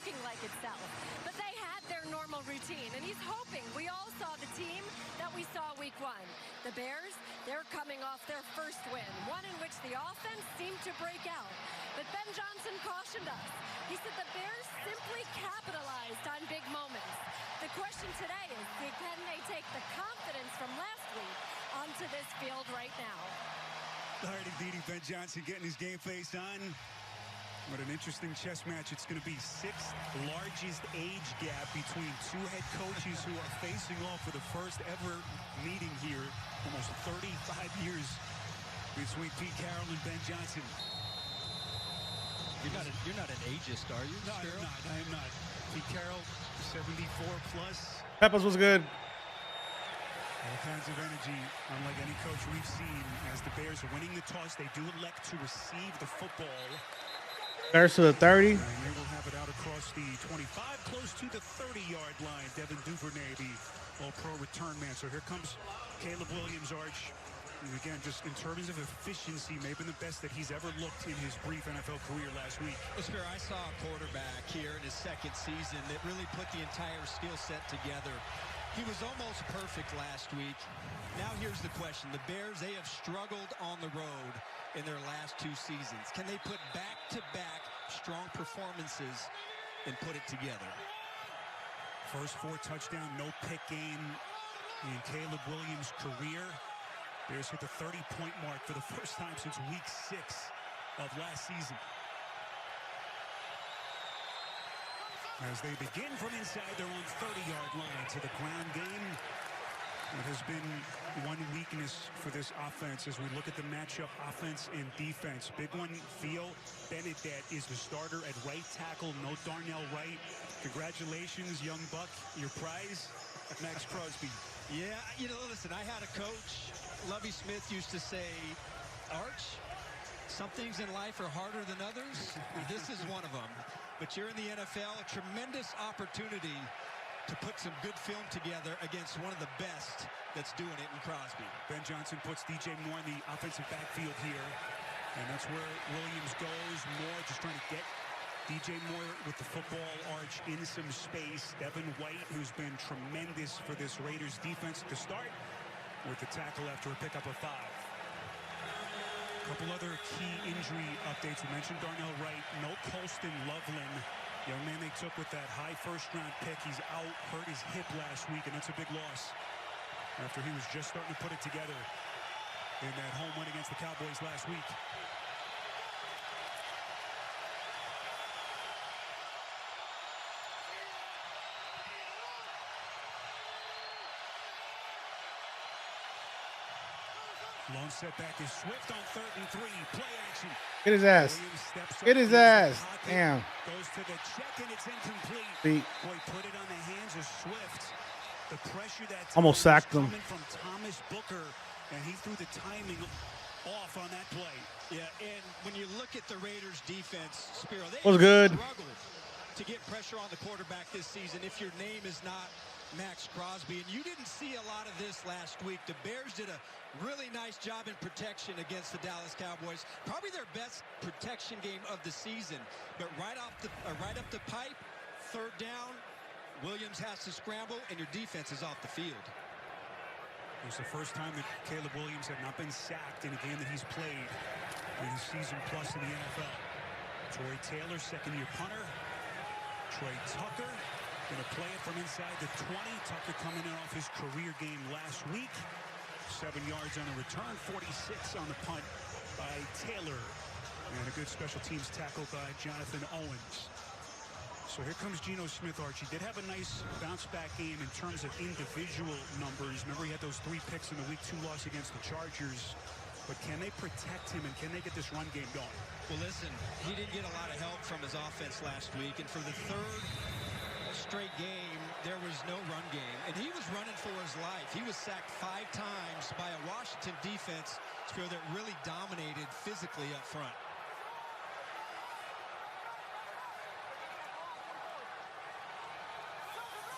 looking like itself. But they had their normal routine, and he's hoping we all saw the team that we saw week 1. The Bears, they're coming off their first win, one in which the offense seemed to break out. But Ben Johnson cautioned us. He said the Bears simply capitalized on big moments. The question today is, can they take the confidence from last week onto this field right now? All right, indeed, Ben Johnson getting his game face on. What an interesting chess match it's going to be. 6th largest age gap between two head coaches who are facing off for the first ever meeting here. Almost 35 years between Pete Carroll and Ben Johnson. You're not an ageist, are you? No, I am not. Pete Carroll, 74 plus. Peppers was good. All kinds of energy, unlike any coach we've seen. As the Bears are winning the toss, they do elect to receive the football. Bears to the 30. And they will have it out across the 25, close to the 30-yard line. Devin Duvernay, the all-pro return man. So here comes Caleb Williams, Arch. And again, just in terms of efficiency, maybe the best that he's ever looked in his brief NFL career last week. Well, Spear, I saw a quarterback here in his second season that really put the entire skill set together. He was almost perfect last week. Now here's the question. The Bears, they have struggled on the road in their last 2 seasons. Can they put back-to-back strong performances and put it together? First 4 touchdown, no pick game in Caleb Williams' career. Bears hit the 30-point mark for the first time since week 6 of last season. As they begin from inside their own 30-yard line to the ground game. It has been one weakness for this offense as we look at the matchup, offense and defense. Big one, Theo Benedette is the starter at right tackle. No Darnell Wright. Congratulations, young buck. Your prize, Max Crosby. Yeah, you know, listen, I had a coach, Lovie Smith, used to say, Arch, some things in life are harder than others. This is one of them. But you're in the NFL, a tremendous opportunity to put some good film together against one of the best that's doing it in Crosby. Ben Johnson puts DJ Moore in the offensive backfield here. And that's where Williams goes. Moore just trying to get DJ Moore with the football, Arch in some space. Devin White, who's been tremendous for this Raiders defense to start, with the tackle after a pickup of 5. A couple other key injury updates. We mentioned Darnell Wright. No Colston Loveland. Young man they took with that high first-round pick. He's out, hurt his hip last week, and that's a big loss after he was just starting to put it together in that home win against the Cowboys last week. Lone setback is Swift on 3rd and 3. Play action. Get his ass. Get his ass. Damn. Goes to the check and it's incomplete. Beat. Boy, put it on the hands of Swift. The pressure that almost sacked him. Coming from Thomas Booker, and he threw the timing off on that play. Yeah, and when you look at the Raiders defense, Spiro, they was good. Struggled to get pressure on the quarterback this season if your name is not Max Crosby, and you didn't see a lot of this last week. The Bears did a really nice job in protection against the Dallas Cowboys. Probably their best protection game of the season. But right up the pipe, 3rd down, Williams has to scramble, and your defense is off the field. It was the first time that Caleb Williams had not been sacked in a game that he's played in his season plus in the NFL. Troy Taylor, second-year punter. Trey Tucker going to play it from inside the 20. Tucker coming in off his career game last week. 7 yards on the return, 46 on the punt by Taylor. And a good special teams tackle by Jonathan Owens. So here comes Geno Smith, Archie. Did have a nice bounce-back game in terms of individual numbers. Remember, he had those 3 picks in the Week 2 loss against the Chargers. But can they protect him, and can they get this run game going? Well, listen, he didn't get a lot of help from his offense last week. And for the 3rd straight game, there was no run game. And he was running for his life. He was sacked 5 times by a Washington defense that really dominated physically up front.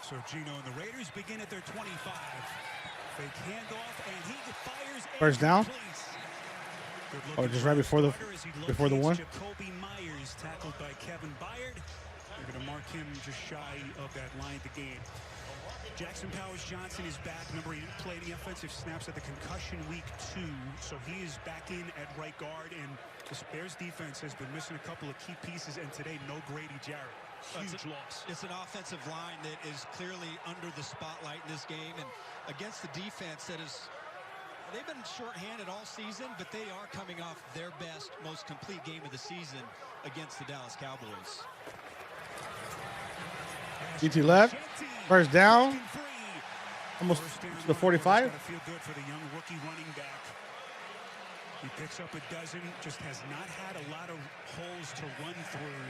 So Geno and the Raiders begin at their 25. Fake handoff, and he fires. First down. Oh, just right before the one. Jacoby Myers tackled by Kevin Byard. They're going to mark him just shy of that line at the game. Jackson Powers-Johnson is back. Remember, he didn't play any offensive snaps at the concussion week 2, so he is back in at right guard. And the Bears defense has been missing a couple of key pieces, and today no Grady Jarrett. Huge loss. It's an offensive line that is clearly under the spotlight in this game, and against the defense that is, they've been shorthanded all season, but they are coming off their best, most complete game of the season against the Dallas Cowboys. GT left. First down. Almost to the 45. Feel good for the young rookie running back. He picks up a dozen, just has not had a lot of holes to run through.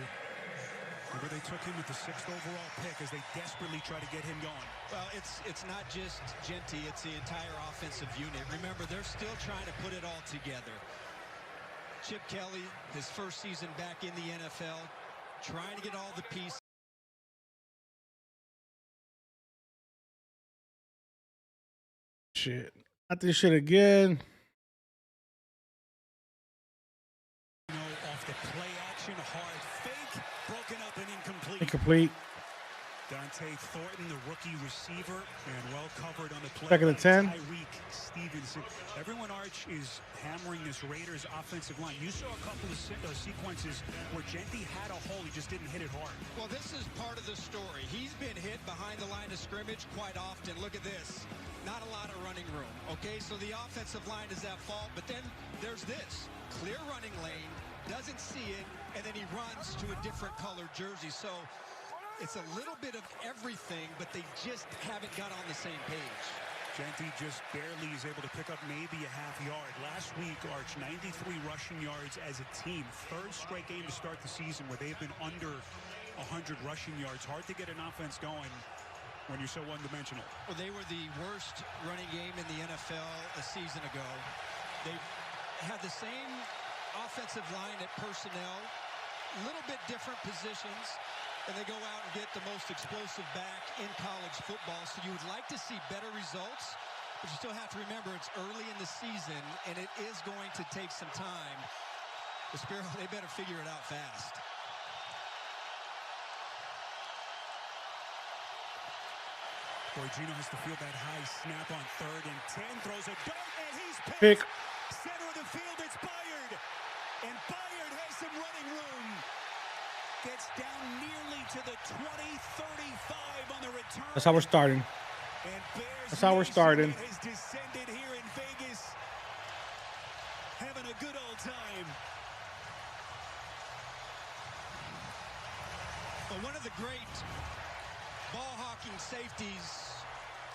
Remember, they took him with the 6th overall pick as they desperately try to get him going. Well, it's not just Genty, it's the entire offensive unit. Remember, they're still trying to put it all together. Chip Kelly, his first season back in the NFL, trying to get all the pieces. Shit. Got this shit again. Off the play action, hard fake, broken up and incomplete. Incomplete. Dante Thornton, the rookie receiver, and well covered on the play. Second and 10. Tyreek Stevenson. Everyone, Arch, is hammering this Raiders offensive line. You saw a couple of sequences where Genty had a hole, he just didn't hit it hard. Well, this is part of the story. He's been hit behind the line of scrimmage quite often. Look at this. Not a lot of running room. Okay, so the offensive line is at fault, but then there's this. Clear running lane, doesn't see it, and then he runs to a different colored jersey. So it's a little bit of everything, but they just haven't got on the same page. Genty just barely is able to pick up maybe a half yard. Last week, Arch, 93 rushing yards as a team. 3rd straight game to start the season where they've been under 100 rushing yards. Hard to get an offense going when you're so one-dimensional. Well, they were the worst running game in the NFL a season ago. They had the same offensive line at personnel, a little bit different positions, and they go out and get the most explosive back in college football. So you would like to see better results, but you still have to remember it's early in the season, and it is going to take some time. The Spirit, they better figure it out fast. Boy, Gino has to feel that high snap on 3rd and 10. Throws a dart, and he's Pick. picked. Center of the field, it's Byard. And Byard has some running room. Gets down nearly to the 20-35 on the return. That's how we're starting. And Bears That's how we're starting. has descended here in Vegas. Having a good old time. But one of the great ball-hawking safeties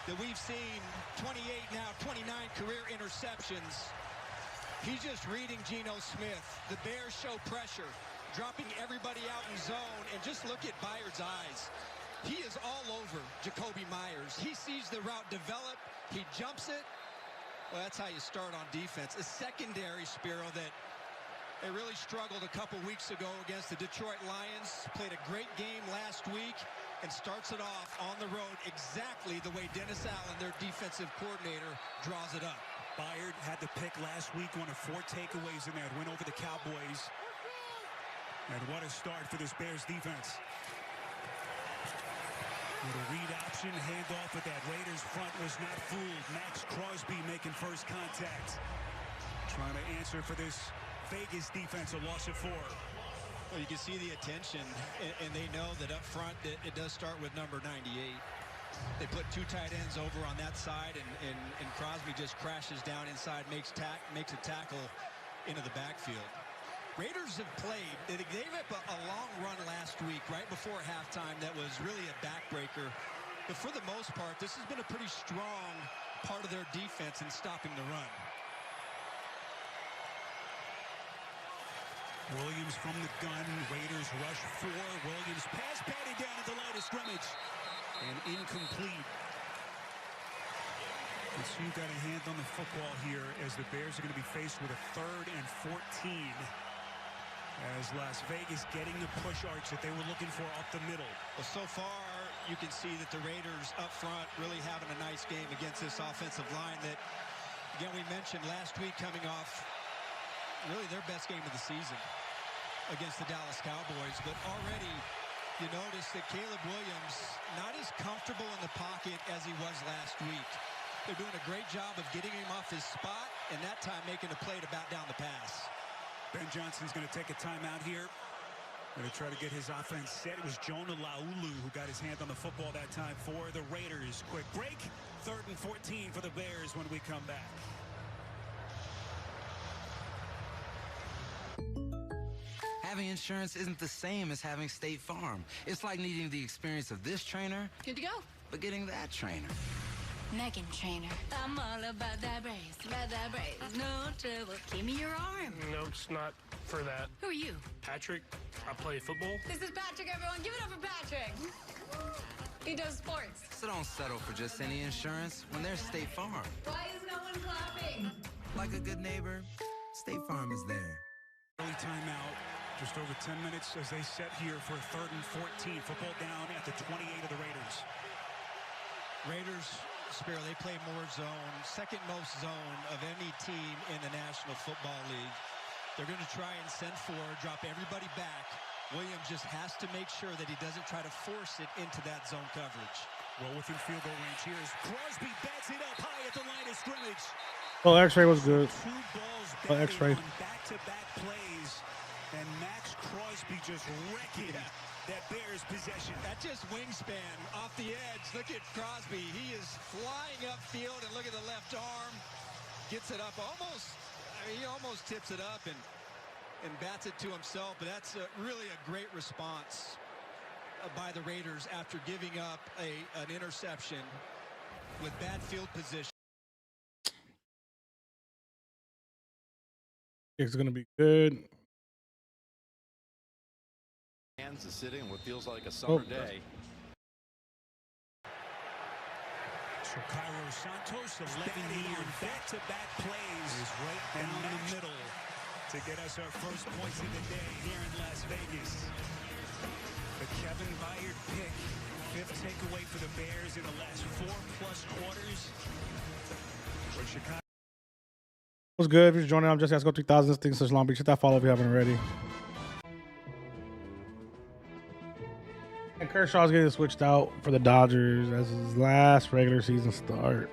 that we've seen, 28 now, 29 career interceptions. He's just reading Geno Smith. The Bears show pressure, dropping everybody out in zone, and just look at Byard's eyes. He is all over Jacoby Myers. He sees the route develop, he jumps it. Well, that's how you start on defense. A secondary, Spiro, that they really struggled a couple weeks ago against the Detroit Lions. Played a great game last week and starts it off on the road exactly the way Dennis Allen, their defensive coordinator, draws it up. Byard had the pick last week, one of 4 takeaways in that win over the Cowboys. And what a start for this Bears defense. With a read option, handoff, but that Raiders front was not fooled. Max Crosby making first contact. Trying to answer for this Vegas defense, a loss of 4. Well, you can see the attention, and they know that up front it does start with number 98. They put 2 tight ends over on that side, and Crosby just crashes down inside, makes a tackle into the backfield. Raiders have played. They gave up a long run last week, right before halftime, that was really a backbreaker. But for the most part, this has been a pretty strong part of their defense in stopping the run. Williams from the gun. Raiders rush 4. Williams pass batted down at the line of scrimmage. And incomplete. And so you've got a hand on the football here as the Bears are going to be faced with a 3rd and 14. As Las Vegas getting the push, Arch, that they were looking for up the middle. Well, so far, you can see that the Raiders up front really having a nice game against this offensive line that, again, we mentioned last week coming off really their best game of the season against the Dallas Cowboys, but already You notice that Caleb Williams not as comfortable in the pocket as he was last week. They're doing a great job of getting him off his spot, and that time making a play to bat down the pass. Ben Johnson's going to take a timeout here. Going to try to get his offense set. It was Jonah Laulu who got his hand on the football that time for the Raiders. Quick break. 3rd and 14 for the Bears when we come back. Having insurance isn't the same as having State Farm. It's like needing the experience of this trainer, Good to go. but getting that trainer. Megan Trainer. I'm all about that brace, no trouble. Give me your arm. No, it's not for that. Who are you? Patrick, I play football. This is Patrick, everyone. Give it up for Patrick. He does sports. So don't settle for just any insurance when there's State Farm. Why is no one clapping? Like a good neighbor, State Farm is there. Early timeout. Just over 10 minutes as they set here for 3rd and 14. Football down at the 28 of the Raiders. Raiders, Spiro, they play more zone, second most zone of any team in the National Football League. They're going to try and send forward, drop everybody back. Williams just has to make sure that he doesn't try to force it into that zone coverage. Well within field goal range here as Crosby bats it up high at the line of scrimmage. Oh, X-ray was good. 2 balls Oh, batted X-ray. on back-to-back plays. And Max Crosby just wrecking that Bears possession. That just wingspan off the edge. Look at Crosby. He is flying upfield, and look at the left arm. Gets it up almost. I mean, he almost tips it up and bats it to himself. But that's really a great response by the Raiders after giving up an interception with bad field position. It's going to be good. Kansas City in what feels like a summer day. So Cairo Santos, 11 back-to-back plays is right down the middle to get us our first points of the day here in Las Vegas. The Kevin Byard pick, 5th takeaway for the Bears in the last 4+ quarters. For Chicago. What's good? If you're joining, I'm Jesse. Let's go 3000. Things such Long Beach. Hit that follow if you haven't already. And Kershaw's getting switched out for the Dodgers as his last regular season start.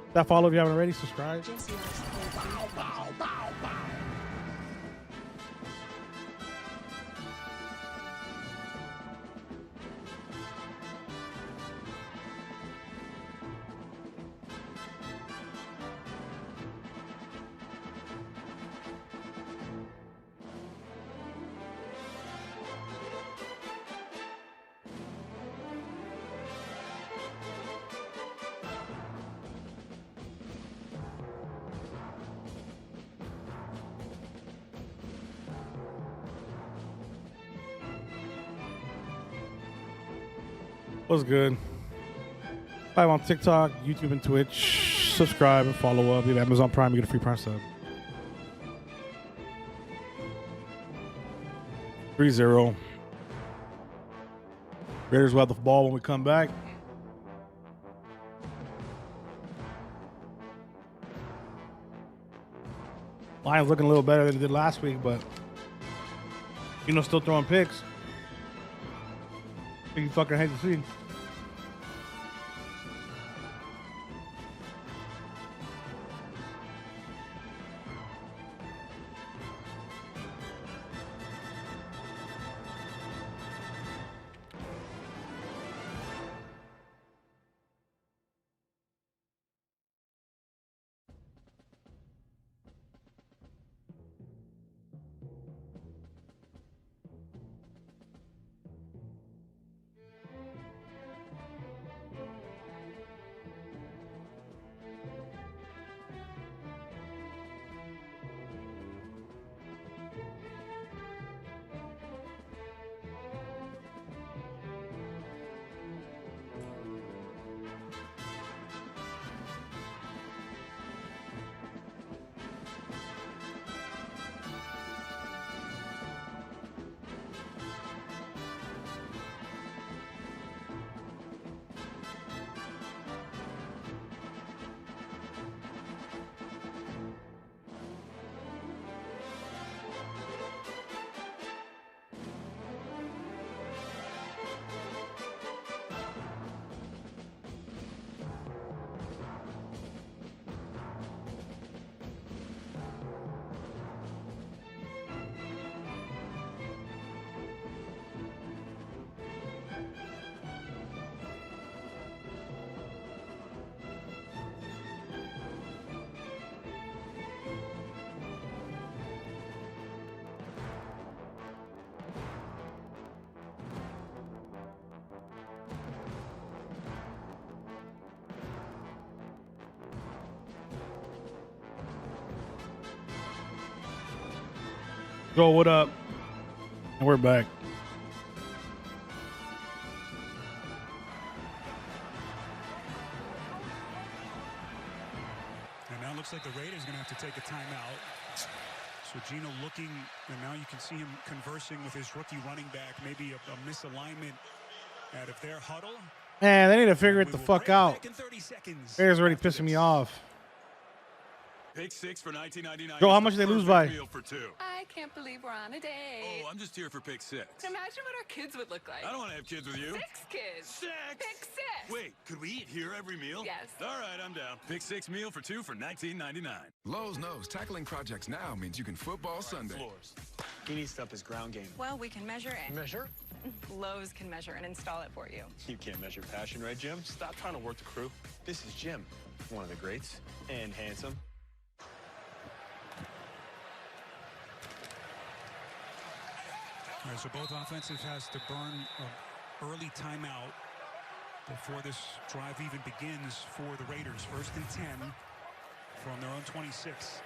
Hit that follow if you haven't already. Subscribe. What's good? I'm on TikTok, YouTube, and Twitch. Subscribe and follow up. You have Amazon Prime, you get a free Prime sub. 3-0. Raiders will have the ball when we come back. Lions looking a little better than they did last week, but still throwing picks. You fucking hate to see. Joel, what up? And we're back. And now it looks like the Raiders are going to have to take a timeout. So Gino looking, and now you can see him conversing with his rookie running back. Maybe a misalignment out of their huddle. Man, they need to figure it the fuck out. Raiders already pissing me off. Pick 6 for 1999. Joe, how much did they lose by? I can't believe we're on a date. Oh, I'm just here for pick 6. Imagine what our kids would look like. I don't want to have kids with you. 6 kids. 6? Pick 6. Wait, could we eat here every meal? Yes. All right, I'm down. Pick 6 meal for 2 for 1999. Lowe's knows tackling projects now means you can football Sunday. Floors. He needs stuff his ground game. Well, we can measure it. Measure? Lowe's can measure and install it for you. You can't measure passion, right, Jim? Stop trying to work the crew. This is Jim, one of the greats, and handsome. All right, so both offenses has to burn an early timeout before this drive even begins for the Raiders. 1st and 10 from their own 26.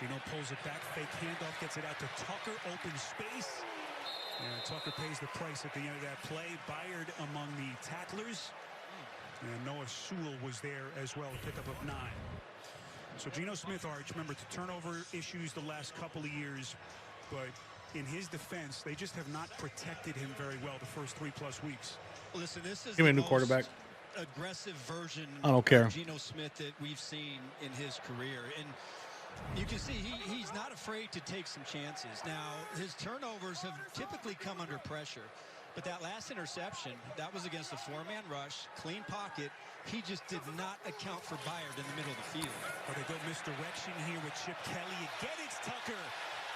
Gino pulls it back, fake handoff, gets it out to Tucker, open space. And Tucker pays the price at the end of that play. Byard among the tacklers. And Noah Sewell was there as well, pickup of 9. So Geno Smith, Arch, remember, the turnover issues the last couple of years, but in his defense, they just have not protected him very well the first 3+ weeks. Listen, this is Give me a the new quarterback. aggressive version I don't care. of Geno Smith that we've seen in his career. And you can see he's not afraid to take some chances. Now, his turnovers have typically come under pressure. But that last interception, that was against a 4-man rush, clean pocket. He just did not account for Byard in the middle of the field. But they go misdirection here with Chip Kelly. Again, it's Tucker.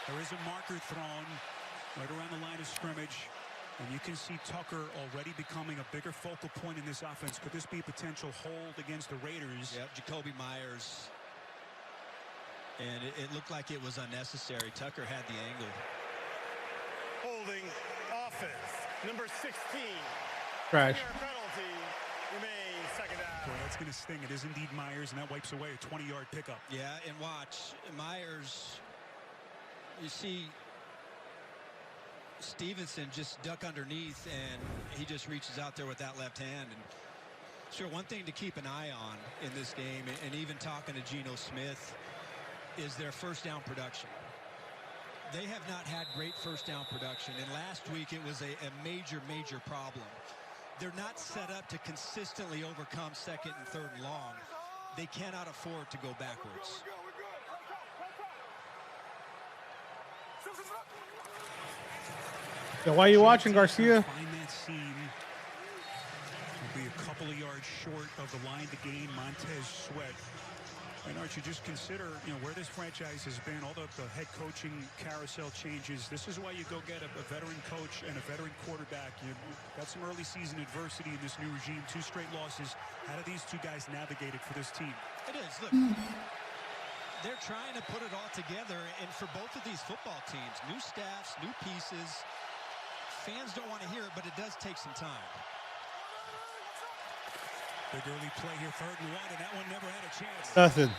There is a marker thrown right around the line of scrimmage. And you can see Tucker already becoming a bigger focal point in this offense. Could this be a potential hold against the Raiders? Yep, Jacoby Myers. And it looked like it was unnecessary. Tucker had the angle. Holding offense, number 16. Trash. Penalty remains second down. Boy, that's going to sting. It is indeed Myers, and that wipes away a 20-yard pickup. Yeah, and watch, Myers, you see Stevenson just duck underneath, and he just reaches out there with that left hand. And sure, one thing to keep an eye on in this game, and even talking to Geno Smith, is their first down production. They have not had great first down production, and last week it was a major, major problem. They're not set up to consistently overcome 2nd and 3rd and long. They cannot afford to go backwards. Yeah, why are you watching, Garcia? Find that seam. Will be a couple of yards short of the line to gain. Montez Sweat. And Archie, just consider, where this franchise has been, all the head coaching carousel changes. This is why you go get a veteran coach and a veteran quarterback. You've got some early season adversity in this new regime. 2 straight losses. How do these 2 guys navigate it for this team? It is. Look, they're trying to put it all together. And for both of these football teams, new staffs, new pieces, fans don't want to hear it, but it does take some time. Big early play here, 3rd and 1, and that one never had a chance. Nothing.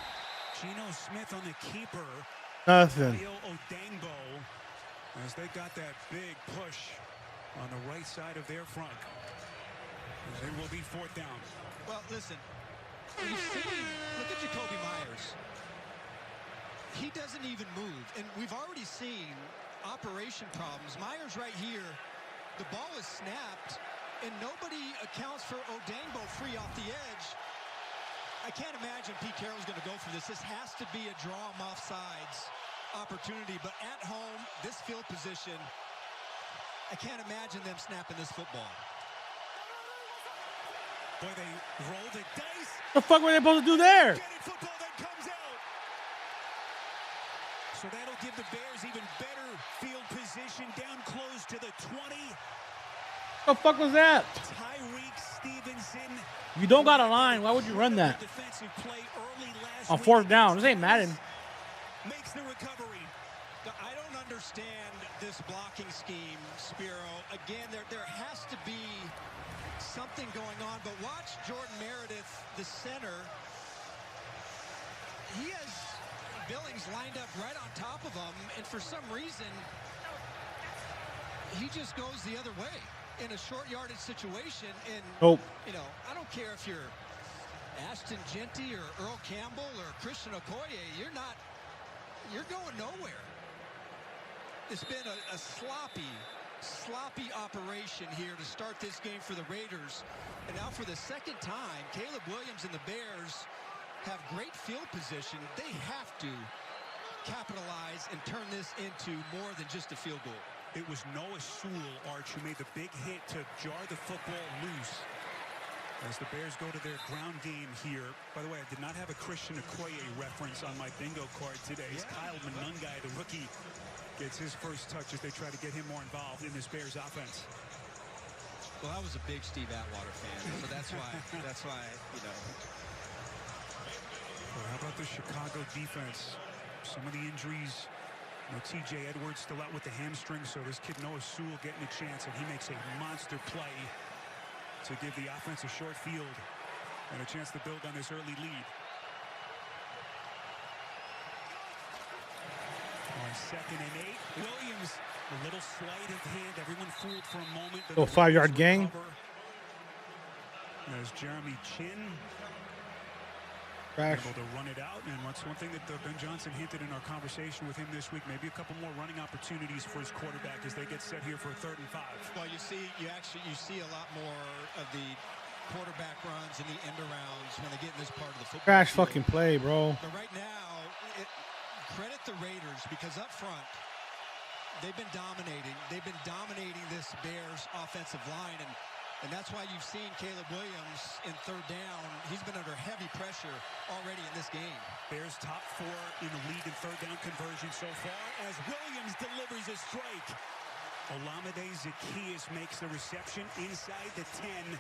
Geno Smith on the keeper. Nothing. Odangbo, as they got that big push on the right side of their front. It will be 4th down. Well, listen, we've seen, look at Jacoby Myers. He doesn't even move, and we've already seen operation problems. Myers right here, the ball is snapped, and nobody accounts for Odangbo free off the edge. I can't imagine Pete Carroll's going to go for this. This has to be a draw him off sides opportunity. But at home, this field position, I can't imagine them snapping this football. Boy, they roll the dice. The fuck were they supposed to do there? Football that comes out. So that'll give the Bears even better field position down close to the 20. The fuck was that? Tyreek Stevenson. You don't got a line. Why would you run that? Defensive play early last On 4th down. This ain't Madden. Makes the recovery. I don't understand this blocking scheme, Spiro. Again, there has to be something going on. But watch Jordan Meredith, the center. He has Billings lined up right on top of him, and for some reason, he just goes the other way in a short yardage situation. And, you know, I don't care if you're Ashton Genty or Earl Campbell or Christian Okoye, you're going nowhere. It's been a sloppy operation here to start this game for the Raiders. And now for the second time, Caleb Williams and the Bears have great field position. They have to capitalize and turn this into more than just a field goal. It was Noah Sewell, Arch, who made the big hit to jar the football loose as the Bears go to their ground game here. By the way, I did not have a Christian Okoye reference on my bingo card today. It's Kyle Monungai, the rookie, gets his first touch as they try to get him more involved in this Bears offense. Well, I was a big Steve Atwater fan, so that's why, you know. Well, how about the Chicago defense? Some of the injuries, you know, TJ Edwards still out with the hamstring, so this kid Noah Sewell getting a chance, and he makes a monster play to give the offense a short field and a chance to build on this early lead. On 2nd and 8, Williams, a little sleight of hand. Everyone fooled for a moment. Little 5-yard gain. There's Jeremy Chin. Crash. Able to run it out, and what's one thing that Ben Johnson hinted in our conversation with him this week, maybe a couple more running opportunities for his quarterback as they get set here for a 3rd and 5. Well, you see a lot more of the quarterback runs and the end arounds when they get in this part of the football Crash field. fucking play, bro. But right now, credit the Raiders, because up front, they've been dominating. They've been dominating this Bears offensive line, and that's why you've seen Caleb Williams in 3rd down. He's been under heavy pressure already in this game. Bears top 4 in the league in 3rd down conversion so far as Williams delivers a strike. Olamide Zaccheaus makes the reception inside the 10.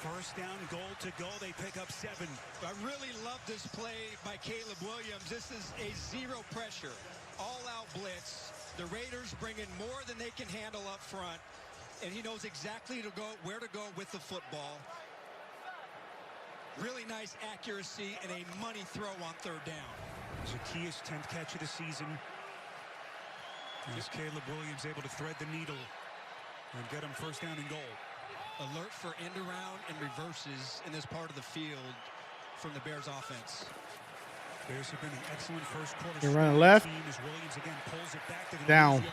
1st down, goal to go. They pick up 7. I really love this play by Caleb Williams. This is a zero pressure, all-out blitz. The Raiders bring in more than they can handle up front, and he knows exactly where to go with the football. Really nice accuracy and a money throw on 3rd down. Zaccheaus' 10th catch of the season. Is Caleb Williams able to thread the needle and get him 1st down and goal? Alert for end around and reverses in this part of the field from the Bears offense. Bears have been an excellent first quarter. They're running left. As Williams again pulls it back to the down.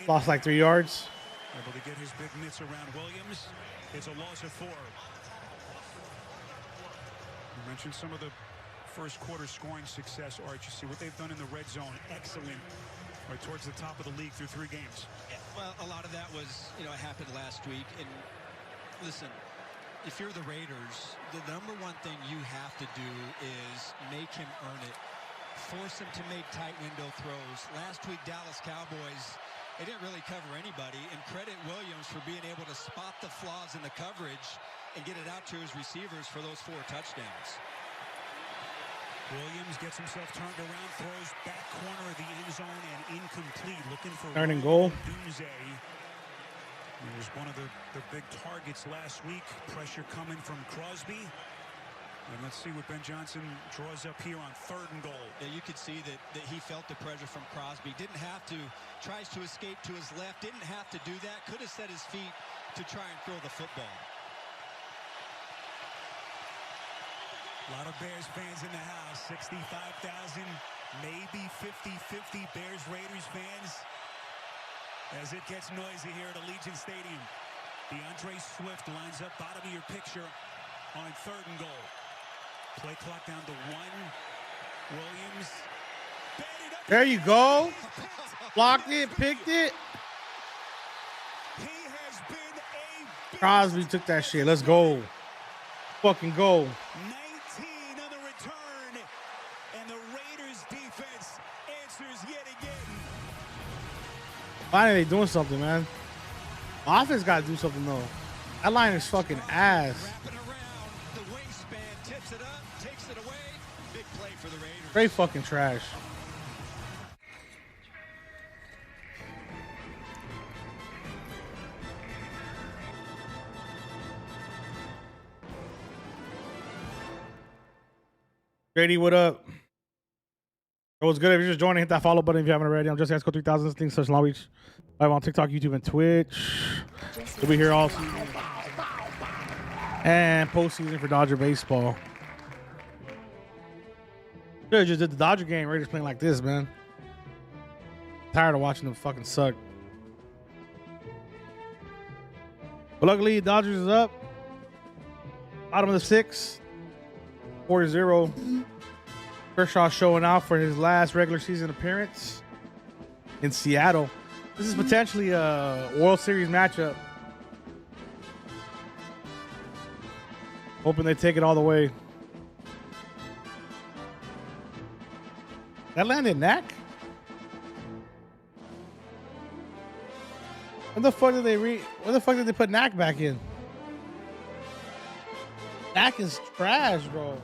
Lost like 3 yards. Able to get his big mitts around Williams. It's a loss of 4. You mentioned some of the first quarter scoring success, Arch. You see what they've done in the red zone. Excellent. Right towards the top of the league through 3 games. Yeah, well, a lot of that was, you know, it happened last week. And listen, if you're the Raiders, the number one thing you have to do is make him earn it. Force him to make tight window throws. Last week, Dallas Cowboys, they didn't really cover anybody. And credit Williams for being able to spot the flaws in the coverage and get it out to his receivers for those 4 touchdowns. Williams gets himself turned around, throws back corner of the end zone and incomplete. Looking for 3rd and goal. Doomsday. He was one of the big targets last week. Pressure coming from Crosby. And let's see what Ben Johnson draws up here on 3rd and goal. Yeah, you could see that he felt the pressure from Crosby. Didn't have to, tries to escape to his left. Didn't have to do that. Could have set his feet to try and throw the football. A lot of Bears fans in the house. 65,000, maybe 50-50 Bears-Raiders fans as it gets noisy here at Allegiant Stadium. DeAndre Swift lines up bottom of your picture on 3rd and goal. Play clock down to 1. Williams. There you go. Blocked it, picked it. He has been a Crosby took that shit. Let's go. Fucking go. 19 on the return, and the Raiders defense answers yet again. Finally, they doing something, man. Offense got to do something, though. That line is fucking ass. Wrapping around, the wingspan tips it up, takes it away. Big play for the Raiders. Straight fucking trash. Grady, what up? What's good? If you're just joining, hit that follow button if you haven't already. I'm just Asco 3000. Things such Long Beach. Live on TikTok, YouTube, and Twitch. We'll be here all season. And postseason for Dodger baseball. Dude, just did the Dodger game. Raiders playing like this, man. Tired of watching them fucking suck. But luckily, Dodgers is up. Bottom of the 6th. 4-0. Kershaw showing out for his last regular season appearance in Seattle. This is potentially a World Series matchup. Hoping they take it all the way. That landed Knack? What the fuck did they put Knack back in? Knack is trash, bro.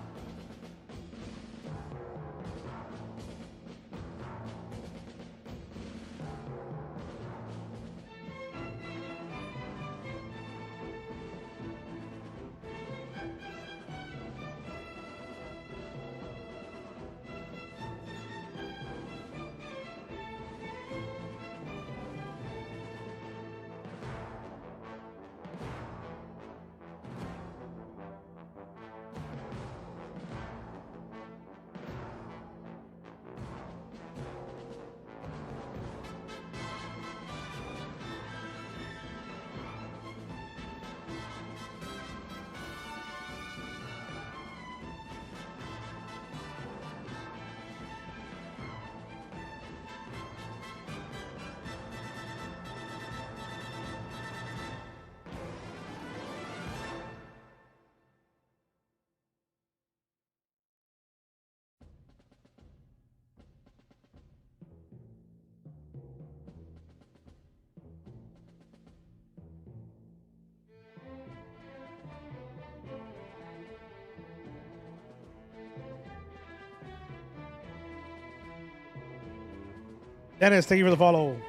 Dennis, thank you for the follow. There's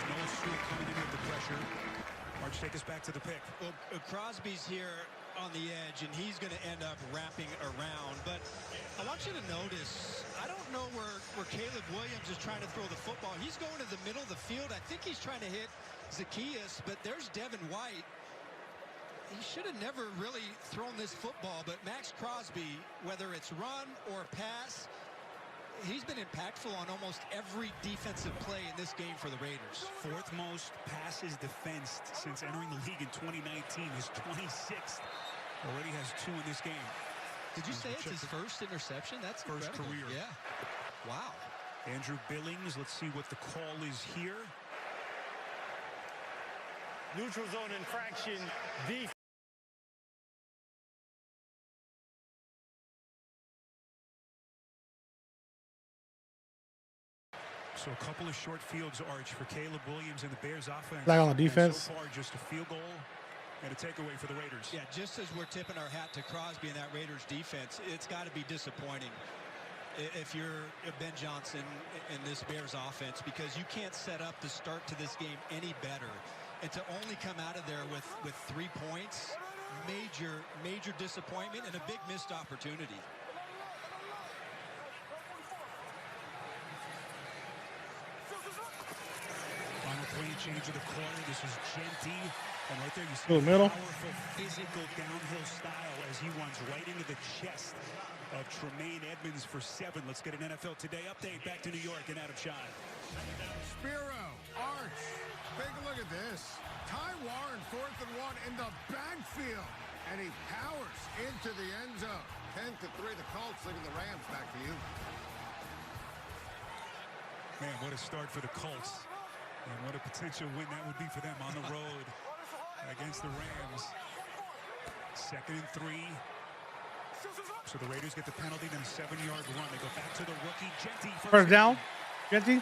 no Sewell coming in with the pressure. March, take us back to the pick. Well, Crosby's here on the edge, and he's going to end up wrapping around. But I want you to notice, I don't know where Caleb Williams is trying to throw the football. He's going to the middle of the field. I think he's trying to hit Zacchaeus, but there's Devin White. He should have never really thrown this football, but Max Crosby, whether it's run or pass, he's been impactful on almost every defensive play in this game for the Raiders. Fourth most passes defensed since entering the league in 2019. His 26th. Already has 2 in this game. Did you say it's his first interception? That's first incredible. career. Yeah. Wow. Andrew Billings, let's see what the call is here. Neutral zone infraction. So a couple of short fields, Arch, for Caleb Williams and the Bears offense. Flag on the defense. And so far, just a field goal and a takeaway for the Raiders. Yeah, just as we're tipping our hat to Crosby and that Raiders defense, it's got to be disappointing if you're Ben Johnson in this Bears offense, because you can't set up the start to this game any better. And to only come out of there with 3 points, major disappointment and a big missed opportunity. Final play change of the quarter. This is Genty. And right there you see the middle. Powerful physical downhill style as he runs right into the chest of Tremaine Edmonds for 7. Let's get an NFL Today update. Back to New York and Adam Shine. Spiro, Arch, take a look at this. Ty Warren, 4th and 1 in the backfield. And he powers into the end zone. 10-3, the Colts. Look at the Rams. Back to you. Man, what a start for the Colts. And what a potential win that would be for them on the road against the Rams. 2nd and 3. So the Raiders get the penalty, then a 7-yard run. They go back to the rookie, Genty. First down. Genty.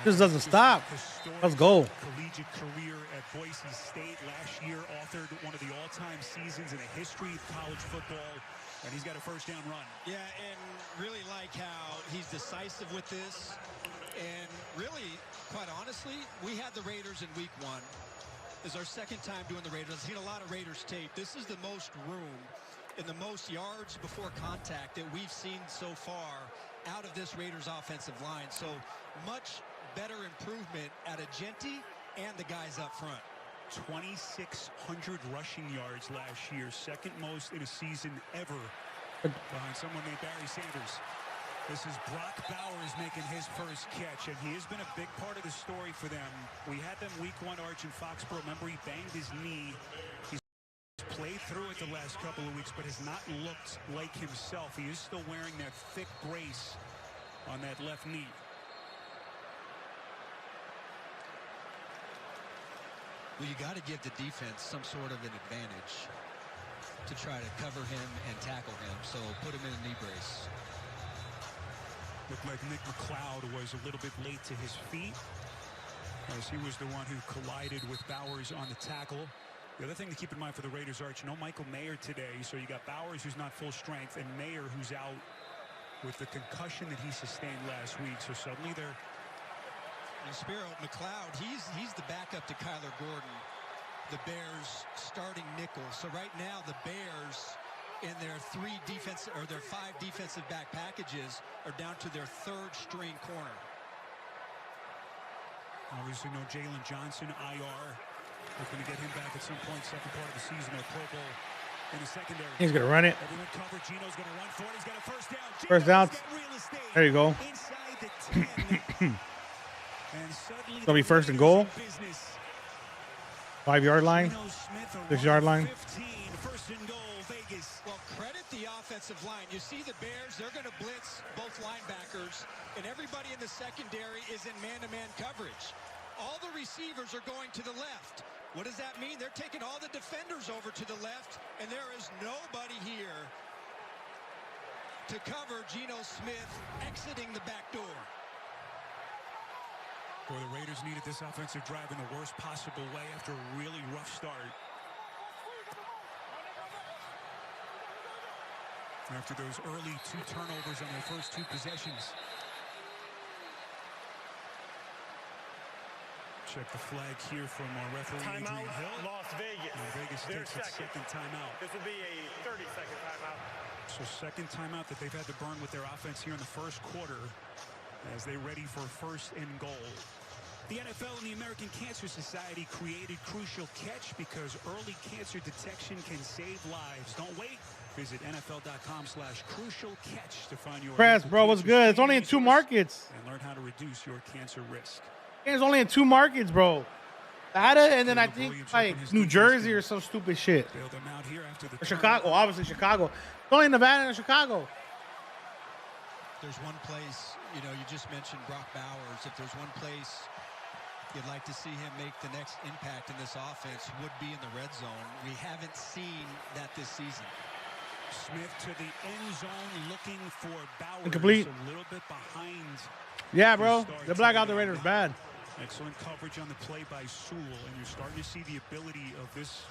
Just doesn't stop. Let's go. Collegiate career at Boise State last year, authored one of the all-time seasons in the history of college football, and he's got a first down run. Yeah, and really like how he's decisive with this. And really, quite honestly, we had the Raiders in week 1. This is our second time doing the Raiders. I've seen a lot of Raiders tape. This is the most room and the most yards before contact that we've seen so far out of this Raiders offensive line. So much better improvement out of Genty and the guys up front. 2,600 rushing yards last year, second most in a season ever, behind someone named Barry Sanders. This is Brock Bowers making his first catch, and he has been a big part of the story for them. We had them week 1, Arch, in Foxborough. Remember, he banged his knee. He's played through it the last couple of weeks, but has not looked like himself. He is still wearing that thick brace on that left knee. Well, you got to give the defense some sort of an advantage to try to cover him and tackle him. So put him in a knee brace. Looked like Nick McLeod was a little bit late to his feet, as he was the one who collided with Bowers on the tackle. The other thing to keep in mind for the Raiders, Arch, no Michael Mayer today. So you got Bowers, who's not full strength, and Mayer, who's out with the concussion that he sustained last week. So suddenly they're... And Spiro, McLeod, he's the backup to Kyler Gordon, the Bears starting nickel. So right now the Bears in their 5 defensive back packages are down to their 3rd string corner. Obviously no Jalen Johnson, IR. We're going to get him back at some point, second part of the season, or Pro Bowl in the secondary. He's going to run it. Everyone covered. Gino's going to run for it. He's got a first down. First down. There you go. Inside the 10. And suddenly It'll be first and goal. 5-yard line. 6-yard line. 15, first and goal, Vegas. Well, credit the offensive line. You see the Bears, they're going to blitz both linebackers, and everybody in the secondary is in man-to-man coverage. All the receivers are going to the left. What does that mean? They're taking all the defenders over to the left, and there is nobody here to cover Geno Smith exiting the back door. Boy, the Raiders needed this offensive drive in the worst possible way after a really rough start. After those early 2 turnovers on their first 2 possessions. Check the flag here from our referee, Timeout, Adrian Hill. Las Vegas. And Vegas takes its second timeout. This will be a 30-second timeout. So second timeout that they've had to burn with their offense here in the first quarter as they ready for first and goal. The NFL and the American Cancer Society created Crucial Catch because early cancer detection can save lives. Don't wait. Visit NFL.com/crucialcatch to find your... Press, bro, what's good? It's only in 2 markets. And learn how to reduce your cancer risk. It's only in 2 markets, bro. Nevada, and then I think like New Jersey or some stupid shit. Bailed them out here after the or Chicago, obviously Chicago. It's only Nevada and Chicago. There's one place, you know, you just mentioned Brock Bowers. If there's one place you'd like to see him make the next impact in this offense, would be in the red zone. We haven't seen that this season. Smith to the end zone looking for Bowers. Incomplete. A little bit behind. Yeah, bro. They black out the Raiders bad. Excellent coverage on the play by Sewell, and you're starting to see the ability of this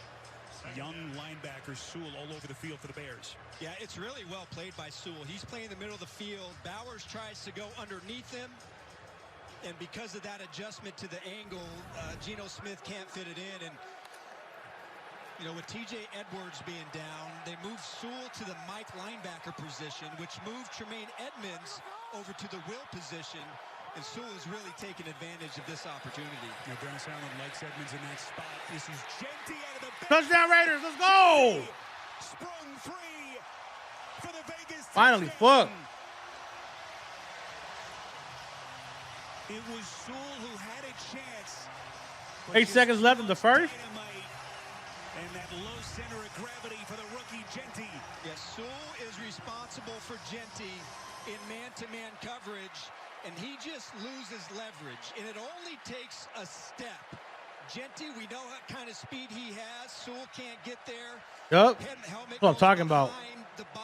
young linebacker, Sewell, all over the field for the Bears. Yeah, it's really well played by Sewell. He's playing in the middle of the field. Bowers tries to go underneath him, and because of that adjustment to the angle, Geno Smith can't fit it in. And you know, with TJ Edwards being down, they moved Sewell to the Mike linebacker position, which moved Tremaine Edmonds over to the will position. And Sewell is really taking advantage of this opportunity. Now, Dennis Allen likes Edmonds in that spot. This is Genty out of the back. Touchdown Raiders, let's go! Sprung free for the Vegas. Finally, fuck. It was Sewell who had a chance. 8 seconds left in the first. And that low center of gravity for the rookie Genty. Yes, Sewell is responsible for Genty in man-to-man coverage, and he just loses leverage, and it only takes a step. Genty, we know what kind of speed he has. Sewell can't get there. Yup. That's what I'm talking about.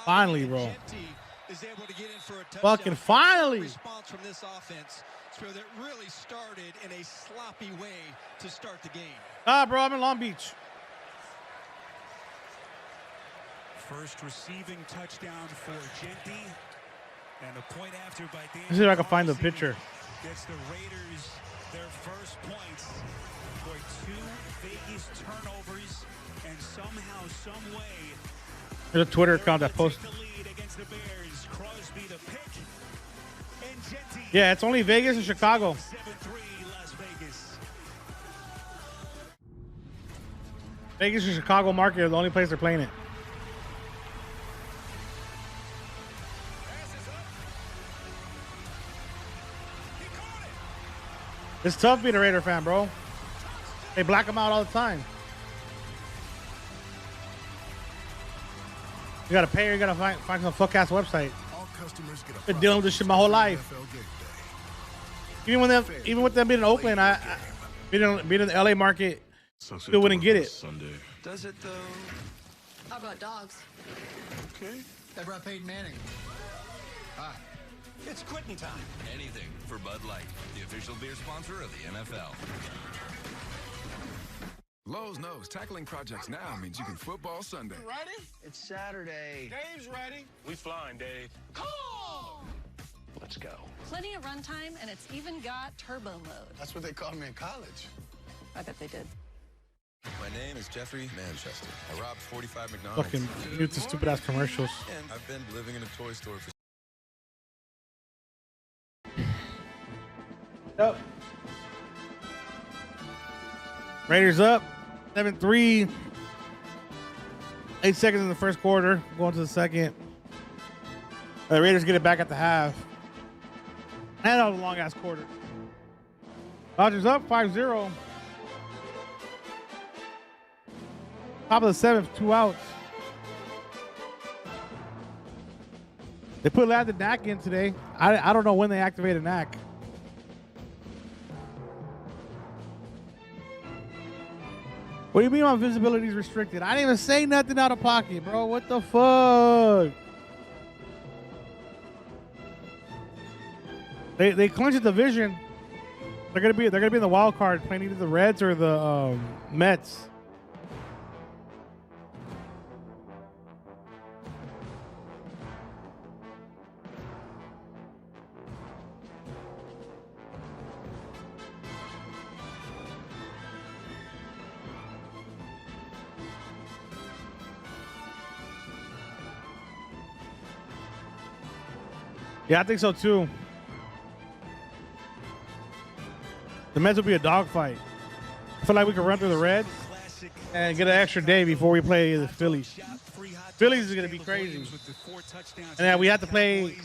Finally, bro. Genty is able to get in for a touchdown. Fucking finally. Response from this offense. So that really started in a sloppy way to start the game. Bro, I'm in Long Beach. First receiving touchdown for Genty. And a point after by Dan. Let's see if I can find the picture. Gets the Raiders their first points for 2 Vegas turnovers, and somehow, some way, There's a Twitter account that posts. the lead against the Bears. Crosby the pick, and Jetty. Yeah, it's only Vegas and Chicago. 7-3 Las Vegas. Vegas and Chicago market are the only place they're playing it. It's tough being a Raider fan, bro. They black them out all the time. You gotta pay or you gotta find some fuck ass website. All customers get a Been dealing with this shit my whole life. Even with them being in Oakland, being in the LA market, still wouldn't get it. Sunday. Does it though? How about dogs? Okay. They brought Peyton Manning. It's quitting time. Anything for Bud Light, the official beer sponsor of the NFL. Lowe's knows tackling projects now means you can football Sunday. Ready? It's Saturday. Dave's ready. We flying, Dave. Let's go. Plenty of runtime, and it's even got turbo mode. That's what they called me in college. I bet they did. My name is Jeffrey Manchester. I robbed 45 McDonald's. Fucking mute the stupid ass commercials. And I've been living in a toy store for. Yep. Raiders up 7-3. 8 seconds in the first quarter. Going to the second. The Raiders get it back at the half. And that was a long ass quarter. Dodgers up 5-0. Top of the seventh, 2 outs. They put Landon Knack in today. I don't know when they activated Knack. What do you mean my visibility is restricted? I didn't even say nothing out of pocket, bro. What the fuck? They clinched the division. They're gonna be in the wild card playing either the Reds or the Mets. Yeah, I think so too. The Mets will be a dogfight. I feel like we could run through the Reds and get an extra day before we play the Phillies. Phillies is going to be crazy. And then we have to play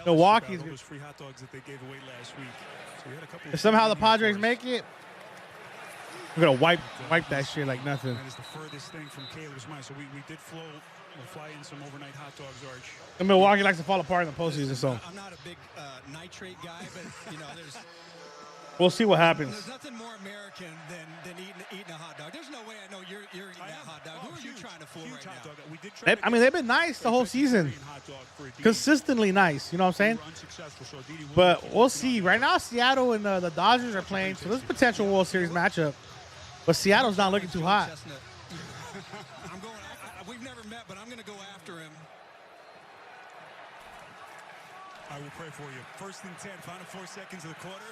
Milwaukee. If somehow the Padres make it, we're going to wipe that shit like nothing. That is the furthest thing from Caleb's mind. So we did fly in some overnight hot dogs, Arch. And Milwaukee likes to fall apart in the postseason, so I'm not a big nitrate guy, but there's. We'll see what happens. There's nothing more American than eating a hot dog. There's no way I know you're eating that hot dog. Who are you trying to fool right now? I mean, they've been nice the whole season. Consistently nice, you know what I'm saying? But we'll see. Right now, Seattle and the Dodgers are playing, so this is a potential World Series matchup. But Seattle's not looking too hot. We've never met, but I'm going to go after him. I will pray for you. 1st and 10, final 4 seconds of the quarter.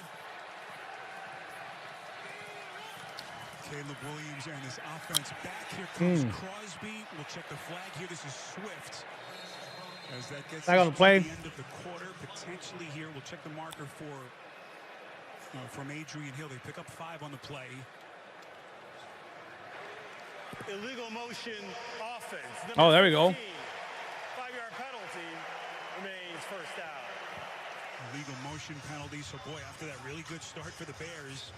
Caleb Williams and his offense back. Here comes Crosby. We'll check the flag here. This is Swift. As that gets back on the play. The end of the quarter, potentially here. We'll check the marker from Adrian Hill. They pick up 5 on the play. Illegal motion offense. Oh, there we go. 5-yard penalty remains first down. Illegal motion penalty. So, boy, after that really good start for the Bears,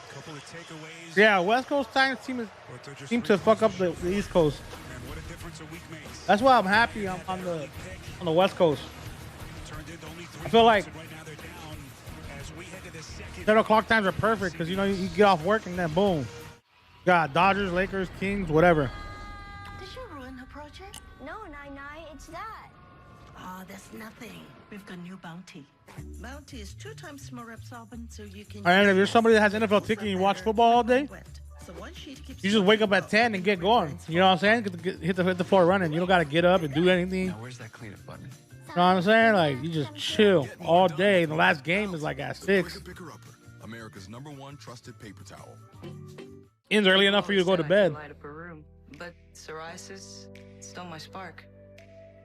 a couple of takeaways. Yeah, West Coast Times seem to fuck up the East Coast. And what a difference a week makes. That's why I'm happy on the West Coast. I feel like 10 o'clock times are perfect because, you get off work and then boom. Got Dodgers, Lakers, Kings, whatever. Did you ruin her project? No, Nai, it's that. Oh, that's nothing. We've got new Bounty. Bounty is 2 times more absorbent, so you can. And if you're somebody that has NFL ticket and you watch football all day, So one sheet keeps You just wake up at 10 and get going. You know what I'm saying? Hit the floor running. You don't got to get up and do anything. Now, where's that cleanup button? You know what I'm saying? Like, you just chill all day. The last game is like at 6. America's #1 trusted paper towel. Ends early enough for you to go to bed. Light up a room, but psoriasis stole my spark.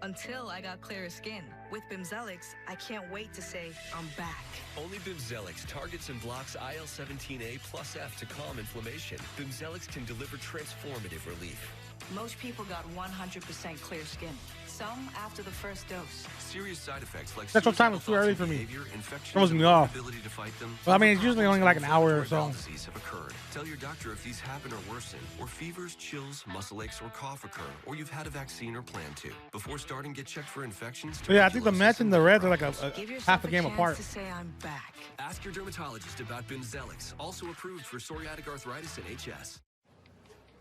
until I got clearer skin. With Bimzelx, I can't wait to say I'm back. Only Bimzelx targets and blocks IL-17A plus F to calm inflammation. Bimzelx can deliver transformative relief. Most people got 100% clear skin. Some after the first dose. Serious side effects like Central Time was too early for me. Throws me off. To fight them, Well, I mean, it's usually only like an hour or so. Have occurred. Tell your doctor if these happen or worsen, or fevers, chills, muscle aches, or cough occur, or you've had a vaccine or plan to. Before starting, get checked for infections. Yeah, I think the Mets and the Reds are like a half a game apart. To say I'm back. Ask your dermatologist about Bimzelx, also approved for psoriatic arthritis and HS.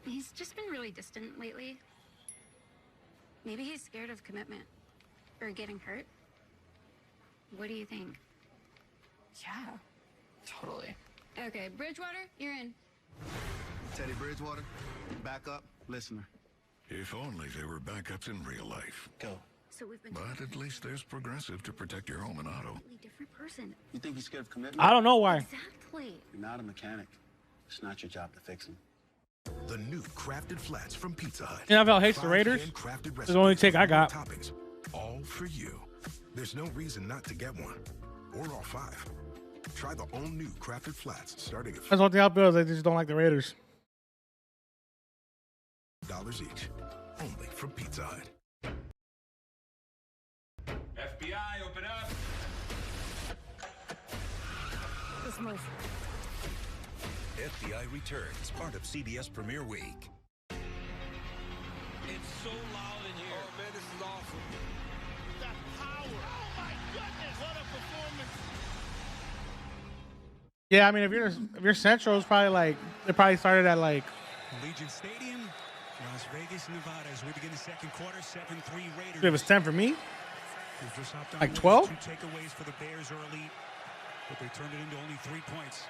He's just been really distant lately. Maybe he's scared of commitment or getting hurt. What do you think? Yeah, totally. Okay, Bridgewater, you're in. Teddy Bridgewater, backup listener. If only there were backups in real life. Go. So we've been. But at least there's Progressive to protect your home and auto. Completely different person. You think he's scared of commitment? I don't know why. Exactly. You're not a mechanic. It's not your job to fix him. The new Crafted Flats from Pizza Hut. NFL hates the Raiders. It's the only take I got. Toppings, all for you. There's no reason not to get one, or all 5. Try the all-new Crafted Flats starting at That's what the outbill is. They just don't like the Raiders. $5 each, only from Pizza Hut. FBI, open up. This move. FBI returns, part of CBS Premiere Week. It's so loud in here. Oh, man, this is awesome. That power. Oh, my goodness. What a performance. Yeah, I mean, if you're Central, it's probably like they probably started at like Allegiant Stadium, Las Vegas, Nevada. As we begin the second quarter, 7-3 Raiders. it was 10 for me. Just hopped on Like with 12? 2 takeaways for the Bears early, but they turned it into only 3 points.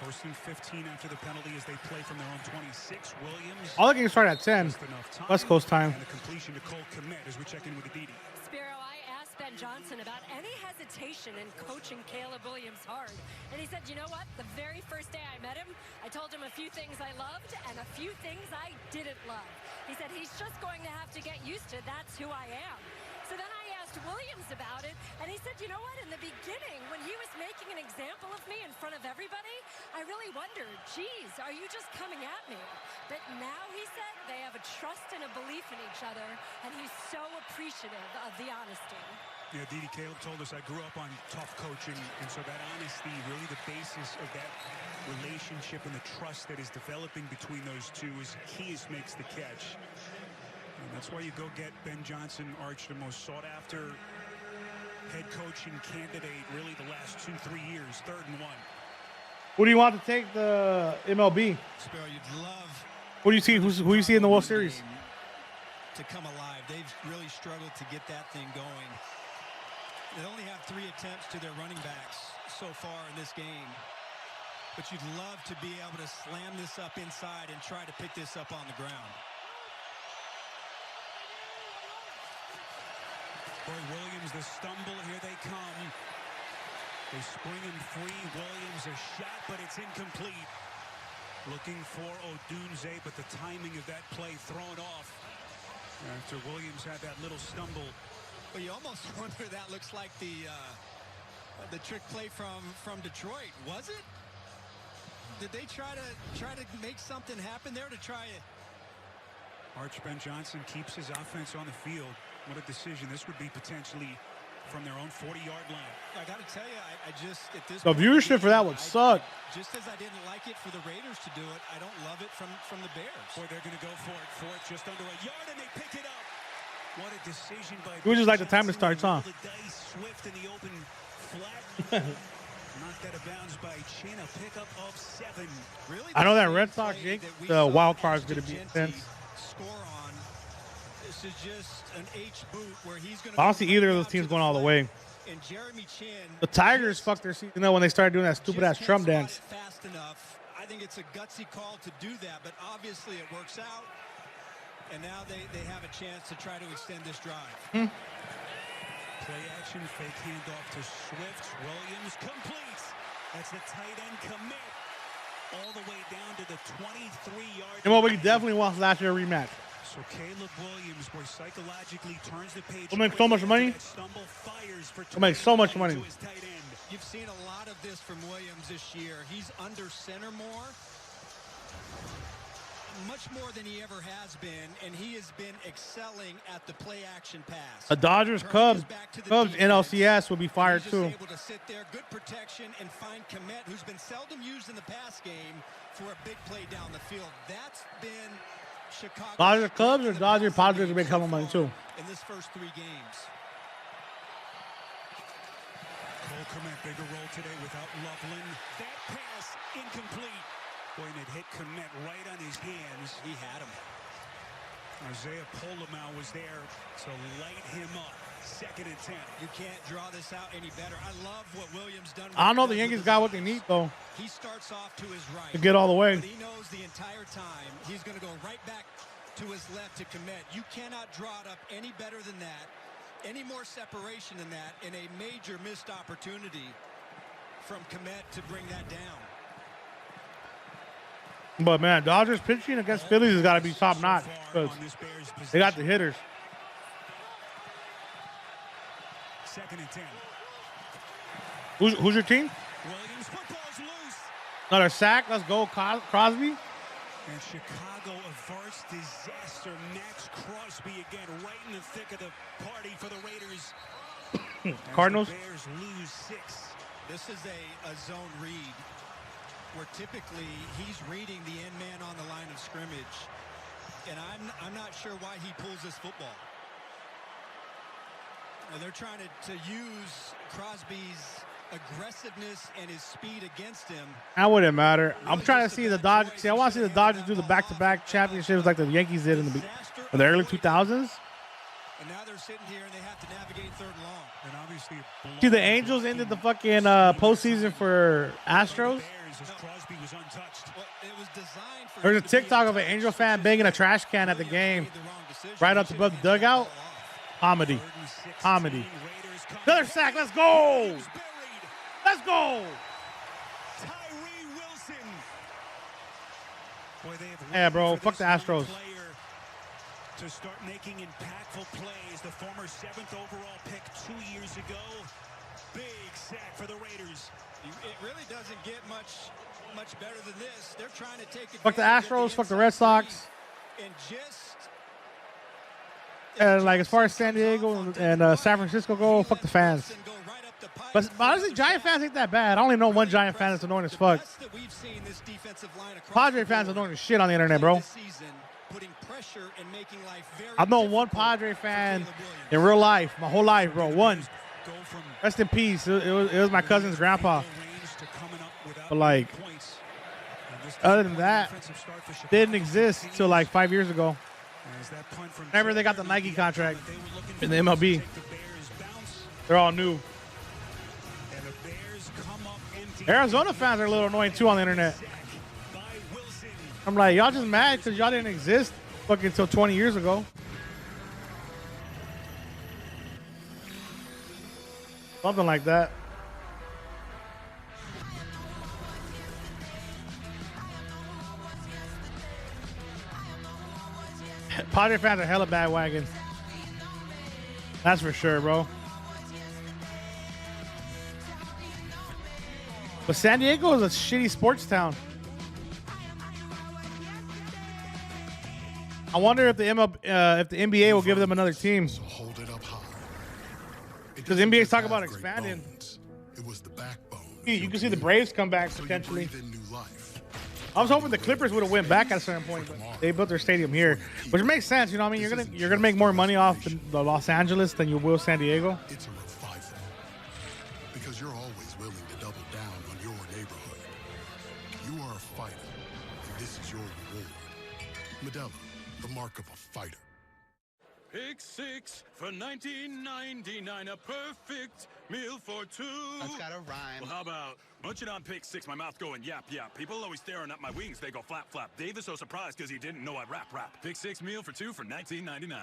First and 15 after the penalty as they play from their own 26. Williams. All the games start at 10. West Coast time. And the completion to Cole Kmet as we check in with Aditi. Spiro, I asked Ben Johnson about any hesitation in coaching Caleb Williams hard. And he said, you know what? The very first day I met him, I told him a few things I loved and a few things I didn't love. He said he's just going to have to get used to that's who I am. So then I asked Williams about it, and he said, you know what, in the beginning, when he was making an example of me in front of everybody, I really wondered, geez, are you just coming at me? But now, he said, they have a trust and a belief in each other, and he's so appreciative of the honesty. Yeah, Didi, Caleb told us I grew up on tough coaching, and so that honesty, really the basis of that relationship and the trust that is developing between those two is key as makes the catch. And that's why you go get Ben Johnson, Arch, the most sought-after head coaching candidate, really the last 2-3 years, 3rd and 1. Who do you want to take the MLB? Spiro, you'd love. Who do you see? Who you see in the World Series? To come alive, they've really struggled to get that thing going. They only have 3 attempts to their running backs so far in this game. But you'd love to be able to slam this up inside and try to pick this up on the ground. Boy, Williams, the stumble, here they come. They spring him free. Williams a shot, but it's incomplete. Looking for Odunze, but the timing of that play thrown off. After Williams had that little stumble. Well, you almost wonder that looks like the trick play from Detroit. Was it? Did they try to make something happen there to try it? Arch, Ben Johnson keeps his offense on the field. What a decision. This would be potentially from their own 40-yard line. I got to tell you, I just, at this The point, viewership for that would suck. Just as I didn't like it for the Raiders to do it, I don't love it from the Bears. Boy, they're going to go for it. Fourth, just under a yard, and they pick it up. What a decision by It was just like the time it starts, huh? The dice, Swift in the open flat. Knocked out of bounds by Chin, a pickup of 7. Really? I know that Red Sox, Jake, the wild card is going to be intense. Score on. This is just an H boot where he's going I don't see either of those teams going all the way. And Jeremy Chin, The Tigers fucked their season up when they started doing that stupid ass Trump dance. Fast enough. I I think it's a gutsy call to do that, but obviously it works out. And now they have a chance to try to extend this drive. Play action, fake handoff to Swift. Williams completes. That's the tight end commit. All the way down to the 23-yard line. MLB definitely wants last year rematch. So Caleb Williams, boy, psychologically turns the page. We'll make so much money. We'll make so much money. You've seen a lot of this from Williams this year. He's under center more, much more than he ever has been, and he has been excelling at the play action pass. The Dodgers, Cubs NLCS will be fired too. Able to sit there, good protection, and find Kmet, who's been seldom used in the pass game, for a big play down the field. That's been Chicago. Dodgers, Cubs, or Dodgers, Padres will make a couple money too. In this first 3 games. Cole Kmet, bigger role today without Loveland. That pass incomplete. Boy, and it hit Kmet right on his hands. He had him. Isaiah Polamalu was there to light him up. 2nd and 10. You can't draw this out any better. I love what Williams done. I don't know the Yankees got what they need though. He starts off to his right to get all the way. But he knows the entire time he's going to go right back to his left to Kmet. You cannot draw it up any better than that. Any more separation than that, and a major missed opportunity from Kmet to bring that down. But man, Dodgers pitching against Phillies has got to be top notch because they got the hitters. 2nd and 10. Who's your team? Williams, football's loose. Another sack. Let's go, Crosby. And Chicago averts disaster. Max Crosby again, right in the thick of the party for the Raiders. Cardinals. The Bears lose 6. This is a zone read where typically he's reading the end man on the line of scrimmage, and I'm not sure why he pulls this football. And they're trying to use Crosby's aggressiveness and his speed against him. That wouldn't matter. I'm trying to see the Dodgers. See, I want to see the Dodgers do the back-to-back championships like the Yankees did in the early 2000s. And now they're sitting here and they have to navigate 3rd and long. And obviously, see, the Angels ended the fucking postseason for Astros. Crosby was untouched. Well, it was designed for There's a TikTok of an Angel fan banging a trash can at the game right up above the dugout. Comedy. Comedy. Another sack. Let's go. Let's go. Tyree Wilson. Boy, they have yeah, bro. Fuck the Astros. To start making impactful plays. The former 7th overall pick 2 years ago. Big sack for the Raiders. It really doesn't get much better than this. They're trying to take fuck the Astros. Fuck the Red Sox. And just and like as far as San Diego and San Francisco go, fuck the fans. But honestly, Giant fans ain't that bad. I only know one Giant fan that's annoying as fuck. Padre fans annoying as shit on the internet, bro. I've known one Padre fan in real life, my whole life, bro. One. Rest in peace. It was my cousin's grandpa. But like, other than that, didn't exist till like 5 years ago. Whenever they got the Nike contract in the MLB, they're all new. Arizona fans are a little annoying too on the internet. I'm like, y'all just mad because y'all didn't exist fucking until 20 years ago. Something like that. Padre fans are hella bandwagon. That's for sure, bro. But San Diego is a shitty sports town. I wonder if the NBA will give them another team. Because the NBA's talking about expanding. You can see the Braves come back potentially. I was hoping the Clippers would have went back at a certain point, but they built their stadium here, which makes sense. You know what I mean? You're gonna make more money off the Los Angeles than you will San Diego. It's a revival because you're always willing to double down on your neighborhood. You are a fighter, and this is your reward. Modelo, the mark of a fighter. Pick six for $19.99. A perfect meal for two. That's got a rhyme. Well, how about munching on pick six? My mouth going yap yap. People always staring at my wings. They go flap flap. Dave is so surprised because he didn't know I'd rap. Pick six meal for two for $19.99.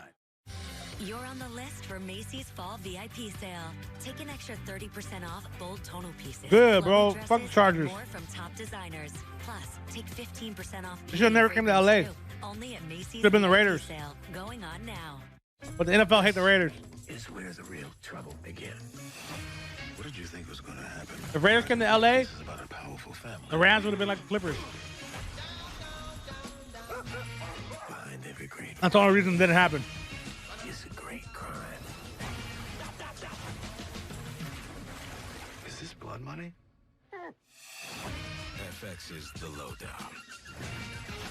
You're on the list for Macy's Fall VIP sale. Take an extra 30% off bold tonal pieces. Good, bro. Fuck the Chargers. More from top designers. Plus, take 15% off. They should have never came to LA. Only at Macy's. Should have been the Raiders. Sale going on now. But the NFL hate the Raiders. Is where the real trouble begins. What did you think was going to happen? If Raiders came to LA, This is about a powerful family. the Rams would have been like the Clippers. Behind every great That's the only reason it didn't happen. is a great crime. Is this blood money? FX is the lowdown.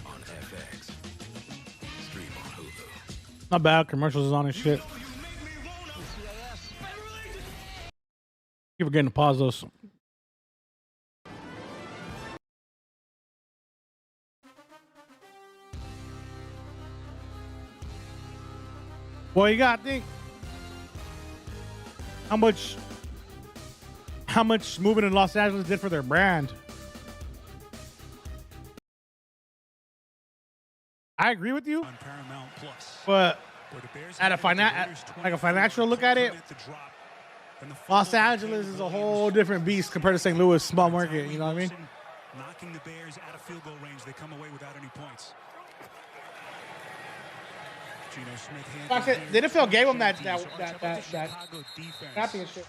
On FX. Stream on Hulu. Not bad. Commercials is on and shit. Keep forgetting to pause those. Well, you gotta think how much moving in Los Angeles did for their brand. I agree with you, On Paramount Plus. but Where the Bears at a financial look at it, Los Angeles is a whole different beast compared to St. Louis, small market. You know what I mean? Knocking the Bears out of field goal range. They come away without any points. Geno Smith. The NFL gave them that Chicago defense. championship.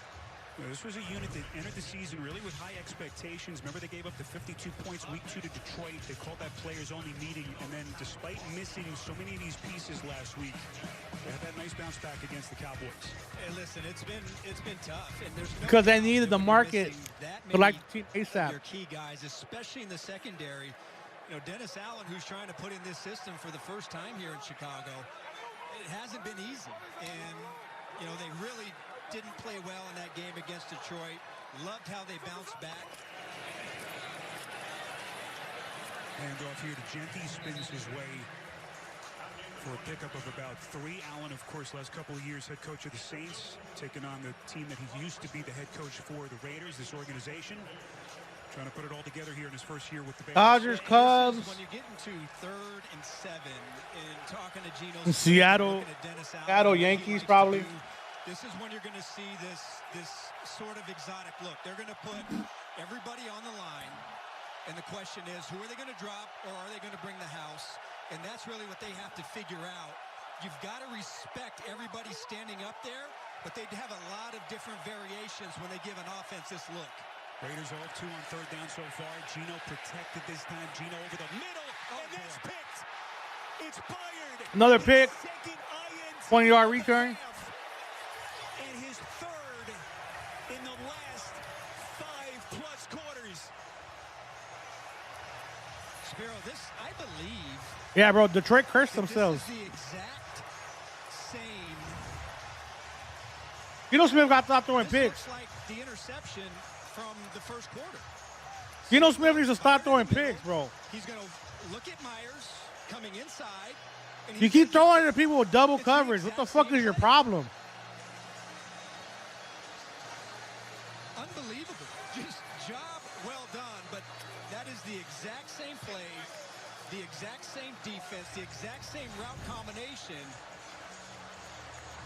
This was a unit that entered the season really with high expectations. Remember, they gave up the 52 points week 2 to Detroit. They called that players-only meeting, and then despite missing so many of these pieces last week, they had that nice bounce back against the Cowboys. Hey, listen, it's been tough, and there's no Because they needed the market to like the team ASAP. your key guys, especially in the secondary. You know, Dennis Allen, who's trying to put in this system for the first time here in Chicago, it hasn't been easy, and you know they really didn't play well in that game against Detroit. Loved how they bounced back. Handoff here to Genty, spins his way for a pickup of about 3. Allen, of course, last couple of years, head coach of the Saints, taking on the team that he used to be the head coach for, the Raiders, this organization. Trying to put it all together here in his first year with the Bears. Dodgers, Cubs. When you get into 3rd and 7 and talking to Geno In Seattle, Seattle Yankees probably. This is when you're going to see this sort of exotic look. They're going to put everybody on the line, and the question is, who are they going to drop, or are they going to bring the house? And that's really what they have to figure out. You've got to respect everybody standing up there, but they have a lot of different variations when they give an offense this look. Raiders all 2 on 3rd down so far. Geno protected this time. Geno over the middle, and that's picked. It's fired. Another pick. 20-yard return. And his 3rd in the last 5+ quarters. Spiro, this, I believe. Yeah, bro. Detroit cursed themselves. This is the exact same. Geno Smith got stopped throwing This picks. looks like the interception from the first quarter. Geno Smith needs to stop throwing picks, bro. He's going to look at Myers coming inside. And You keep throwing to people with double coverage. What the fuck is your problem? Unbelievable. Just job well done, but that is the exact same play, the exact same defense, the exact same route combination,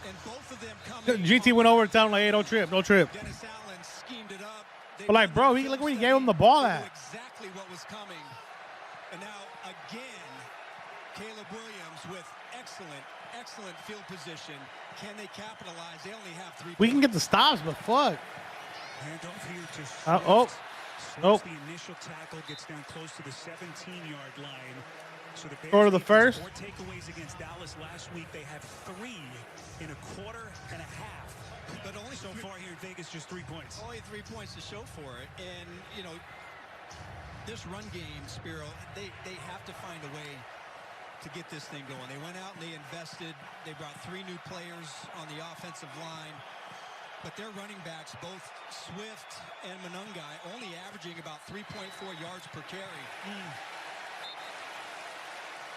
and both of them coming. GT went over to tell him, like, hey, don't trip, don't trip. Dennis Allen schemed it up. But, like, bro, look where he gave him the ball at. Exactly what was coming. And now, again, Caleb Williams with excellent field position. Can they capitalize? They only have 3 We can get the stops, but fuck. Handoff here to Swift. Slows the initial tackle, gets down close to the 17-yard line. So the Bears Go to the first. 4 takeaways against Dallas last week. They have 3 in a quarter and a half. But only so far here in Vegas, just 3 points. Only 3 points to show for it. And, you know, this run game, Spiro, they have to find a way to get this thing going. They went out and they invested. They brought 3 new players on the offensive line. But their running backs, both Swift and Monungai, only averaging about 3.4 yards per carry.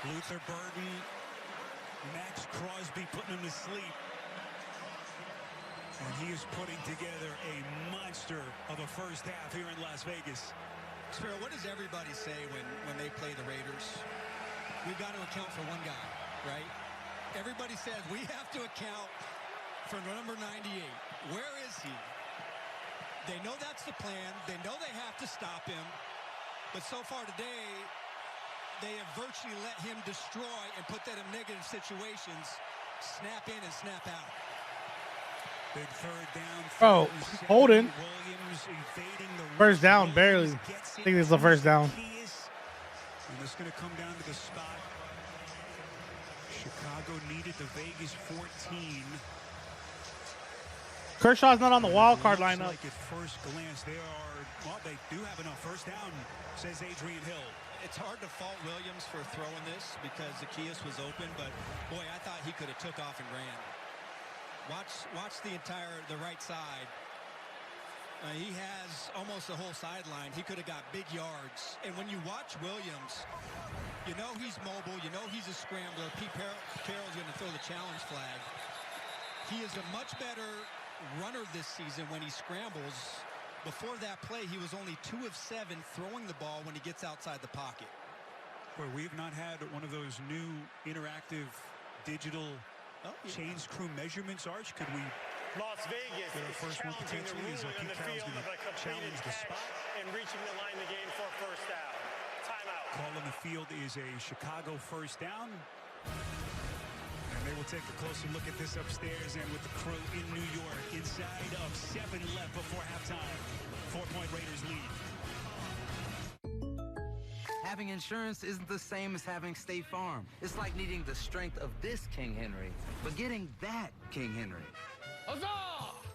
Luther Burden Max Crosby putting him to sleep. And he is putting together a monster of a first half here in Las Vegas. Spiro, what does everybody say when they play the Raiders? We've got to account for one guy, right? Everybody says we have to account for number 98. Where is he? They know that's the plan. They know they have to stop him. But so far today, they have virtually let him destroy and put that in negative situations, snap in and snap out. Big third down. Bro, holding. Williams evading the First down, barely. I think this is the first down. And it's going to come down to the spot. Chicago needed the Vegas 14. Kershaw's not on the wild card lineup. Like at first glance, they do have enough. First down, says Adrian Hill. It's hard to fault Williams for throwing this because Zacchaeus was open, but boy, I thought he could have took off and ran. Watch the right side. He has almost the whole sideline. He could have got big yards. And when you watch Williams, you know he's mobile. You know he's a scrambler. Pete Carroll's going to throw the challenge flag. He is a much better runner this season when he scrambles. Before that play, he was only 2 of 7 throwing the ball when he gets outside the pocket. Boy, we have not had one of those new interactive digital chains crew measurements, Arch. Could we Las Vegas get our first one potentially? Is ruling on Pete the Carroll's field going of a to completed challenge the spot? catch and reaching the line of the game for a first down. Timeout. Call on the field is a Chicago first down. And they will take a closer look at this upstairs and with the crew in New York. Inside of 7 left before halftime. 4-point Raiders lead. Having insurance isn't the same as having State Farm. It's like needing the strength of this King Henry, but getting that King Henry. Huzzah!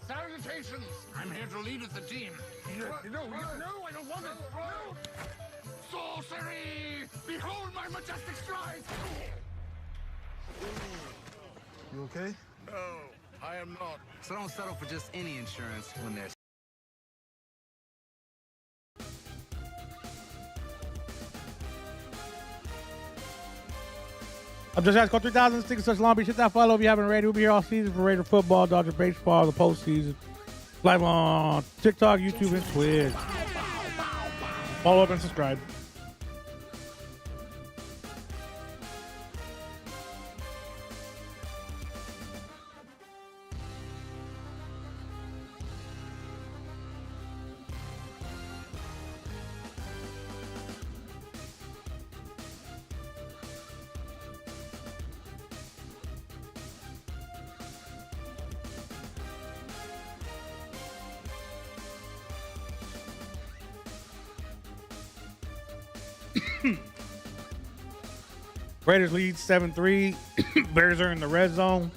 Salutations! I'm here to lead the team. No, I don't want it. No! Sorcery! Behold my majestic strides! You okay? No, I am not. So don't settle for just any insurance when there's I'm just asking 3,000 stickers such Long Beach. Hit that follow if you haven't already. We'll be here all season for Raider football, Dodger baseball, the postseason. Live on TikTok, YouTube, and Twitch. Follow up and subscribe. Raiders lead 7-3. Bears are in the red zone.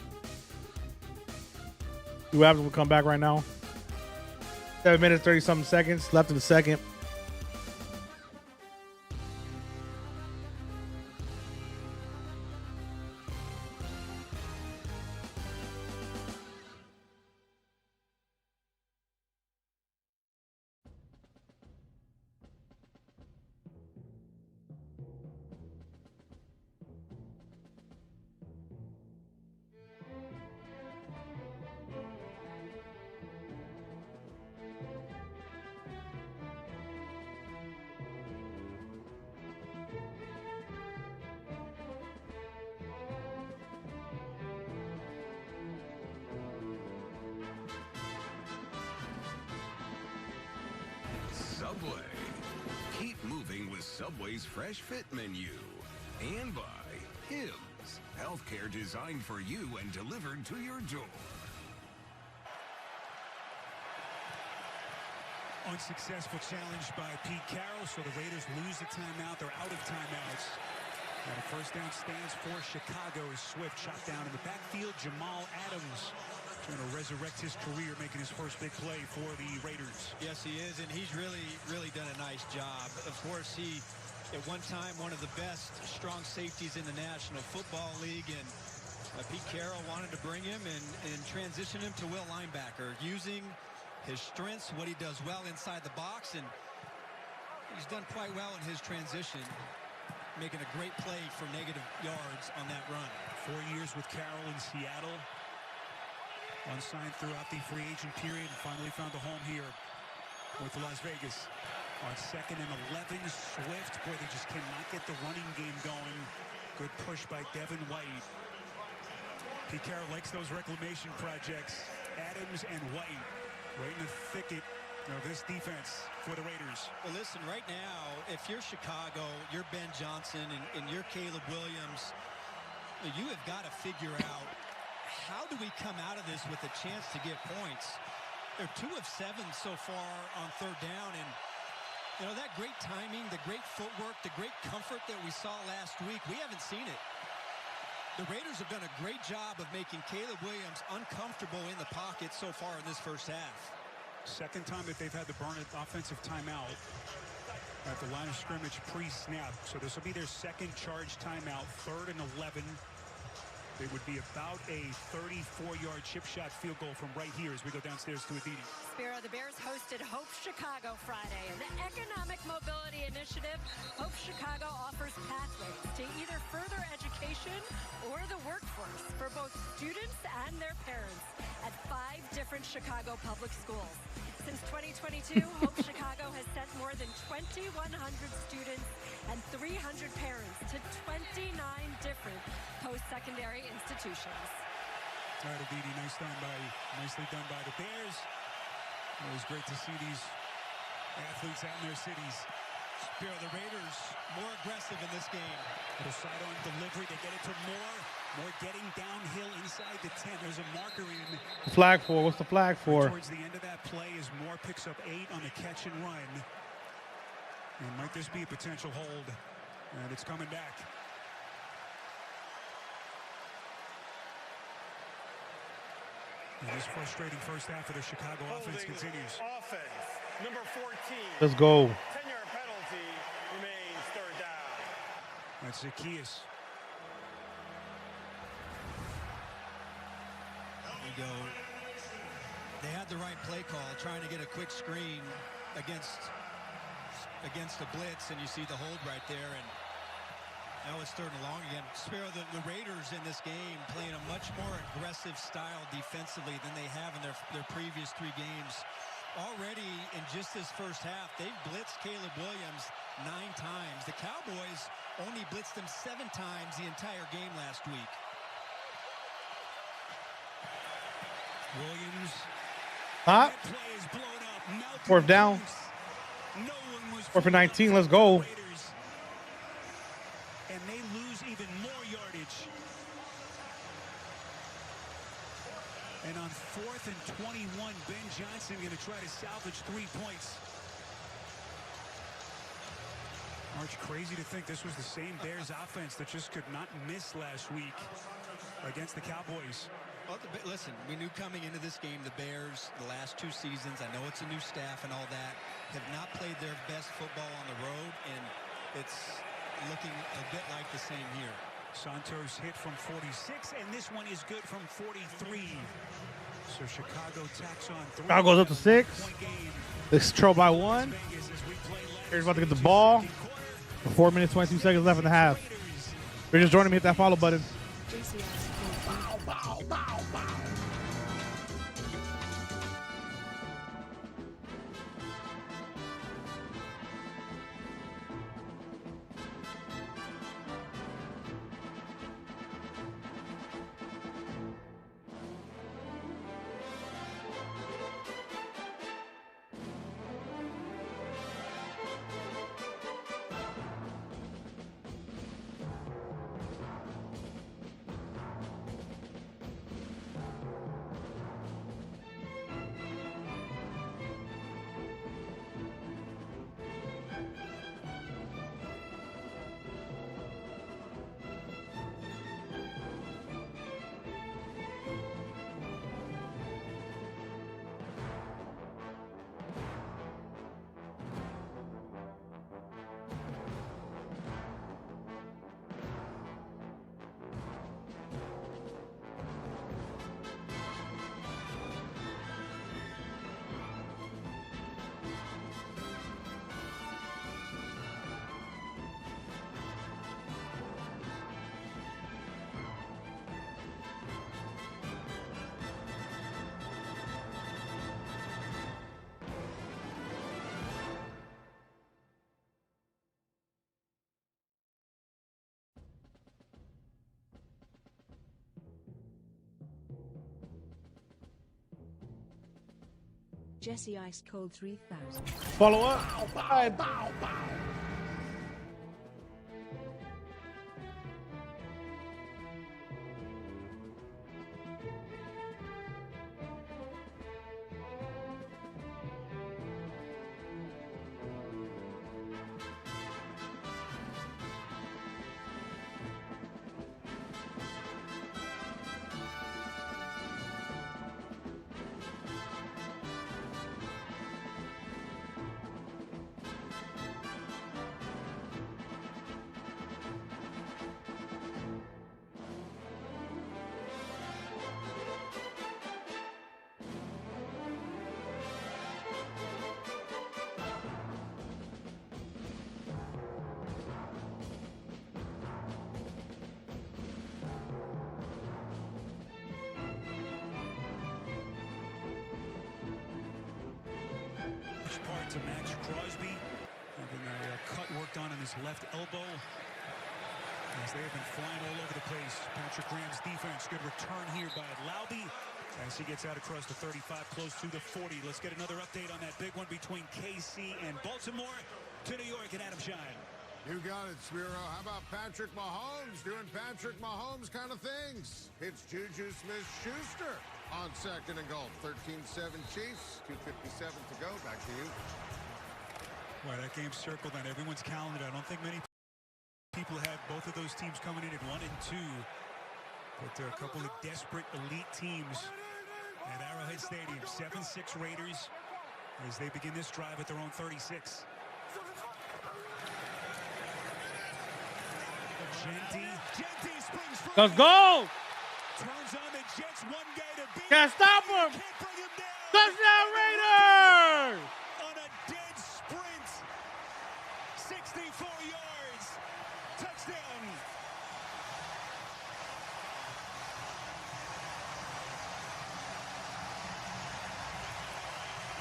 Two Abs will come back right now. 7 minutes, 30-something seconds left in the second. Subway. Keep moving with Subway's Fresh Fit menu. And by Hims. Healthcare designed for you and delivered to your door. Unsuccessful challenge by Pete Carroll, so the Raiders lose the timeout. They're out of timeouts. And a first down stands for Chicago. Swift shot down in the backfield. Jamal Adams trying to resurrect his career, making his first big play for the Raiders. Yes, he is, and he's really done a nice job. Of course, he, at one time, one of the best strong safeties in the National Football League, and Pete Carroll wanted to bring him and transition him to will linebacker, using his strengths, what he does well inside the box, and he's done quite well in his transition, making a great play for negative yards on that run. 4 years with Carroll in Seattle. Unsigned throughout the free agent period and finally found a home here with Las Vegas. On 2nd and 11, Swift. Boy, they just cannot get the running game going. Good push by Devin White. Pete Carroll likes those reclamation projects. Adams and White right in the thicket of this defense for the Raiders. Well, listen, right now, if you're Chicago, you're Ben Johnson, and you're Caleb Williams, you have got to figure out, how do we come out of this with a chance to get points? They're 2 of 7 so far on 3rd down, and you know, that great timing, the great footwork, the great comfort that we saw last week, we haven't seen it. The Raiders have done a great job of making Caleb Williams uncomfortable in the pocket so far in this first half. Second time that they've had to burn an offensive timeout at the line of scrimmage pre-snap. So this will be their second charge timeout, 3rd and 11. They would be about a 34-yard chip shot field goal from right here as we go downstairs to Aditi. Spiro, the Bears hosted Hope Chicago Friday. An economic mobility initiative, Hope Chicago offers pathways to either further education or the workforce for both students and their parents at 5 different Chicago public schools. Since 2022, Hope Chicago has sent more than 2,100 students and 300 parents to 29 different post-secondary institutions. All right, Aditi, nicely done by the Bears. Always great to see these athletes out in their cities. Spiro, the Raiders more aggressive in this game. Little sidearm delivery, they get it to Moore. Moore getting downhill inside the 10. There's a marker in. Flag for? What's the flag for? Towards the end of that play as Moore picks up 8 on the catch and run. And might this be a potential hold? And it's coming back. And this frustrating first half of the Chicago offense continues. Offense, number 14. Let's go. 10-yard penalty remains 3rd down. That's Zacchaeus. There you go. They had the right play call, trying to get a quick screen against a blitz, and you see the hold right there, and now it's 3rd and long again. Spiro, the Raiders in this game playing a much more aggressive style defensively than they have in their previous 3 games. Already in just this first half, they've blitzed Caleb Williams 9 times. The Cowboys only blitzed him 7 times the entire game last week. Williams. Huh? 4th down. 4th for 19. Let's go. And they lose even more yardage. And on 4th and 21, Ben Johnson going to try to salvage 3 points. Arch, crazy to think this was the same Bears offense that just could not miss last week against the Cowboys. Well, listen, we knew coming into this game the Bears, the last 2 seasons, I know it's a new staff and all that, have not played their best football on the road, and it's looking a bit like the same here. Santos hit from 46, and this one is good from 43. So Chicago tacks on 3. Chicago goes up to 6. It's trail by 1. Here's about to get the ball. 4 minutes, 22 seconds left in the half. If you're just joining me, hit that follow button. Jesse Ice Cold 3000. Follow up. Bow, bow, bow. Part to Max Crosby, having a cut worked on his left elbow. As they have been flying all over the place. Patrick Graham's defense, good return here by Lauby as he gets out across the 35, close to the 40. Let's get another update on that big one between KC and Baltimore. To New York and Adam Shine. You got it, Spiro. How about Patrick Mahomes doing Patrick Mahomes kind of things? It's Juju Smith-Schuster on second and goal. 13-7 Chiefs, 2:57 to go. Back to you. Well, that game's circled on everyone's calendar. I don't think many people have both of those teams coming in at 1 and 2. But there are a couple of desperate elite teams at Arrowhead Stadium. 7-6 Raiders as they begin this drive at their own 36. Genty springs free. Let's go. Turns on the Jets, one guy to beat. Can't stop him. Can't bring him down. Touchdown Raiders! On a dead sprint. 64 yards. Touchdown.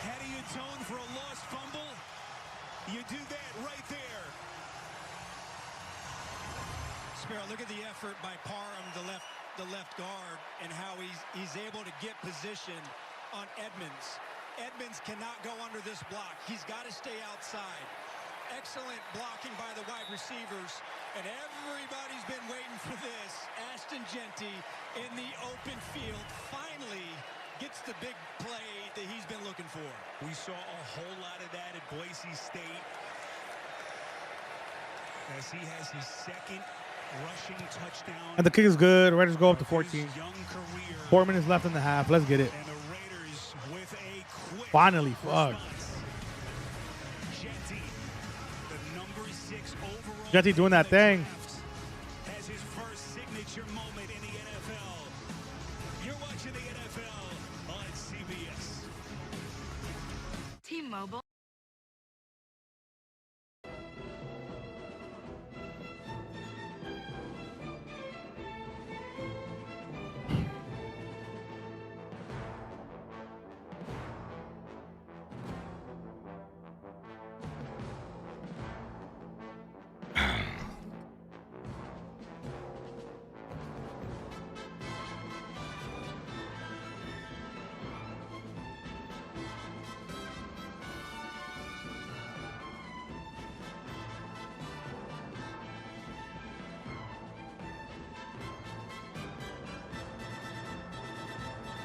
How do you atone for a lost fumble? You do that right there. Spiro, look at the effort by Parham, the left guard, and how he's able to get position on Edmonds. Edmonds cannot go under this block. He's got to stay outside. Excellent blocking by the wide receivers, and everybody's been waiting for this. Ashton Genty in the open field finally gets the big play that he's been looking for. We saw a whole lot of that at Boise State as he has his second rushing touchdown. And the kick is good. Raiders go up to 14. 4 minutes left in the half. Let's get it. And the Raiders with a quick Finally, fuck. Genty, the number 6 overall. Genty doing that thing. Has his first signature moment in the NFL. You're watching the NFL on CBS. T-Mobile.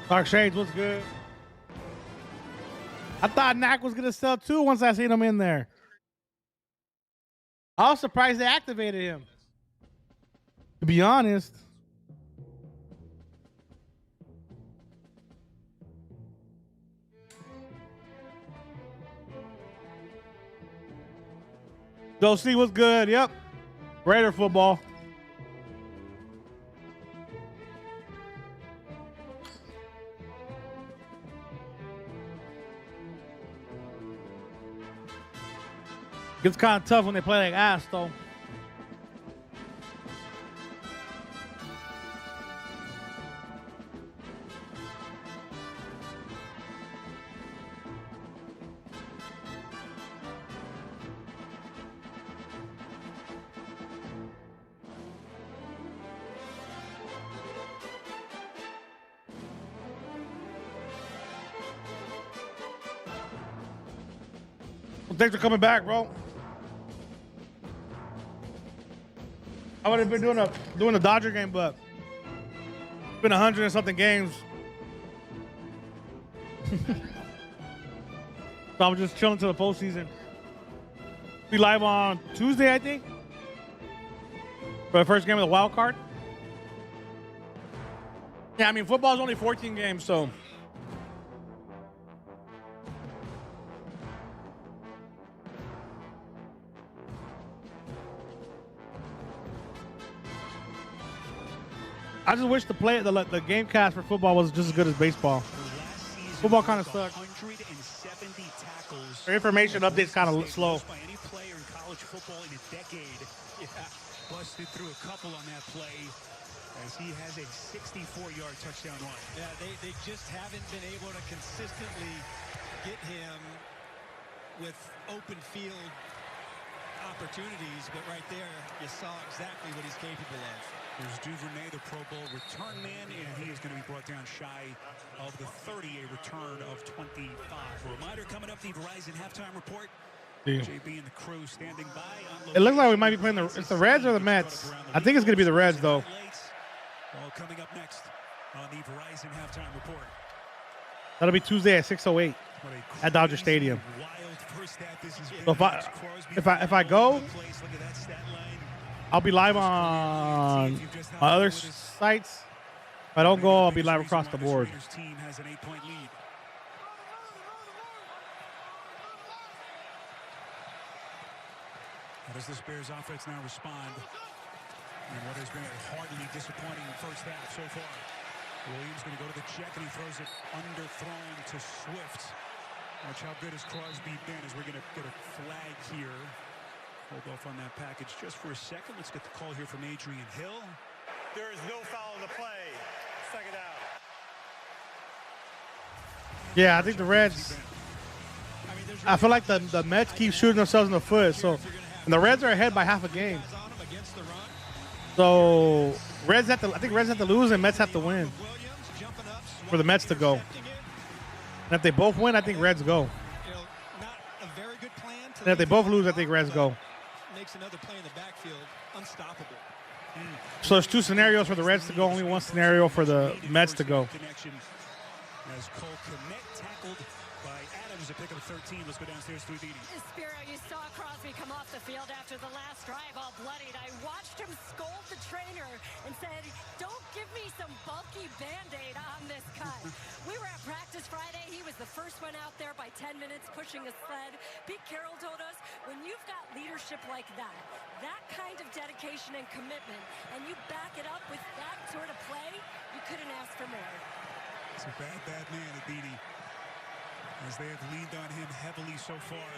Dark Shades, what's good? I thought Knack was going to sell too once I seen him in there. I was surprised they activated him. To be honest. Go see what's good. Yep. Raider football. It's kind of tough when they play like ass, though. Well, thanks for coming back, bro. I would have been doing the Dodger game, but it's been 100 and something games. So I'm just chilling to the postseason. Be live on Tuesday, I think, for the first game of the wild card. Yeah, I mean, football's only 14 games, so. I just wish the game cast for football was just as good as baseball. Football kind of sucks. 170 tackles. Their information updates kind of slow. By any player in college football in a decade. Yeah, busted through a couple on that play as he has a 64-yard touchdown run. Yeah, they just haven't been able to consistently get him with open field opportunities, but right there you saw exactly what he's capable of. There's Duvernay, the Pro Bowl return man, and he is going to be brought down shy of the 30, a return of 25. A reminder coming up, the Verizon halftime report. Yeah. JB and the crew standing by. It looks like we might be playing it's the Reds or the Mets. I think it's going to be the Reds, though. All coming up next on the Verizon halftime report. That'll be Tuesday at 6:08 at Dodger Stadium. So if I go, I'll be live on my other sites. If I don't go, I'll be live across the board. Team has an 8-point lead. How does this Bears offense now respond in what has been a hardly disappointing first half so far? Williams going to go to the check, and he throws it underthrown to Swift. Watch how good has Crosby been as we're going to get a flag here. Hold off on that package just for a second. Let's get the call here from Adrian Hill. There is no foul in the play. Second out. Yeah, I think the Reds. I feel like the Mets keep shooting themselves in the foot. So, and the Reds are ahead by half a game. So, I think Reds have to lose and Mets have to win for the Mets to go. And if they both win, I think Reds go. And if they both lose, I think Reds go. Makes another play in the backfield unstoppable. So there's two scenarios for the Reds to go, only one scenario for the Mets to go. As Cole Kmet tackled by Adams to pick up 13. Let's go downstairs through Didi. Spiro, you saw Crosby come off the field after the last drive all bloodied. I watched him scold the trainer and said, "Don't give me some bulky Band-Aid on this cut." We were at practice Friday. He was the first one out there by 10 minutes pushing a sled. Pete Carroll told us, when you've got leadership like that kind of dedication and commitment, and you back it up with that sort of play, you couldn't ask for more. It's a bad man, Aditi, as they have leaned on him heavily so far.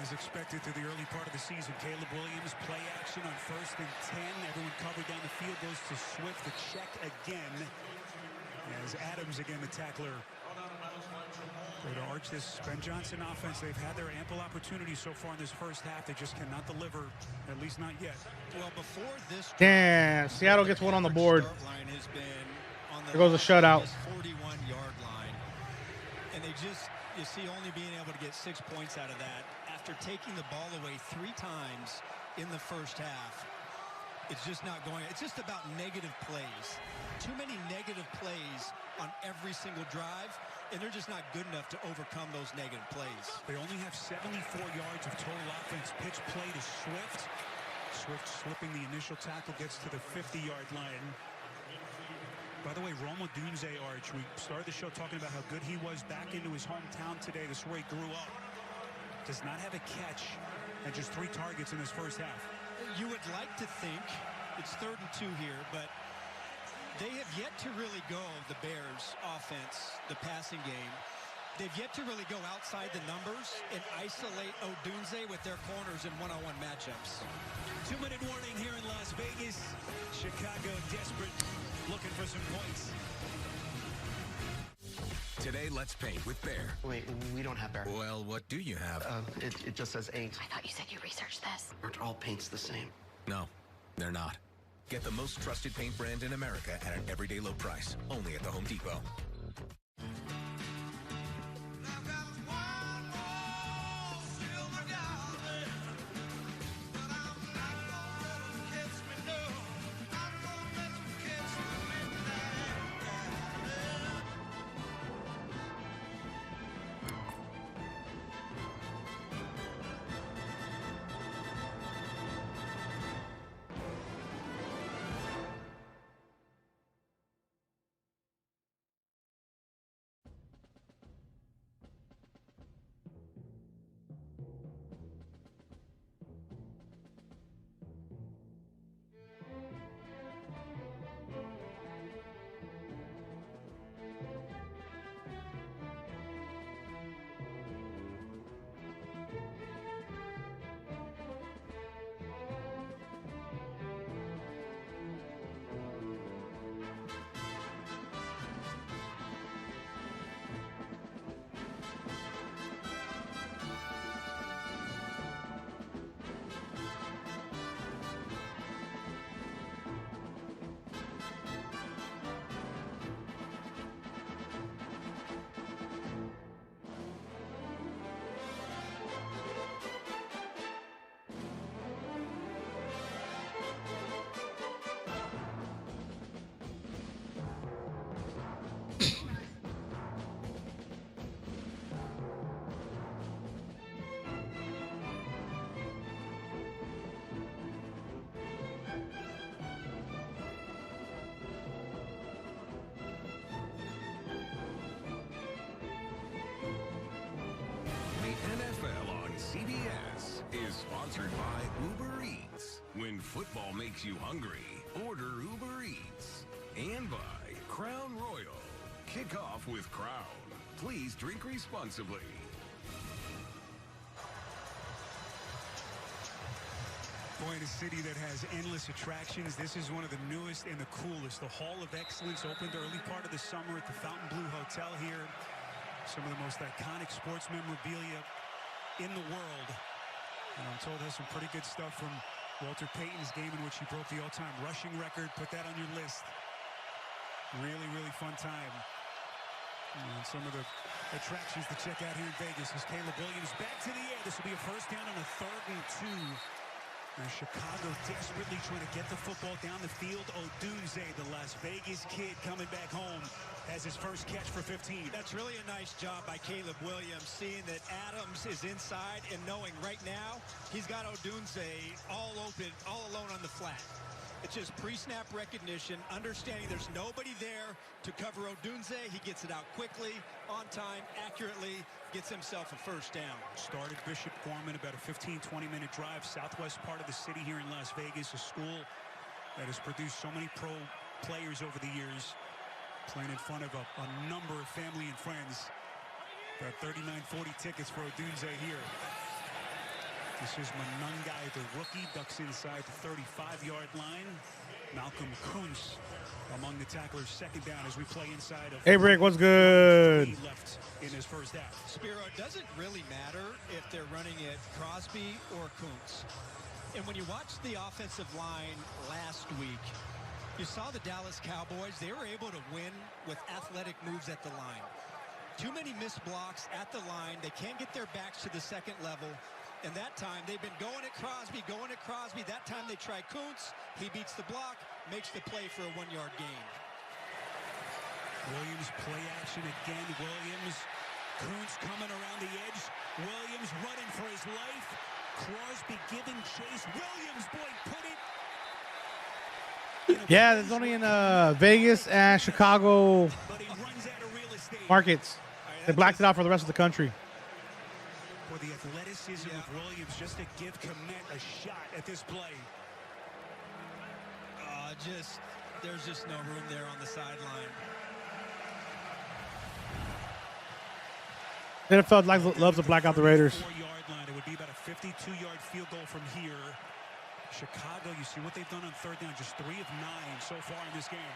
As expected to the early part of the season, Caleb Williams, play action on 1st and 10. Everyone covered down the field, goes to Swift, the check again. As Adams, again, the tackler. So to arch this Ben Johnson offense, they've had their ample opportunities so far in this first half. They just cannot deliver, at least not yet. Well, before this, damn, Seattle gets one on the board. There goes a shutout. 41-yard line. And you see only being able to get 6 points out of that after taking the ball away 3 times in the first half. It's just not going. It's just about negative plays. Too many negative plays on every single drive, and they're just not good enough to overcome those negative plays. They only have 74 yards of total offense. Pitch play to Swift. Swift slipping the initial tackle, gets to the 50-yard line. By the way, Roma Dunze, Arch, we started the show talking about how good he was back into his hometown today. This is where he grew up. Does not have a catch and just 3 targets in his first half. You would like to think it's 3rd and 2 here, but they have yet to really go, the Bears offense, the passing game. They've yet to really go outside the numbers and isolate Odunze with their corners in one-on-one matchups. 2-minute warning here in Las Vegas. Chicago desperate, looking for some points. Today, let's paint with Bear. Wait, we don't have Bear. Well, what do you have? It just says Ain't. I thought you said you researched this. Aren't all paints the same? No, they're not. Get the most trusted paint brand in America at an everyday low price. Only at the Home Depot. sponsored by Uber Eats. When football makes you hungry, order Uber Eats. And by Crown Royal. Kickoff with Crown. Please drink responsibly. Boy, in a city that has endless attractions, this is one of the newest and the coolest. The Hall of Excellence opened early part of the summer at the Fontainebleau Hotel here. Some of the most iconic sports memorabilia in the world. And I'm told there's some pretty good stuff from Walter Payton's game in which he broke the all-time rushing record. Put that on your list. Really, really fun time. And some of the attractions to check out here in Vegas is Caleb Williams back to the air. This will be a first down on a 3rd and 2. And Chicago desperately trying to get the football down the field. Odunze, the Las Vegas kid coming back home, has his first catch for 15. That's really a nice job by Caleb Williams, seeing that Adams is inside and knowing right now he's got Odunze all open, all alone on the flat. It's just pre-snap recognition, understanding there's nobody there to cover Odunze. He gets it out quickly, on time, accurately, gets himself a first down. Started Bishop Gorman, about a 15, 20-minute drive, southwest part of the city here in Las Vegas, a school that has produced so many pro players over the years, playing in front of a number of family and friends. About 39.40 tickets for Odunze here. This is Manungai, the rookie, ducks inside the 35-yard line. Malcolm Kuntz among the tacklers, 2nd down as we play inside of. Hey, Rick, what's good? Left in his first half. Spiro, it doesn't really matter if they're running it Crosby or Kuntz. And when you watched the offensive line last week, you saw the Dallas Cowboys. They were able to win with athletic moves at the line. Too many missed blocks at the line. They can't get their backs to the 2nd level. And that time, they've been going at Crosby. That time they try Kuntz. He beats the block, makes the play for a 1-yard gain. Williams play action again. Williams, Kuntz coming around the edge. Williams running for his life. Crosby giving chase. Williams, boy, put it. Yeah, there's only in Vegas and Chicago markets. They blacked it out for the rest of the country. For the athleticism of Williams, just to give Komet a shot at this play. There's just no room there on the sideline. NFL loves to black out the Raiders. 4-yard line. It would be about a 52-yard field goal from here. Chicago, you see what they've done on 3rd down, just 3 of 9 so far in this game.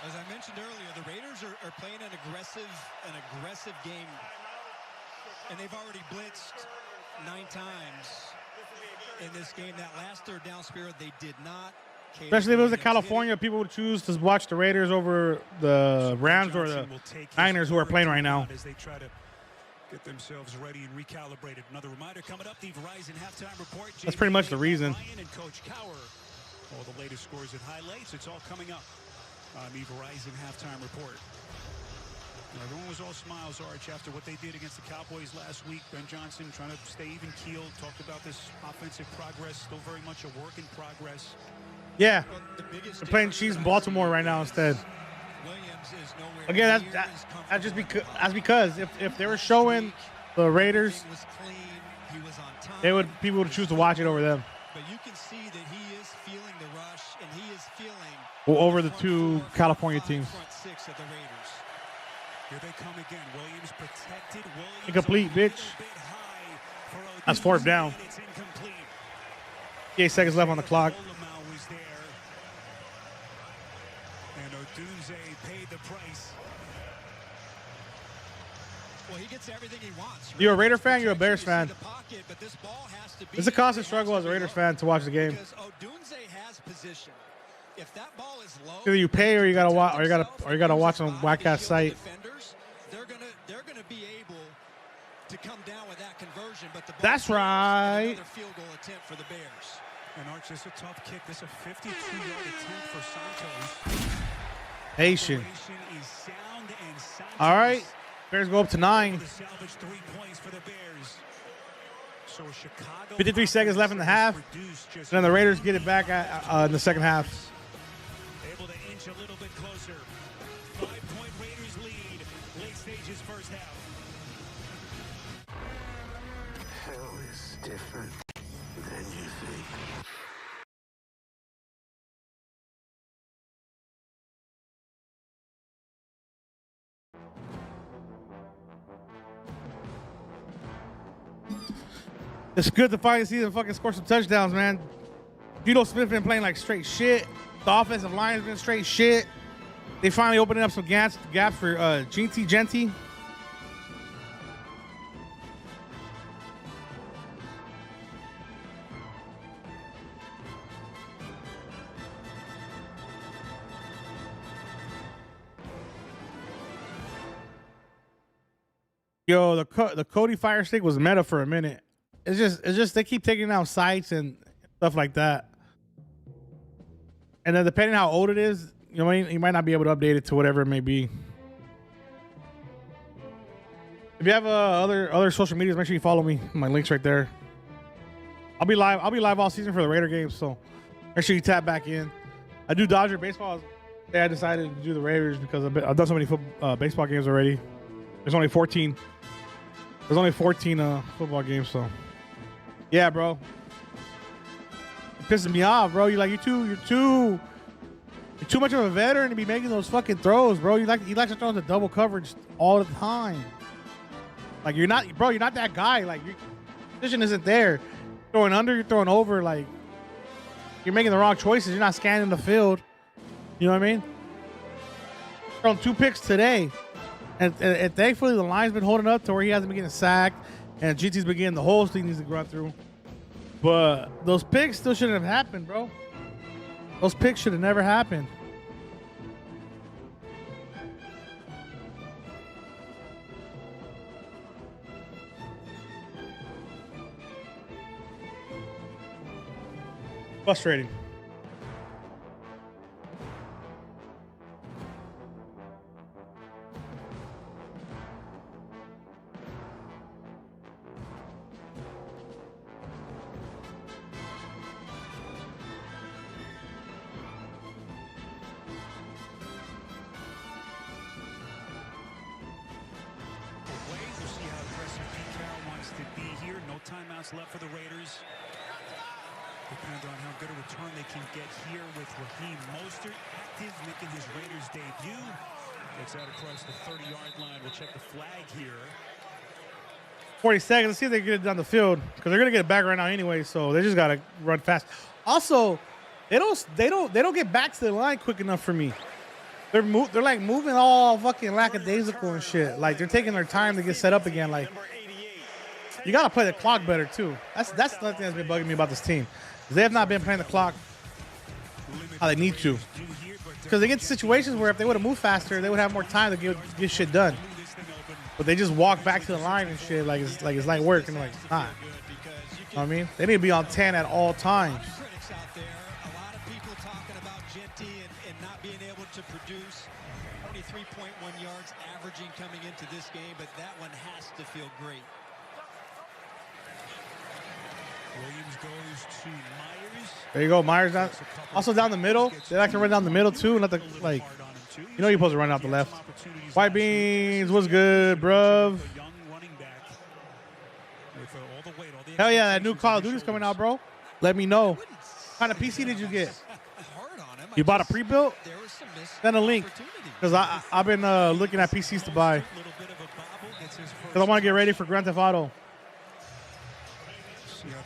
As I mentioned earlier, the Raiders are playing an aggressive game. And they've already blitzed 9 times in this game. That last 3rd down, Spirit, they did not. Especially if it was in California, people would choose to watch the Raiders over the Rams or the Niners who are playing right now. As they try to get themselves ready and recalibrated. Another reminder coming up, the Verizon halftime report. That's pretty much the reason. And Coach Cower. All the latest scores and highlights. It's all coming up on the Verizon halftime report. Everyone was all smiles, Arch, after what they did against the Cowboys last week. Ben Johnson trying to stay even-keeled, talked about this offensive progress, still very much a work in progress. Yeah, they're playing Chiefs in Baltimore right now instead. Again, that's because if they were showing the Raiders, people would choose to watch it over them. But you can see that he is feeling the rush, and he is feeling over the 2 California teams. Front 6 of the Raiders. Here they come again. Williams protected. Williams incomplete, bitch. That's 4th down. 8 seconds left on the clock. Was there. And Odunze paid the price. Well, he gets everything he wants. You're a Raider fan, you're a Bears fan. It's a constant struggle as a Raiders fan to watch the game. Because Odunze has position. If that ball is low, either you pay or you gotta watch, or you gotta watch on Wildcat site. They're gonna be able to come down with that conversion, but the that's right. Another field goal attempt for the Bears. And Arch, this is a tough kick. This is a 52-yard attempt for Santos. Haitian. All right, Bears go up to 9. 53 seconds left in the half. And then the Raiders get it back in the second half. Able to inch a little bit closer. 5-point Raiders lead. Late stages first half. Hell is different than you think. It's good to finally see them fucking score some touchdowns, man. Geno Smith been playing like straight shit. The offensive line has been straight shit. They finally opening up some gaps for Genty. Yo, the Cody Fire Stick was meta for a minute. It's just they keep taking down sites and stuff like that. And then depending how old it is, you might not be able to update it to whatever it may be. If you have other social medias, make sure you follow me. My link's right there. I'll be live all season for the Raider games, so make sure you tap back in. I do Dodger baseball. Yeah, I decided to do the Raiders because I've done so many baseball games already. There's only 14. There's only 14 football games, so yeah, bro. It pisses me off, bro. You're too much of a veteran to be making those fucking throws, bro. You like to throw into double coverage all the time. Like you're not that guy. Like your position isn't there. Throwing under, you're throwing over. Like you're making the wrong choices. You're not scanning the field. You know what I mean? Thrown 2 picks today. And thankfully, the line's been holding up to where he hasn't been getting sacked. And GT's been getting the holes he needs to run through. But those picks still shouldn't have happened, bro. Those picks should have never happened. Frustrating. Timeouts left for the Raiders. Depends on how good a return they can get here with Raheem Mostert active, making his Raiders debut. Gets out across the 30-yard line. We'll check the flag here. 40 seconds. Let's see if they get it down the field because they're gonna get it back right now anyway. So they just gotta run fast. Also, they don't get back to the line quick enough for me. They're like moving all fucking lackadaisical and shit. Like they're taking their time to get set up again. Like. You got to play the clock better, too. That's the thing that's been bugging me about this team. They have not been playing the clock how they need to. Because they get to situations where if they would have moved faster, they would have more time to get shit done. But they just walk back to the line and shit like it's light work. And like, it's not. You know what I mean? They need to be on 10 at all times. Critics out there, a lot of people talking about Genty and not being able to produce. Only 3.1 yards averaging coming into this game, but that one has to feel great. Williams goes to Myers. There you go, Myers down. Also down the middle. They like to run down the middle too, not the like. You know you're supposed to run out the left. White Beans, what's good, bruv? Hell yeah, that new Call of Duty's coming out, bro. Let me know. What kind of PC did you get? You bought a pre-built? Send a link, because I've been looking at PCs to buy. Because I want to get ready for Grand Theft Auto.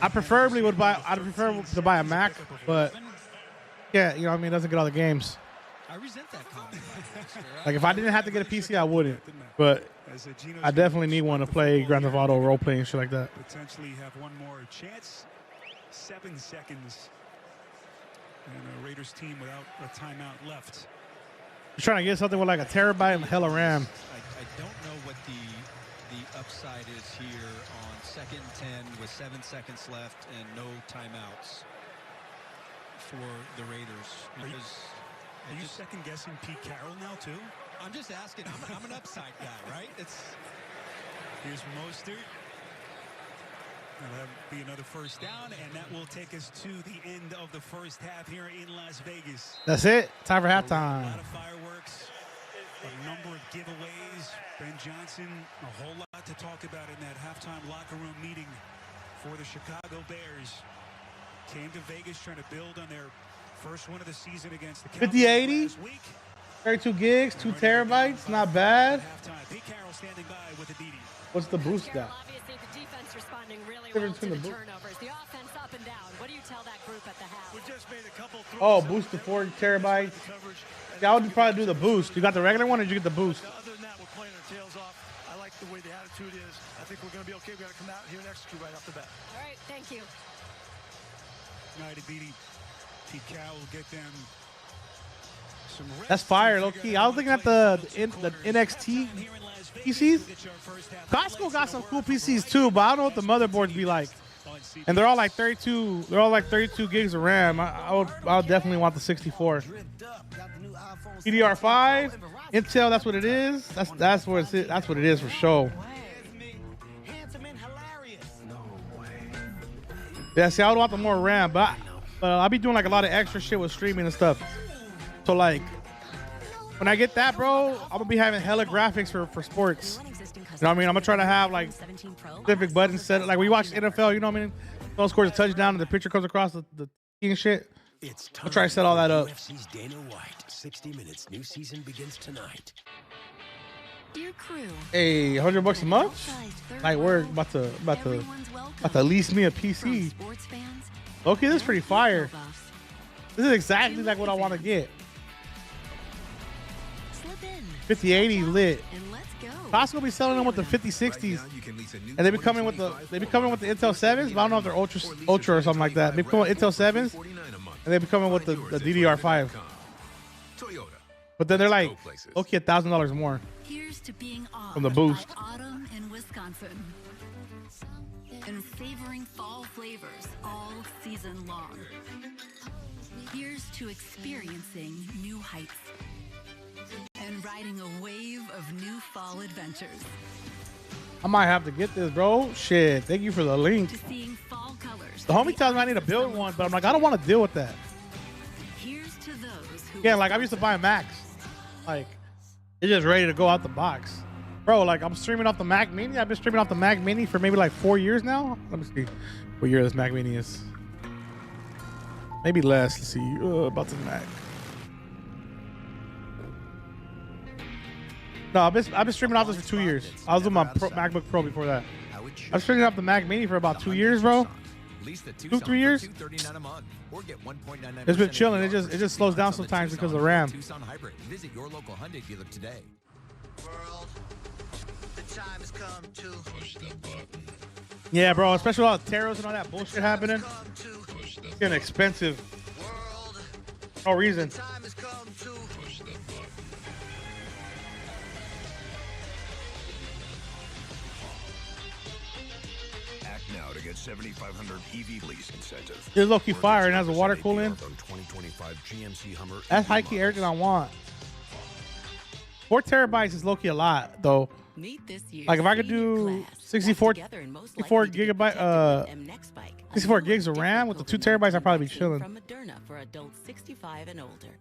I'd prefer to buy a Mac, but yeah, you know what I mean, it doesn't get all the games. I resent that comment. Like if I didn't have to get a PC, I wouldn't. But I definitely need one to play Grand Theft Auto role play and shit like that. Potentially have one more chance. 7 seconds. And a Raiders team without a timeout left. You're trying to get something with like a terabyte and hella RAM. I don't know what the upside is here on 2nd and 10 with 7 seconds left and no timeouts for the Raiders. Are you second guessing Pete Carroll now too? I'm just asking. I'm an upside guy, right? Here's Mostert. That'll be another first down, and that will take us to the end of the first half here in Las Vegas. That's it. Time for halftime. A lot of fireworks, a number of giveaways. Ben Johnson, a whole lot to talk about in that halftime locker room meeting for the Chicago Bears. Came to Vegas trying to build on their first one of the season against the Cowboys 5080, last week. 32 gigs, 2 terabytes, not bad. Pete Carroll standing by with a DD. What's the boost got? Obviously, the defense responding really well to the turnovers. The offense up and down. What do you tell that group at the half? We just made a couple throws. Oh, boost to 4 terabytes. Yeah, I would probably do the boost. You got the regular one, or did you get the boost? Other than that, we're playing our tails off. I like the way the attitude is. I think we're going to be okay. We got to come out here and execute right off the bat. All right, thank you. United beating Pete Carroll will get them some rest. That's fire, low key. I was looking at the NXT PCs. Costco got some cool PCs too, but I don't know what the motherboards be like. And they're all like 32. They're all like 32 gigs of RAM. I would definitely want the 64. DDR5, Intel. That's what it is. That's what it is for sure. Yeah, see, I would want the more RAM, but I'll be doing like a lot of extra shit with streaming and stuff. So like, when I get that, bro, I'm gonna be having hella graphics for sports. You know what I mean? I'm gonna try to have like specific buttons set. Like when you watch NFL, you know what I mean? Someone scores a touchdown and the picture comes across the and shit. I'll try to set all that up. UFC's Dana White. 60 Minutes. New season begins tonight. Dear crew, Hey, $100 a month? Like we're about to lease me a PC. Okay, this is pretty fire. This is exactly like what I want to get. 5080 lit. Costco be selling them with the 5060s, and they be coming with the Intel 7s. But I don't know if they're ultra or something like that. They come with Intel 7s, and they be coming with the DDR5. But then they're like, okay, $1,000 more here's to being from the boost. autumn in Wisconsin and savoring fall flavors all season long. Here's to experiencing new heights and riding a wave of new fall adventures. I might have to get this, bro. Shit, thank you for the link. To seeing fall colors. The homie tells me I need to build one, but I'm like, I don't want to deal with that. Here's to those who Yeah, like I'm used to buying Macs. Like, it's just ready to go out the box. Bro, like I'm streaming off the Mac Mini. I've been streaming off the Mac Mini for maybe like 4 years now. Let me see what year this Mac Mini is. Maybe less. Let's see about the Mac. No, I've been streaming off this for 2 years. I was with my MacBook Pro before that. I've streaming off the Mac Mini for about 2 years, bro. 2-3 years. It's been chilling. It just slows down sometimes because of the RAM. Visit your local Hyundai dealer today. World, the time has come to push the button. Yeah, bro. Especially with all the teros and all that bullshit happening. It's getting expensive. No reason. Act now to get $7,500 EV lease incentive. It's low-key fire and has a water cooling. 2025 GMC Hummer. That's high-key everything I want. 4 terabytes is low-key a lot, though. Like if I could do 64 gigabyte, 64 gigs of RAM with the 2 terabytes, I'd probably be chilling. From Moderna for adults 65 and older.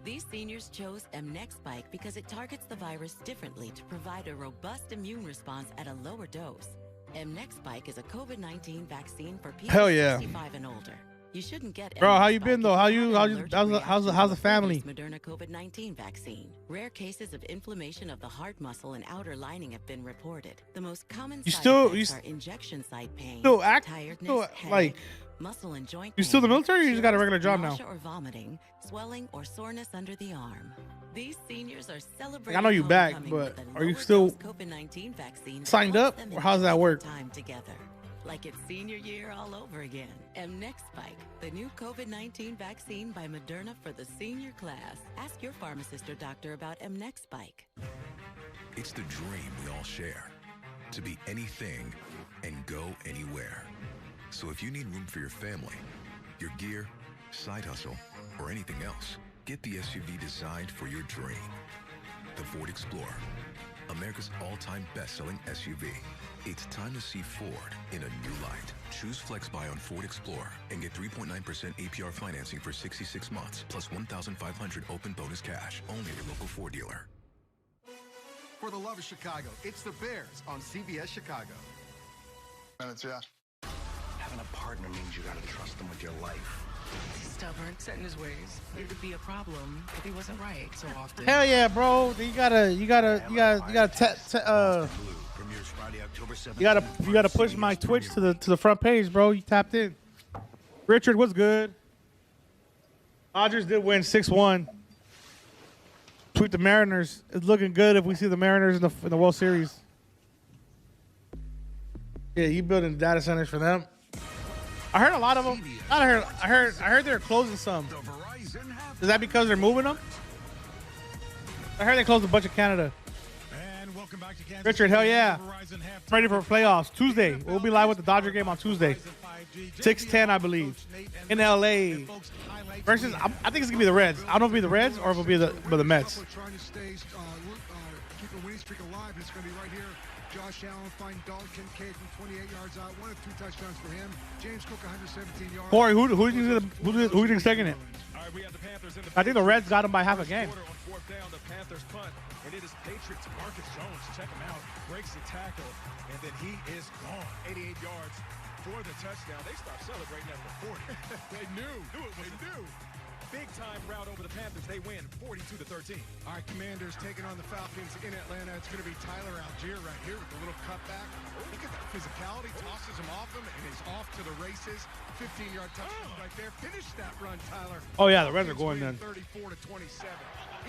These seniors chose mNEXSpike because it targets the virus differently to provide a robust immune response at a lower dose. mNEXSpike is a COVID-19 vaccine for people Hell yeah. 65 and older. You shouldn't get Bro, how you been though? How's the family? Moderna COVID-19 vaccine. Rare cases of inflammation of the heart muscle and outer lining have been reported. The most common side effects are injection site pain, tiredness, headache, muscle and joint pain. You still in the military or you just got a regular job now? Nausea or vomiting, swelling or soreness under the arm. These seniors are celebrating. I know you back, but are you still COVID-19 vaccine signed up or how's that work? Time together. Like it's senior year all over again. mNEXSpike, the new COVID-19 vaccine by Moderna for the senior class. Ask your pharmacist or doctor about mNEXSpike. It's the dream we all share. To be anything and go anywhere. So if you need room for your family, your gear, side hustle, or anything else, get the SUV designed for your dream. The Ford Explorer, America's all-time best-selling SUV. It's time to see Ford in a new light. Choose FlexBuy on Ford Explorer and get 3.9% APR financing for 66 months, plus $1,500 open bonus cash. Only at your local Ford dealer. For the love of Chicago, it's the Bears on CBS Chicago. Minutes, yeah. Having a partner means you gotta trust them with your life. He's stubborn, set in his ways. It would be a problem if he wasn't right so often. Hell yeah, bro. You gotta push my Twitch to the front page, bro. You tapped in. Richard, what's good? Dodgers did win 6-1. Tweet the Mariners. It's looking good if we see the Mariners in the World Series. Yeah, you building data centers for them. I heard a lot of them. I heard they're closing some. Is that because they're moving them? I heard they closed a bunch of Canada. And welcome back to Kansas. Richard, hell yeah. Ready for playoffs. Tuesday. We'll be live with the Dodger game on Tuesday. 6:10, I believe. In LA. Versus, I think it's going to be the Reds. I don't know if it'll be the Reds or if it'll be the Mets. Trying to stay, keep a winning streak alive. It's going to be right here. Josh Allen find Dalton Kincaid from 28 yards out. 1 of 2 touchdowns for him. James Cook 117 yards. Corey, who do you think's taking it? I think the Reds got him by half a game. The Panthers punt, and it is Patriots. Marcus Jones, check him out, breaks the tackle, and then he is gone. 88 yards for the touchdown. They stopped celebrating at the 40. They knew it was new. Big time route over the Panthers. They win 42-13. All right, Commanders taking on the Falcons in Atlanta. It's going to be Tyler Algier right here with the little cutback. Look at that physicality. Tosses him off him and is off to the races. 15-yard touchdown right there. Finish that run, Tyler. Oh yeah, the Reds are going then. 34-27.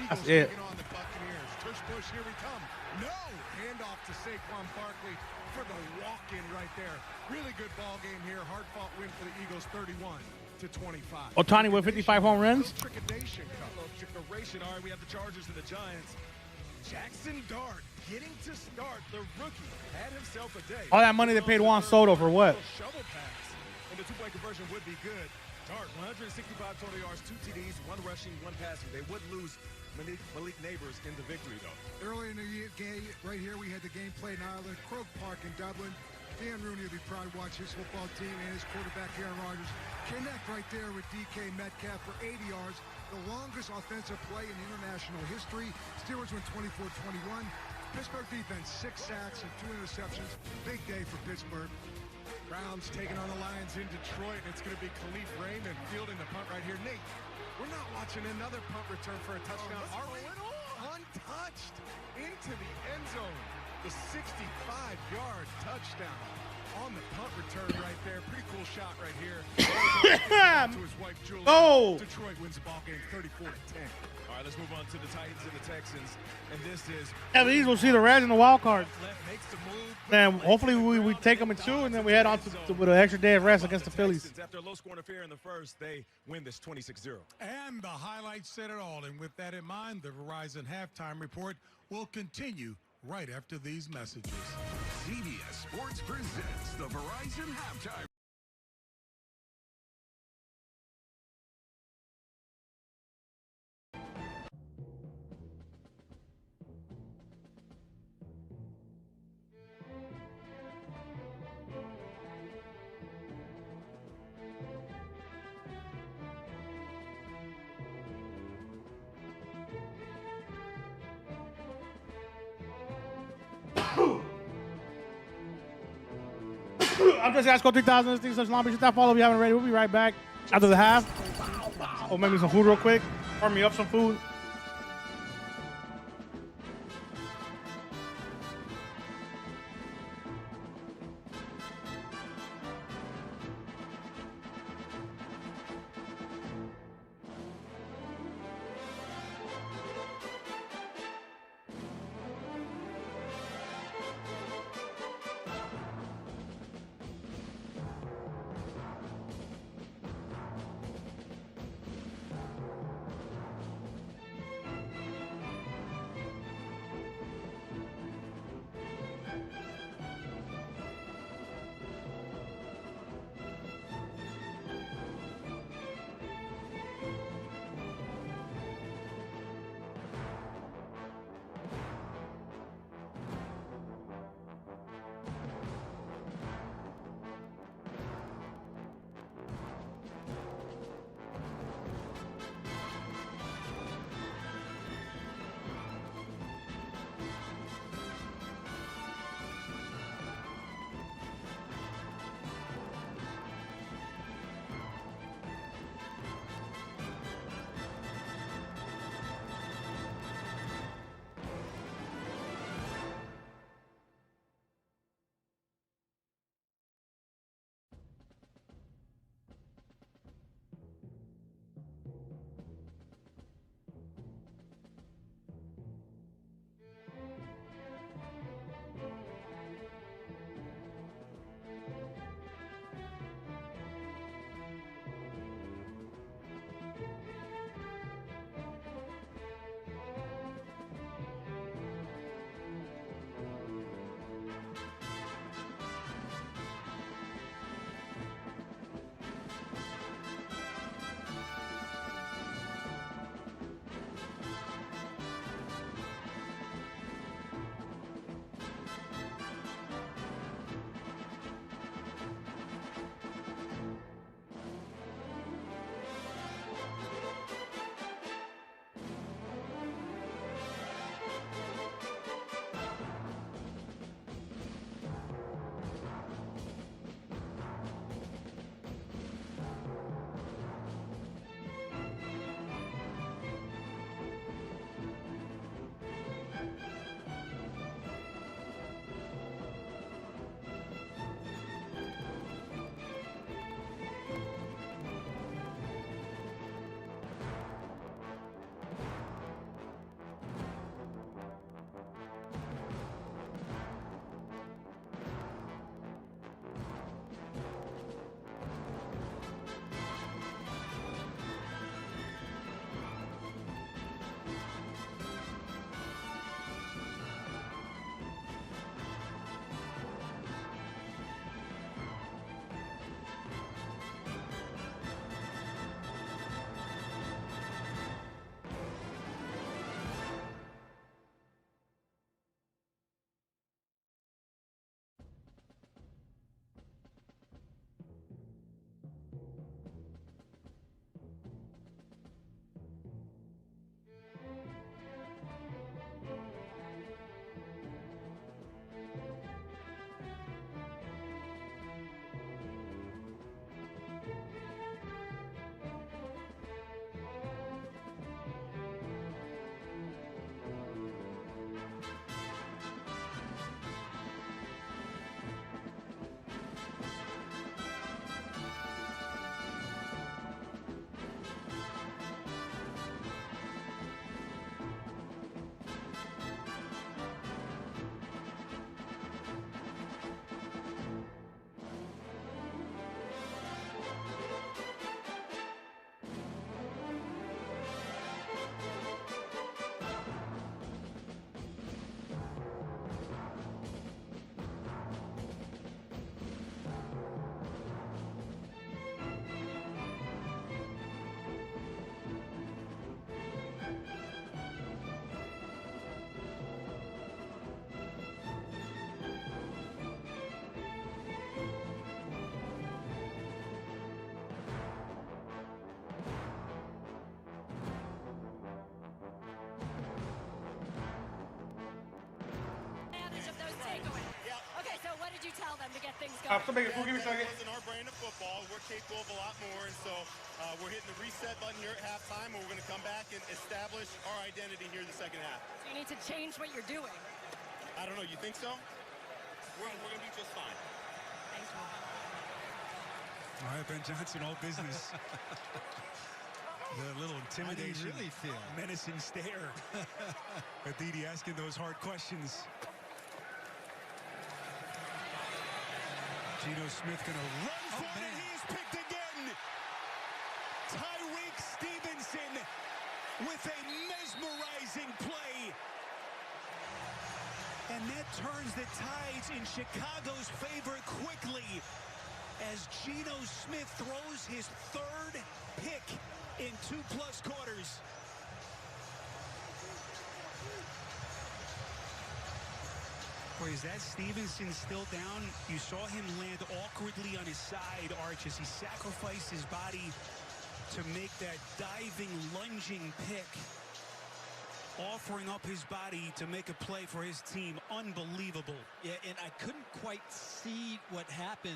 That's Eagles it. taking on the Buccaneers. Tush push, here we come. No! Handoff to Saquon Barkley for the walk-in right there. Really good ball game here. Hard-fought win for the Eagles, 31-25. Otani with 55 home runs. Trickeration. All right, we have the Chargers and the Giants. Jackson Dart getting to start. The rookie had himself a day. All that money they paid Juan Soto for what? Shovel pass. And the two-point conversion would be good. Dart, 165 total yards, 2 TDs, 1 rushing, 1 passing. They would lose Malik Neighbors in the victory, though. Early in the game, right here, we had the game played in Ireland, Croke Park in Dublin. Dan Rooney will be proud to watch his football team and his quarterback, Aaron Rodgers, connect right there with DK Metcalf for 80 yards. The longest offensive play in international history. Steelers win 24-21. Pittsburgh defense, 6 sacks and 2 interceptions. Big day for Pittsburgh. Browns taking on the Lions in Detroit. It's going to be Khalif Raymond fielding the punt right here. Nate, we're not watching another punt return for a touchdown, are we? Untouched into the end zone. The 65-yard touchdown on the punt return right there. Pretty cool shot right here. To his wife, Julie. Oh! Detroit wins the ball game 34-10. All right, let's move on to the Titans and the Texans. And this is... Yeah, these will see the Reds in the wild card. Man, hopefully we take them in 2, and then we head on to with an extra day of rest against the Phillies. After a low-scoring affair in the first, they win this 26-0. And the highlights said it all. And with that in mind, the Verizon halftime report will continue right after these messages. CBS Sports presents the Verizon halftime. I'm just asking 3,000 things such long. Be sure to follow if you haven't already. We'll be right back after the half. Oh, maybe some food real quick. Warm me up some food. them to get things going. It wasn't our brand of football. We're capable of a lot more, and so we're hitting the reset button here at halftime, and we're going to come back and establish our identity here in the second half. So you need to change what you're doing. I don't know. You think so? We're going to be just fine. Thanks, Rob. All right, Ben Johnson, all business. The little intimidation, really feel? menacing stare. Aditi asking those hard questions. Geno Smith gonna run for it, and he's picked again. Tyreek Stevenson with a mesmerizing play. And that turns the tides in Chicago's favor quickly as Geno Smith throws his third pick in 2+ quarters. Boy, is that Stevenson still down? You saw him land awkwardly on his side, Arch, as he sacrificed his body to make that diving, lunging pick, offering up his body to make a play for his team. Unbelievable. Yeah, and I couldn't quite see what happened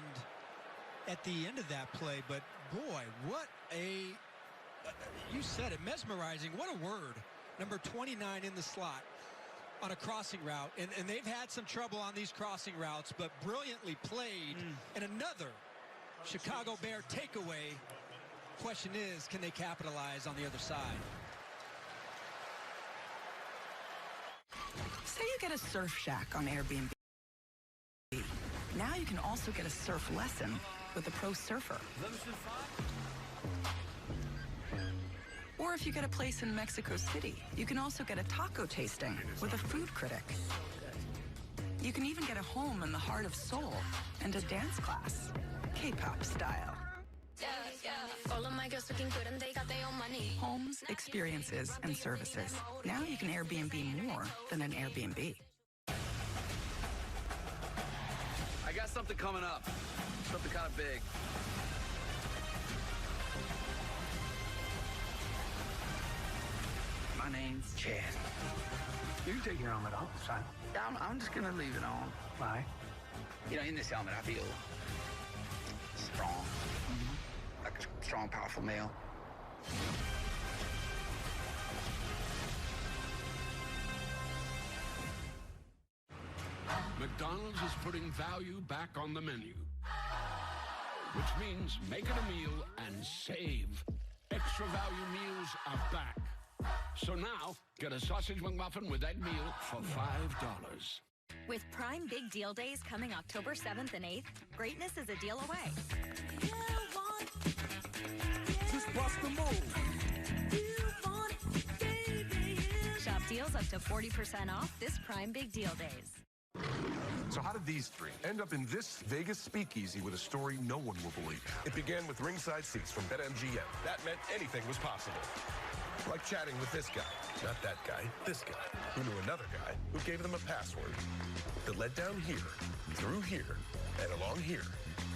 at the end of that play, but boy, what a, you said it, mesmerizing. What a word. Number 29 in the slot on a crossing route, and they've had some trouble on these crossing routes, but brilliantly played. And another Chicago Bear takeaway. Question is, can they capitalize on the other side? Say you get a surf shack on Airbnb. Now you can also get a surf lesson with a pro surfer. Or if you get a place in Mexico City, you can also get a taco tasting with a food critic. You can even get a home in the heart of Seoul and a dance class, K-pop style. All of my girls looking good and they got their own money. Homes, experiences, and services. Now you can Airbnb more than an Airbnb. I got something coming up. Something kind of big. My name's Chad. You can take your helmet off, son. Yeah, I'm just gonna leave it on. Why? You know, in this helmet, I feel strong. Like a strong, powerful male. McDonald's is putting value back on the menu, which means make it a meal and save. Extra value meals are back. So now, get a sausage McMuffin with egg meal for $5. With Prime Big Deal Days coming October 7th and 8th, greatness is a deal away. Just bust the move. Shop deals up to 40% off this Prime Big Deal Days. So how did these three end up in this Vegas speakeasy with a story no one will believe? It began with ringside seats from BetMGM. That meant anything was possible. Like chatting with this guy, not that guy, this guy, who knew another guy who gave them a password that led down here, through here, and along here.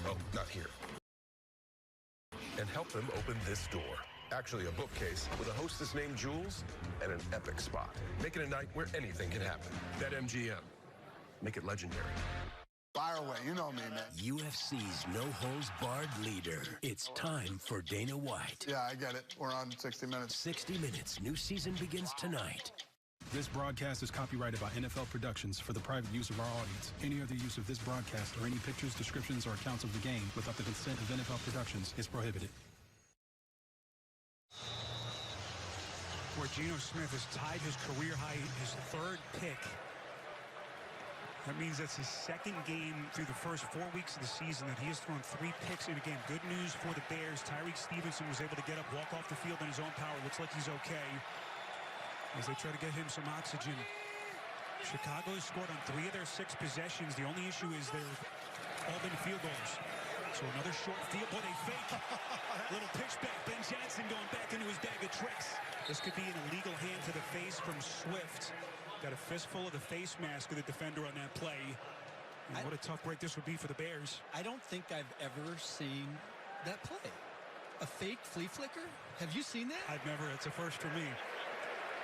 Oh, not here. And helped them open this door. Actually, a bookcase with a hostess named Jules and an epic spot. Make it a night where anything can happen. BetMGM. Make it legendary. Fire away, you know me, man. UFC's no-holds-barred leader. It's time for Dana White. Yeah, I get it. We're on 60 Minutes. 60 Minutes. New season begins tonight. This broadcast is copyrighted by NFL Productions for the private use of our audience. Any other use of this broadcast or any pictures, descriptions, or accounts of the game without the consent of NFL Productions is prohibited. Where Geno Smith has tied his career high, his third pick. That means that's his second game through the first 4 weeks of the season that he has thrown 3 picks in a game. Good news for the Bears. Tyreek Stevenson was able to get up, walk off the field in his own power. Looks like he's okay as they try to get him some oxygen. Chicago has scored on 3 of their 6 possessions. The only issue is they've all been field goals. So another short field. Boy, they fake. Little pitch back. Ben Johnson going back into his bag of tricks. This could be an illegal hand to the face from Swift. Got a fistful of the face mask of the defender on that play. And what a tough break this would be for the Bears. I don't think I've ever seen that play. A fake flea flicker? Have you seen that? I've never. It's a first for me.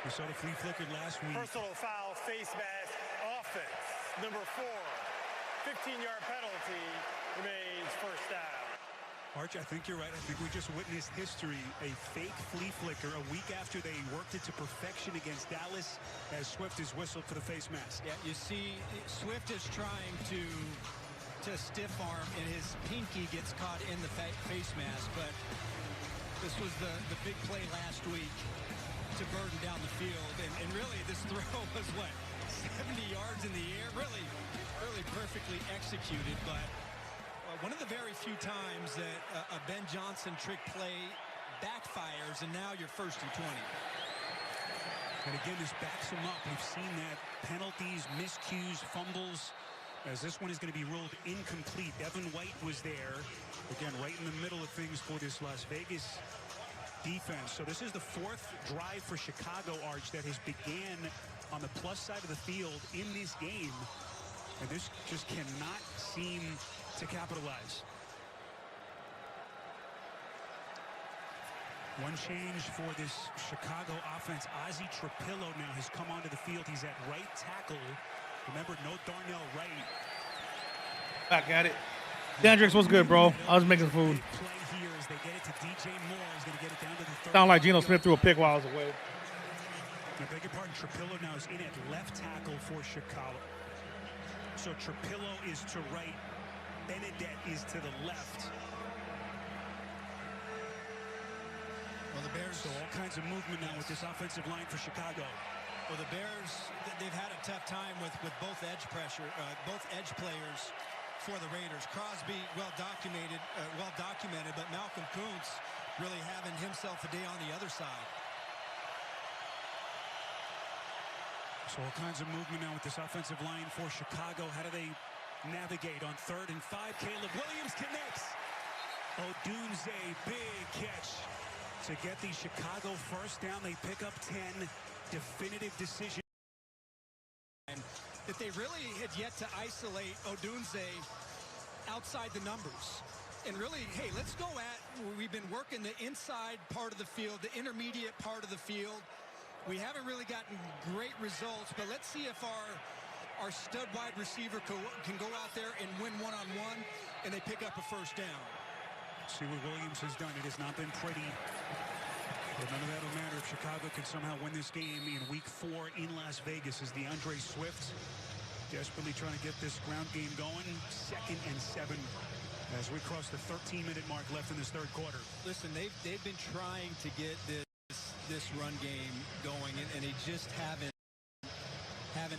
We saw the flea flicker last week. Personal foul, face mask, offense. Number 4. 15-yard penalty remains first down. Arch, I think you're right. I think we just witnessed history, a fake flea flicker a week after they worked it to perfection against Dallas as Swift is whistled for the face mask. Yeah, you see, Swift is trying to stiff arm, and his pinky gets caught in the face mask, but this was the big play last week to burden down the field, and really this throw was, what, 70 yards in the air? Really perfectly executed, but one of the very few times that a Ben Johnson trick play backfires, and now you're 1st and 20. And again, this backs him up. We've seen that penalties, miscues, fumbles, as this one is going to be ruled incomplete. Evan White was there, again, right in the middle of things for this Las Vegas defense. So this is the 4th drive for Chicago, Arch, that has began on the plus side of the field in this game. And this just cannot seem to capitalize. One change for this Chicago offense. Ozzie Trapillo now has come onto the field. He's at right tackle. Remember, no Darnell Wright. Back at it. Dandrix, what's good, bro? I was making food. Play here as they get it to DJ Moore. He's going to get it down to the 30. Sound like Geno Smith threw a pick while I was away. I beg your pardon. Trapillo now is in at left tackle for Chicago. So Trapillo is to right. Benedette is to the left. Well, the Bears... So all kinds of movement now with this offensive line for Chicago. Well, the Bears, they've had a tough time with both edge pressure, both edge players for the Raiders. Crosby, well documented, but Malcolm Kuntz really having himself a day on the other side. So all kinds of movement now with this offensive line for Chicago. How do they navigate on 3rd and 5? Caleb Williams connects. Odunze, big catch to get the Chicago first down. They pick up 10. Definitive decision. That they really had yet to isolate Odunze outside the numbers. And really, hey, let's go we've been working the inside part of the field, the intermediate part of the field. We haven't really gotten great results, but let's see if our stud wide receiver can go out there and win one-on-one, and they pick up a first down. See what Williams has done. It has not been pretty. But none of that will matter if Chicago can somehow win this game in Week 4 in Las Vegas as DeAndre Swift desperately trying to get this ground game going. 2nd and 7 as we cross the 13-minute mark left in this 3rd quarter. Listen, they've been trying to get this run game going, and they just haven't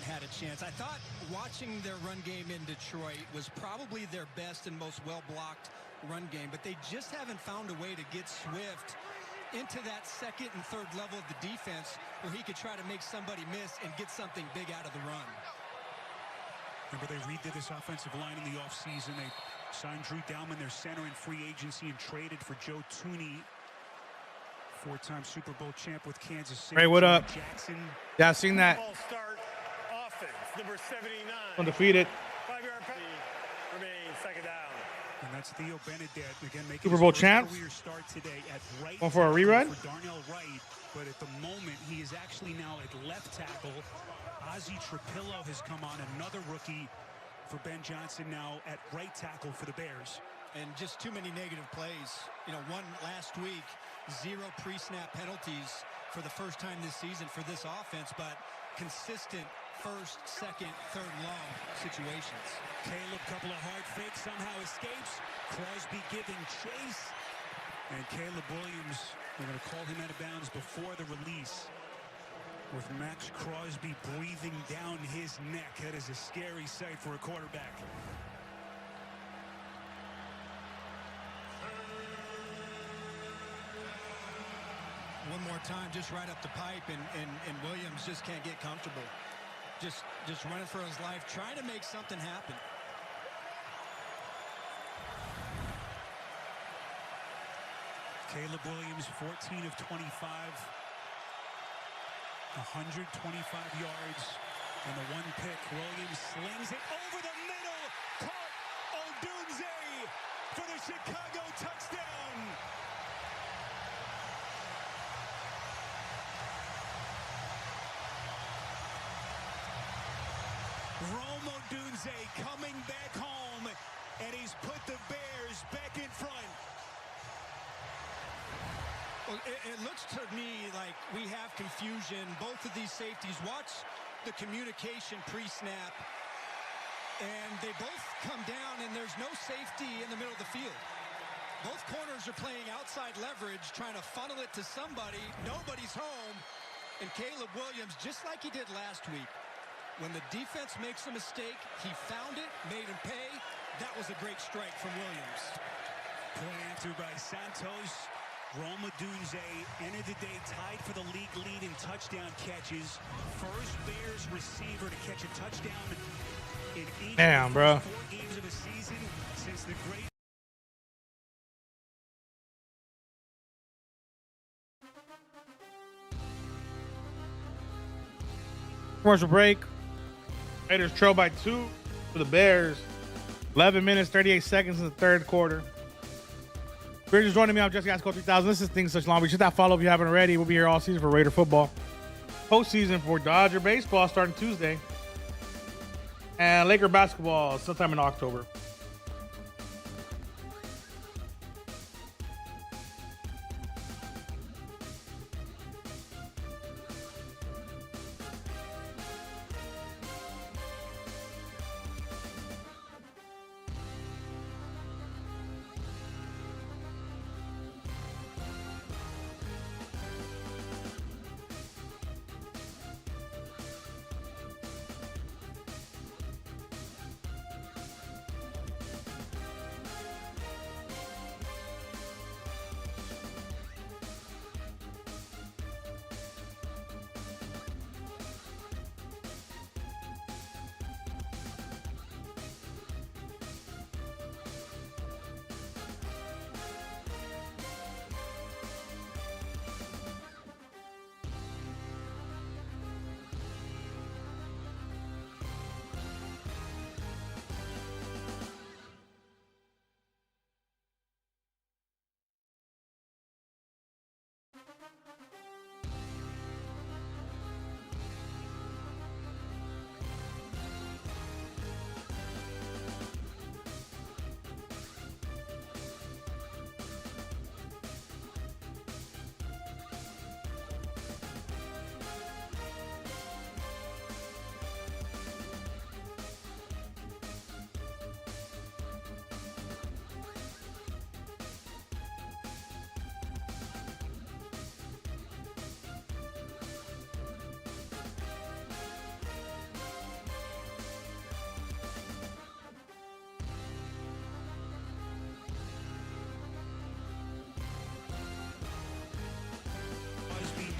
had a chance. I thought watching their run game in Detroit was probably their best and most well-blocked run game, but they just haven't found a way to get Swift into that 2nd and 3rd level of the defense where he could try to make somebody miss and get something big out of the run. Remember, they redid this offensive line in the offseason. They signed Drew Dalman, their center in free agency, and traded for Joe Tooney, 4-time Super Bowl champ with Kansas City. Hey, what up? Jackson. Yeah, I seen that. Start offense, number 79. Undefeated. 5-yard penalty remains 2nd down. And that's Theo Benedette again making Super Bowl his champs. career start today at right. Going for a rerun. For Darnell Wright, but at the moment he is actually now at left tackle. Ozzie Trapillo has come on, another rookie for Ben Johnson now at right tackle for the Bears. And just too many negative plays. You know, one last week, 0 pre-snap penalties for the first time this season for this offense, but consistent 1st, 2nd, 3rd long situations. Caleb, couple of hard fakes, somehow escapes. Crosby giving chase. And Caleb Williams, we're going to call him out of bounds before the release. With Max Crosby breathing down his neck. That is a scary sight for a quarterback. One more time, just right up the pipe, and Williams just can't get comfortable. Just running for his life, trying to make something happen. Caleb Williams, 14 of 25. 125 yards and the 1 pick. Williams slings it over the middle. Caught Odunze for the Chicago touchdown. Rome Odunze coming back home, and he's put the Bears back in front. Well, it looks to me like we have confusion. Both of these safeties, watch the communication pre-snap, and they both come down, and there's no safety in the middle of the field. Both corners are playing outside leverage, trying to funnel it to somebody. Nobody's home, and Caleb Williams, just like he did last week, when the defense makes a mistake, he found it, made him pay. That was a great strike from Williams. Point answered by Santos. Rome Odunze ended the day tied for the league lead in touchdown catches. First Bears receiver to catch a touchdown in each of the first 4 games of the season since the great. Commercial break. Raiders trail by 2 for the Bears. 11 minutes, 38 seconds in the third quarter. If you're just joining me, I'm Jesse Gasco 3000. This is Things Such Long Beach. Hit that follow if you haven't already. We'll be here all season for Raider football. Postseason for Dodger baseball starting Tuesday. And Laker basketball sometime in October.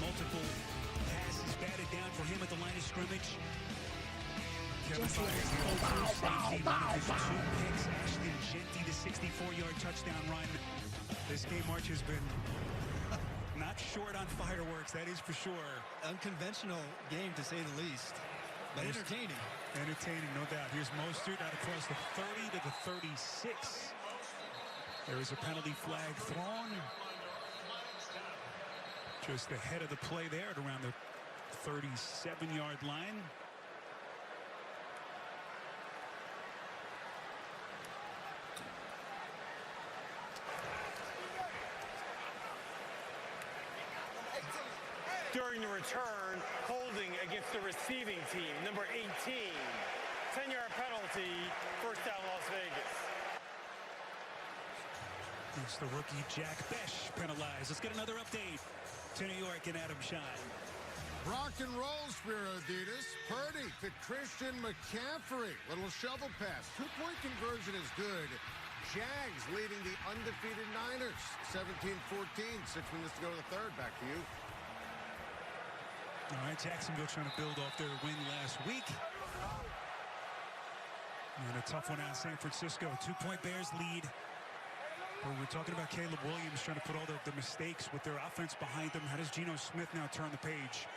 Multiple passes batted down for him at the line of scrimmage. Kevin Byers, the 0-2 safety, one of his 2 picks. Ashton Jeanty, the 64-yard touchdown run. This game, March, has been not short on fireworks, that is for sure. Unconventional game, to say the least, but entertaining. Entertaining, no doubt. Here's Mostert out across the 30 to the 36. There is a penalty flag thrown. Just ahead of the play there at around the 37-yard line. During the return, holding against the receiving team, number 18. 10-yard penalty, first down Las Vegas. It's the rookie Jack Besh penalized. Let's get another update to New York and Adam Shine. Rock and roll, Spiro Adidas. Purdy to Christian McCaffrey. Little shovel pass. 2-point conversion is good. Jags leading the undefeated Niners. 17-14. 6 minutes to go to the third. Back to you. All right, Jacksonville trying to build off their win last week. And a tough one out in San Francisco. 2-point Bears lead. But we're talking about Caleb Williams trying to put all the mistakes with their offense behind them. How does Geno Smith now turn the page?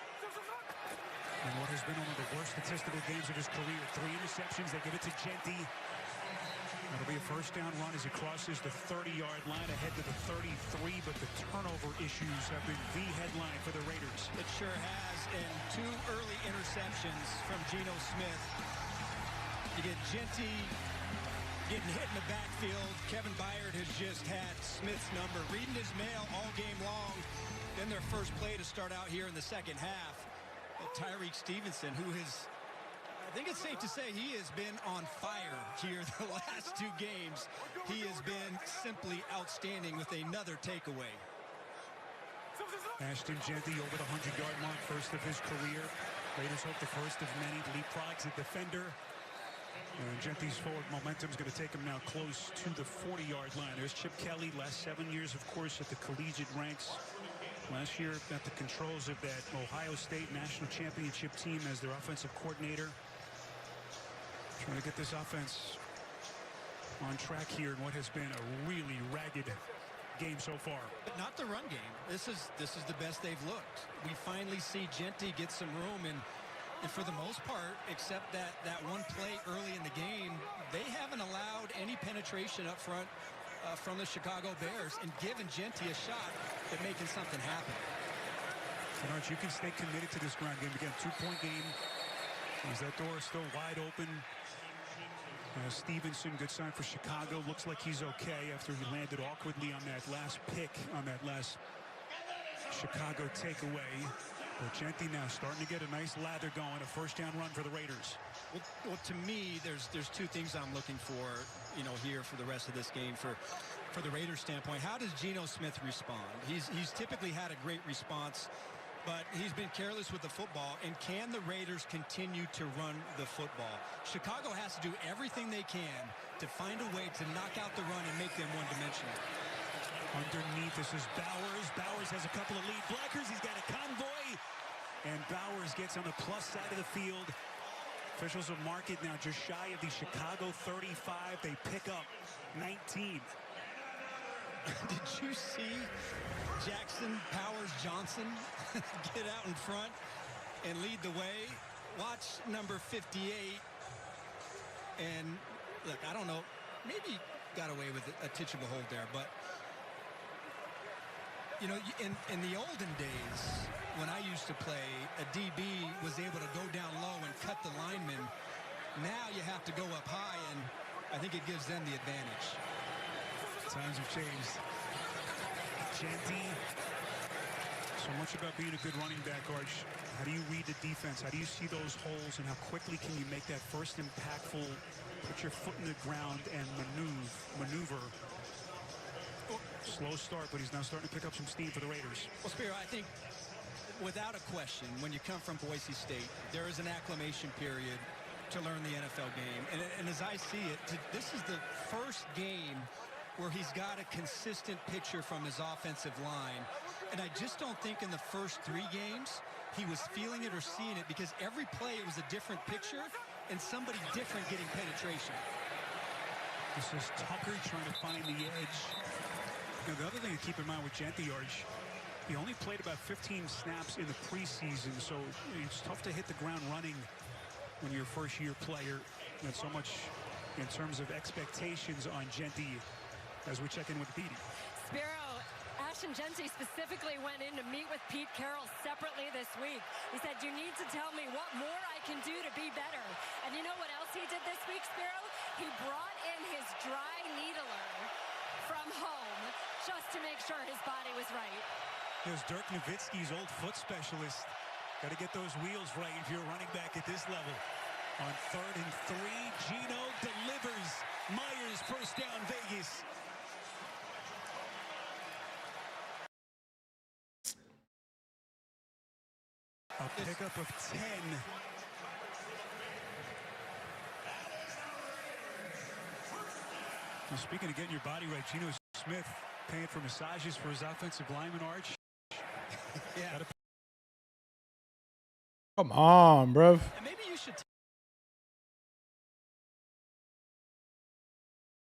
And what has been one of the worst statistical games of his career. 3 interceptions. They give it to Jeanty. It'll be a first down run as he crosses the 30-yard line ahead to the 33. But the turnover issues have been the headline for the Raiders. It sure has. And 2 early interceptions from Geno Smith. You get Genty getting hit in the backfield. Kevin Byard has just had Smith's number, reading his mail all game long. Then their first play to start out here in the second half. Tyreek Stevenson, who has, I think it's safe to say, he has been on fire here the last 2 games. He has been simply outstanding with another takeaway. Ashton Genty over the 100-yard mark, first of his career. Raiders hope the first of many. Leapfrogs the defender. And Genty's forward momentum is going to take him now close to the 40-yard line. There's Chip Kelly, last 7 years, of course, at the collegiate ranks. Last year at the controls of that Ohio State national championship team as their offensive coordinator. Trying to get this offense on track here in what has been a really ragged game so far. But not the run game. This is the best they've looked. We finally see Genty get some room, and for the most part, except that one play early in the game, they haven't allowed any penetration up front from the Chicago Bears and given Genty a shot at making something happen. And Arch, you can stay committed to this ground game. Again, 2-point game. Is that door still wide open? Stevenson, good sign for Chicago. Looks like he's okay after he landed awkwardly on that last pick, on that last Chicago takeaway. But Genty now starting to get a nice lather going, a first down run for the Raiders. Well, to me, there's 2 things I'm looking for, here for the rest of this game for the Raiders standpoint. How does Geno Smith respond? He's typically had a great response, but he's been careless with the football. And can the Raiders continue to run the football? Chicago has to do everything they can to find a way to knock out the run and make them one-dimensional. Underneath, this is Bowers. Bowers has a couple of lead blockers. He's got a convoy. And Bowers gets on the plus side of the field. Officials will mark it now just shy of the Chicago 35. They pick up 19. Did you see Jackson Powers Johnson get out in front and lead the way? Watch number 58. And look, I don't know, maybe got away with a titch of a hold there, but in the olden days, when I used to play, a DB was able to go down low and cut the lineman. Now you have to go up high, and I think it gives them the advantage. Times have changed. Genty, so much about being a good running back, Arch. How do you read the defense? How do you see those holes, and how quickly can you make that first impactful, put your foot in the ground and maneuver? Slow start, but he's now starting to pick up some steam for the Raiders. Well, Spiro, I think without a question, when you come from Boise State, there is an acclimation period to learn the NFL game. And as I see it, this is the first game where he's got a consistent picture from his offensive line. And I just don't think in the first 3 games he was feeling it or seeing it, because every play it was a different picture and somebody different getting penetration. This is Tucker trying to find the edge. Now, the other thing to keep in mind with Genty, Arch, he only played about 15 snaps in the preseason, so it's tough to hit the ground running when you're a first-year player. And so much in terms of expectations on Genty as we check in with Petey. Spiro, Ashton Genty specifically went in to meet with Pete Carroll separately this week. He said, you need to tell me what more I can do to be better. And you know what else he did this week, Spiro? He brought in his dry needler from home just to make sure his body was right. There's Dirk Nowitzki's old foot specialist. Got to get those wheels right if you're a running back at this level. On 3rd and 3, Geno delivers. Myers first down, Vegas. A pickup of 10. Well, speaking of getting your body right, Geno Smith paying for massages for his offensive lineman, Arch. Yeah. Come on, bruv. And maybe you should.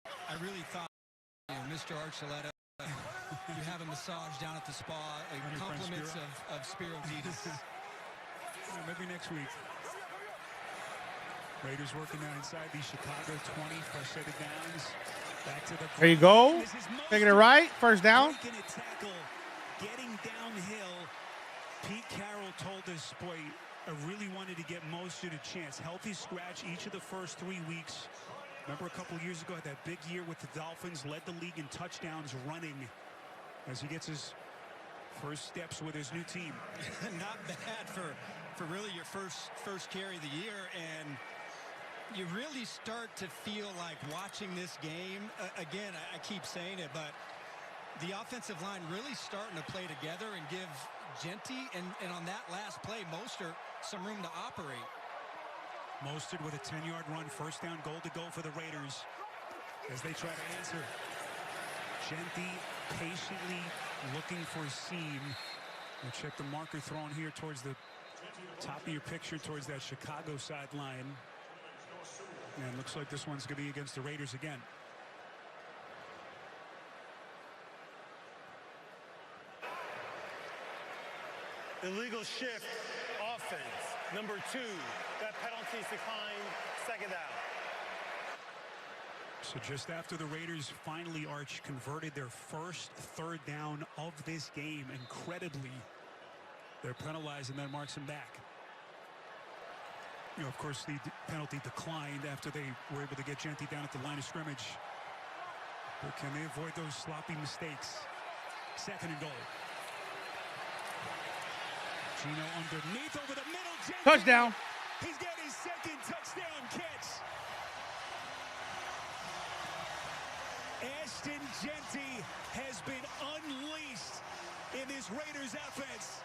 I really thought, Mr. Archuleta, you have a massage down at the spa. Compliments of Spiro Ditas. Maybe next week. Raiders working now inside the Chicago 20, fresh set of downs. Back to the there you go. Taking it right. First down. Taking a tackle, getting downhill. Pete Carroll told us, boy, I really wanted to get Mostert a chance. Healthy scratch each of the first 3 weeks. Remember a couple of years ago, had that big year with the Dolphins, led the league in touchdowns running as he gets his first steps with his new team. Not bad for really your first carry of the year, and you really start to feel like watching this game. Again, I keep saying it, but the offensive line really starting to play together and give Genty and on that last play, Mostert, some room to operate. Mostert with a 10-yard run, first down, goal to go for the Raiders as they try to answer. Genty patiently looking for a seam. We'll check the marker thrown here towards the top of your picture, towards that Chicago sideline. And looks like this one's going to be against the Raiders again. Illegal shift, offense. Number 2, that penalty is declined, second down. So just after the Raiders finally, Arch, converted their first third down of this game, incredibly, they're penalized and then marks them back. You know, of course, the penalty declined after they were able to get Genty down at the line of scrimmage. But can they avoid those sloppy mistakes? Second and goal. Gino underneath over the middle. Genty. Touchdown. He's got his second touchdown catch. Ashton Genty has been unleashed in this Raiders offense.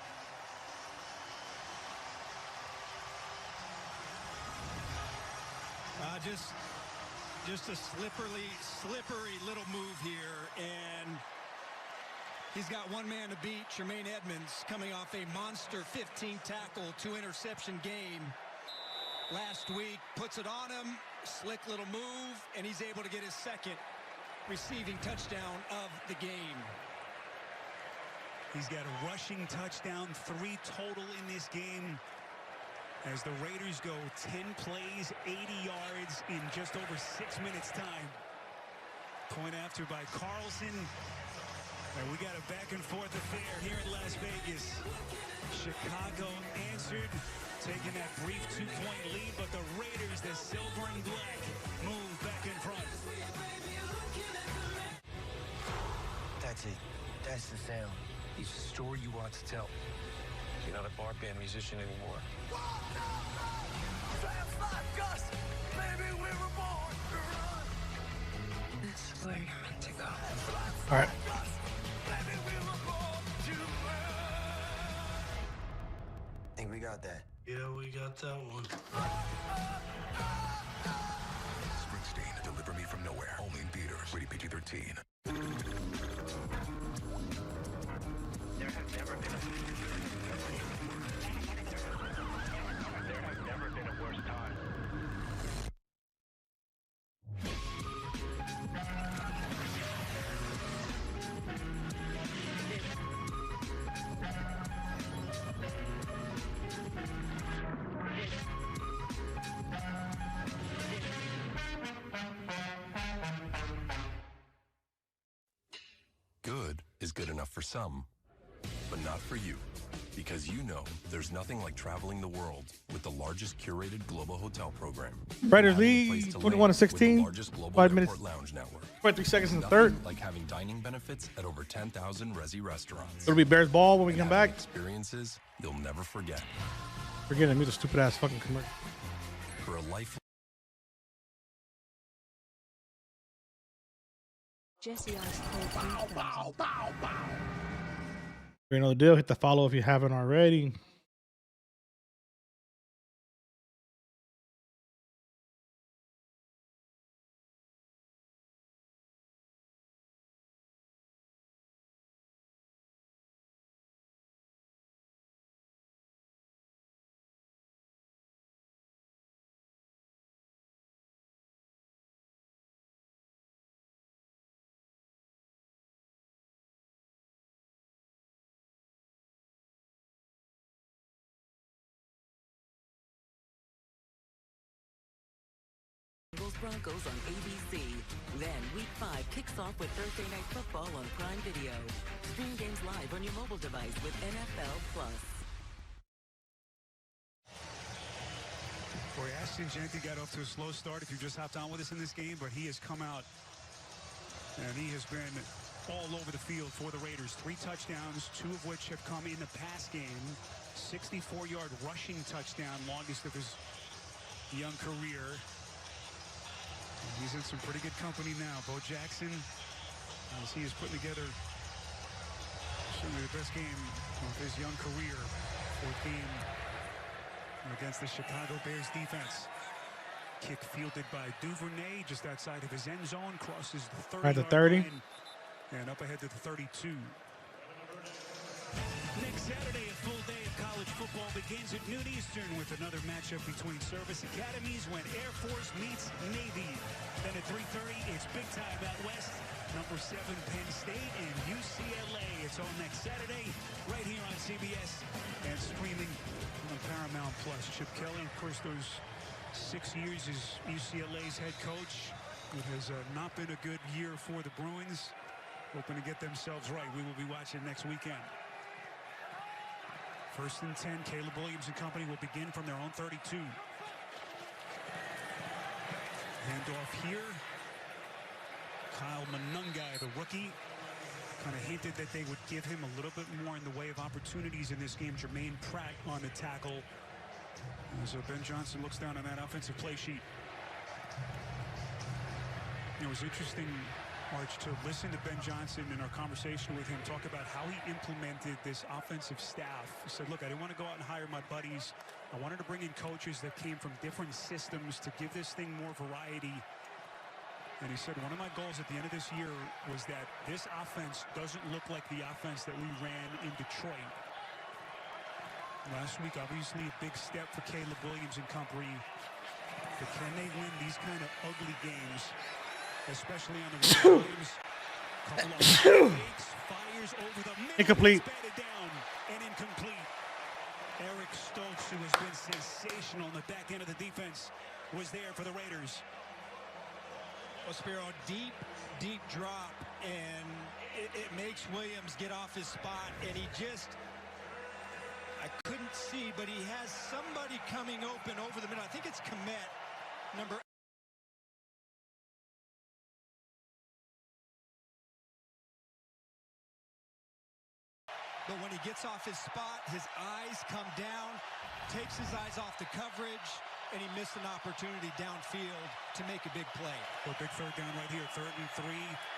Just a slippery little move here, and he's got one man to beat. Tremaine Edmonds coming off a monster 15 tackle, 2 interception game last week, puts it on him, slick little move, and he's able to get his second receiving touchdown of the game. He's got a rushing touchdown, 3 total in this game, as the Raiders go 10 plays, 80 yards in just over 6 minutes time. Point after by Carlson. And we got a back and forth affair here in Las Vegas. Chicago answered, taking that brief 2-point lead, but the Raiders, the silver and black, move back in front. That's it. That's the sound. It's a story you want to tell. You're not a bar band musician anymore. Baby, we were born to run. It's where you're meant to go. All right. I think we got that. Yeah, we got that one. Springsteen, Deliver Me From Nowhere. Only in theaters. Rated PG-13. There has never been a worse time. Good is good enough for some, but not for you. Because you know there's nothing like traveling the world with the largest curated global hotel program. Raiders lead 21-16. 5 minutes. Lounge network. 23 seconds in the Nothing third. like having dining benefits at over 10,000 Resi restaurants. It'll be Bears ball when we And come having back. Experiences you'll never forget. Forget it. Mute the stupid ass fucking commercial. For a life. Jesse Ice Cold. Bow, bow, bow. You know the deal. Hit the follow if you haven't already. Broncos on ABC. Then Week 5 kicks off with Thursday Night Football on Prime Video. Stream games live on your mobile device with NFL Plus. Boy, Ashton Jeanty got off to a slow start if you just hopped on with us in this game, but he has come out and he has been all over the field for the Raiders. 3 touchdowns, 2 of which have come in the pass game. 64-yard rushing touchdown, longest of his young career. And he's in some pretty good company now. Bo Jackson, as he is putting together certainly the best game of his young career. 4th game against the Chicago Bears defense. Kick fielded by Duvernay just outside of his end zone, crosses the 30-yard At the 30. line and up ahead to the 32. Next Saturday, a full day of college football begins at noon Eastern with another matchup between service academies when Air Force meets Navy. Then at 3:30, it's big time out west. Number 7 Penn State and UCLA. It's all next Saturday right here on CBS and streaming on Paramount Plus. Chip Kelly, of course, those 6 years as UCLA's head coach. It has not been a good year for the Bruins. Hoping to get themselves right. We will be watching next weekend. 1st and 10. Caleb Williams and company will begin from their own 32. Handoff here. Kyle Monungai, the rookie, kind of hinted that they would give him a little bit more in the way of opportunities in this game. Jermaine Pratt on the tackle. So Ben Johnson looks down on that offensive play sheet. It was interesting, Arch, to listen to Ben Johnson in our conversation with him talk about how he implemented this offensive staff. He said, look, I didn't want to go out and hire my buddies. I wanted to bring in coaches that came from different systems to give this thing more variety. And he said, one of my goals at the end of this year was that this offense doesn't look like the offense that we ran in Detroit. Last week, obviously, a big step for Caleb Williams and company. But can they win these kind of ugly games, especially on the road? Williams, couple of fakes, fires over the middle, Incomplete. batted down and incomplete. Eric Stokes, who has been sensational on the back end of the defense, was there for the Raiders. Well, Spiro, deep drop, and it makes Williams get off his spot, and he just, I couldn't see, but he has somebody coming open over the middle. I think it's Komet, number. But when he gets off his spot, his eyes come down, takes his eyes off the coverage, and he missed an opportunity downfield to make a big play. Well, big 3rd down right here. 3rd and 3.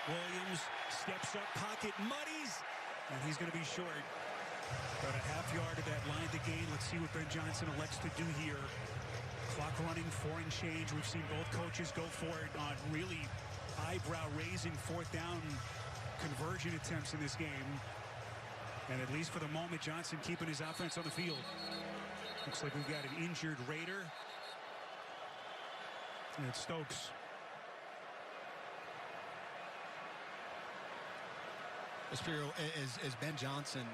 Williams steps up, pocket muddies, and he's going to be short. About a half yard of that line to gain. Let's see what Ben Johnson elects to do here. Clock running, 4 and change. We've seen both coaches go for it on really eyebrow-raising 4th down conversion attempts in this game. And at least for the moment, Johnson keeping his offense on the field. Looks like we've got an injured Raider. And it's Stokes. Spiro, as Ben Johnson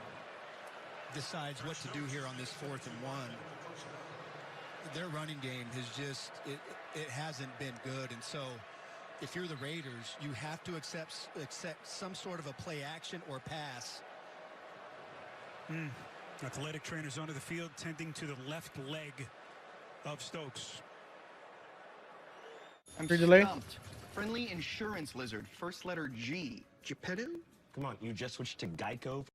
decides what to do here on this 4th and 1, their running game has just, it hasn't been good. And so if you're the Raiders, you have to accept some sort of a play action or pass. Athletic trainers onto the field, tending to the left leg of Stokes. I'm delay. stumped. Friendly insurance lizard, first letter G. Geppetto? Come on, you just switched to Geico.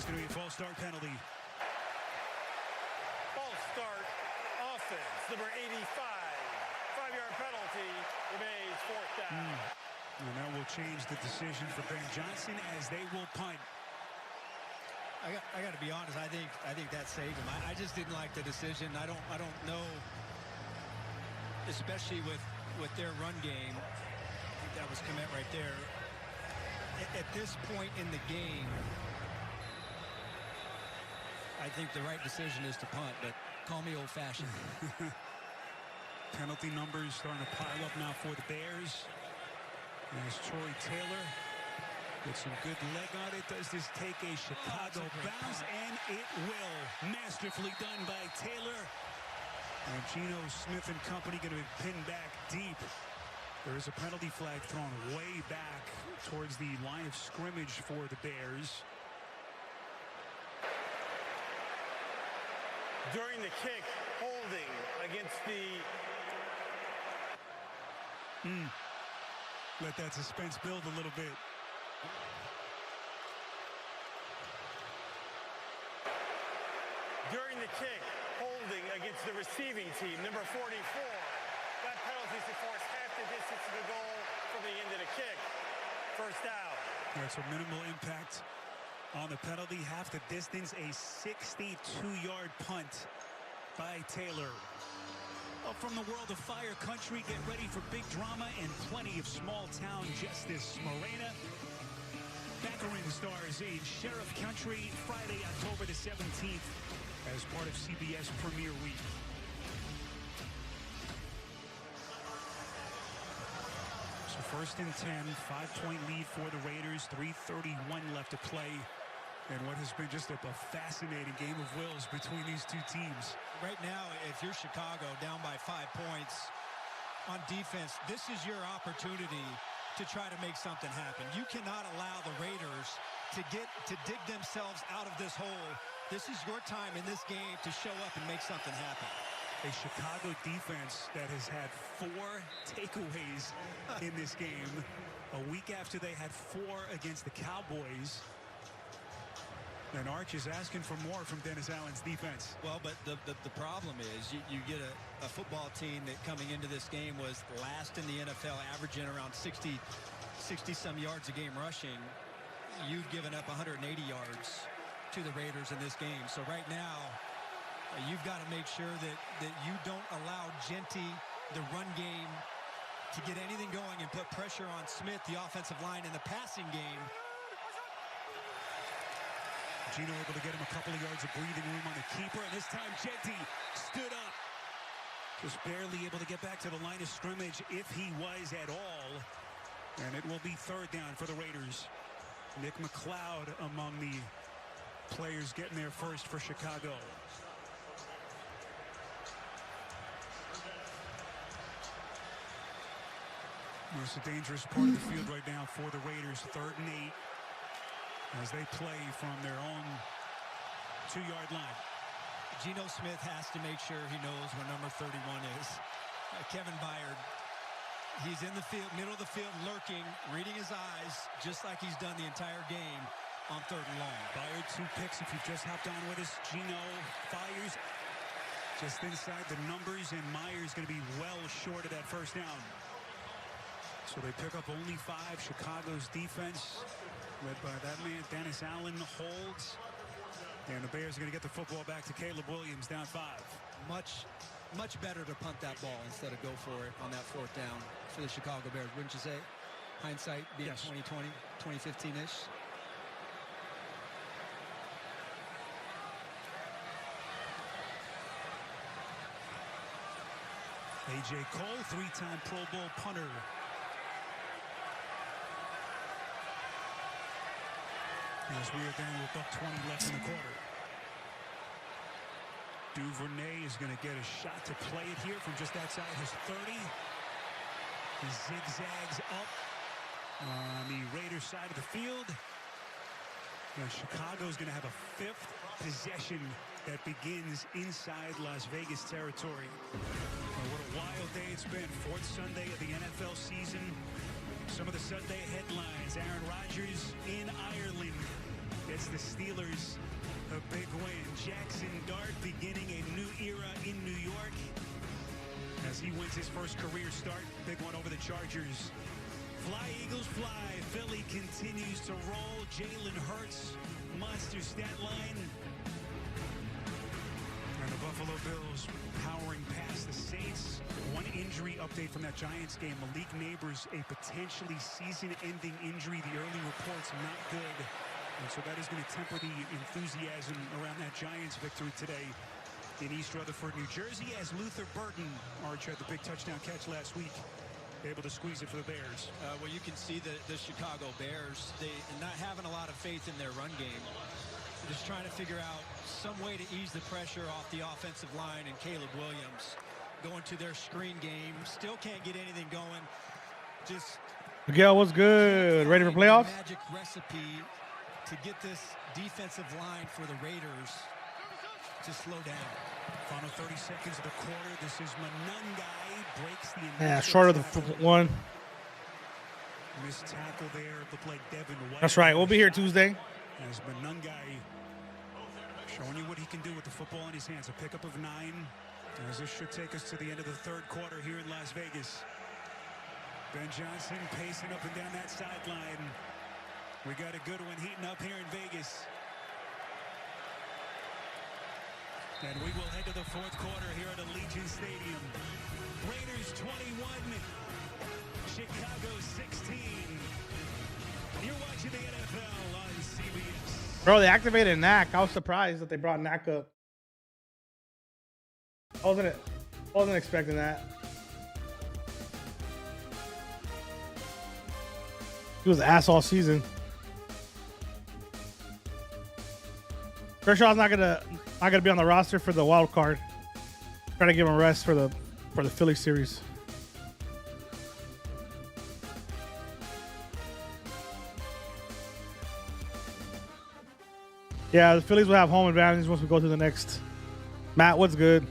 going to be a false start penalty. False start offense, number 85. 5-yard penalty remains fourth down. And that will change the decision for Ben Johnson as they will punt. I got to be honest. I think that saved him. I just didn't like the decision. I don't know, especially with their run game. I think that was commit right there. At this point in the game, I think the right decision is to punt, but call me old-fashioned. Penalty numbers starting to pile up now for the Bears. There's Troy Taylor with some good leg on it. Does this take a Chicago bounce? And it will. Masterfully done by Taylor. And Geno Smith and company going to be pinned back deep. There is a penalty flag thrown way back towards the line of scrimmage for the Bears. During the kick, holding against the... Let that suspense build a little bit. During the kick, holding against the receiving team, number 44. That penalty to force half the distance to the goal from the end of the kick. First down. That's a minimal impact on the penalty. Half the distance, a 62-yard punt by Taylor. Up from the world of Fire Country, get ready for big drama and plenty of small-town justice. Morena Baccarin stars in Sheriff Country Friday, October the 17th as part of CBS Premiere Week. So first and 10, 5-point lead for the Raiders, 3:31 left to play. And what has been just a fascinating game of wills between these two teams. Right now, if you're Chicago down by 5 points on defense, this is your opportunity to try to make something happen. You cannot allow the Raiders to dig themselves out of this hole. This is your time in this game to show up and make something happen. A Chicago defense that has had 4 takeaways in this game. A week after they had 4 against the Cowboys. And Arch is asking for more from Dennis Allen's defense. Well, but the problem is you get a football team that coming into this game was last in the NFL, averaging around 60-some yards a game rushing. You've given up 180 yards to the Raiders in this game. So right now, you've got to make sure that you don't allow Genty, the run game, to get anything going and put pressure on Smith, the offensive line, in the passing game. Geno able to get him a couple of yards of breathing room on the keeper, and this time Genty stood up. Just barely able to get back to the line of scrimmage if he was at all. And it will be third down for the Raiders. Nick McLeod among the players getting there first for Chicago. It's a dangerous part of the field right now for the Raiders. 3rd and 8. As they play from their own 2-yard line. Geno Smith has to make sure he knows where number 31 is. Kevin Byard, he's in the field, middle of the field, lurking, reading his eyes, just like he's done the entire game on 3rd and long. Byard 2 picks if you've just hopped on with us. Geno fires just inside the numbers, and Myers going to be well short of that first down. So they pick up only 5. Chicago's defense, led by that man, Dennis Allen, holds. And the Bears are going to get the football back to Caleb Williams, down 5. Much better to punt that ball instead of go for it on that 4th down for the Chicago Bears, wouldn't you say? Hindsight being 2020, 2015-ish. A.J. Cole, 3-time Pro Bowl punter. As we are down with $1:20 left in the quarter. Duvernay is going to get a shot to play it here from just outside his 30. He zigzags up on the Raiders side of the field. And Chicago is going to have a 5th possession that begins inside Las Vegas territory. What a wild day it's been. 4th Sunday of the NFL season. Some of the Sunday headlines: Aaron Rodgers in Ireland. gets the Steelers a big win. Jackson Dart beginning a new era in New York as he wins his first career start. Big one over the Chargers. Fly, Eagles, fly. Philly continues to roll. Jalen Hurts, monster stat line. And the Buffalo Bills powering past the Saints. One injury update from that Giants game. Malik Neighbors, a potentially season-ending injury. The early reports not good. And so that is going to temper the enthusiasm around that Giants victory today in East Rutherford, New Jersey, as Luther Burton, Arch, had the big touchdown catch last week, able to squeeze it for the Bears. Well, you can see the Chicago Bears, they not having a lot of faith in their run game. They're just trying to figure out some way to ease the pressure off the offensive line, and Caleb Williams going to their screen game. Still can't get anything going. Just Miguel, what's good? Ready for playoffs? Magic recipe to get this defensive line for the Raiders to slow down. Final 30 seconds of the quarter. This is Manungai, breaks the Yeah, short of the one. Missed tackle there. Looked like Devin White. That's right. We'll be here Tuesday. As Manungai showing you what he can do with the football in his hands. A pickup of 9. As this should take us to the end of the third quarter here in Las Vegas. Ben Johnson pacing up and down that sideline. We got a good one heating up here in Vegas. And we will head to the fourth quarter here at Allegiant Stadium. Raiders 21, Chicago 16. You're watching the NFL on CBS. Bro, they activated Knack. I was surprised that they brought Knack up. I wasn't expecting that. He was ass all season. Kershaw's not gonna be on the roster for the wild card. Trying to give him a rest for the Philly series. Yeah, the Phillies will have home advantage once we go to the next. Matt, what's good?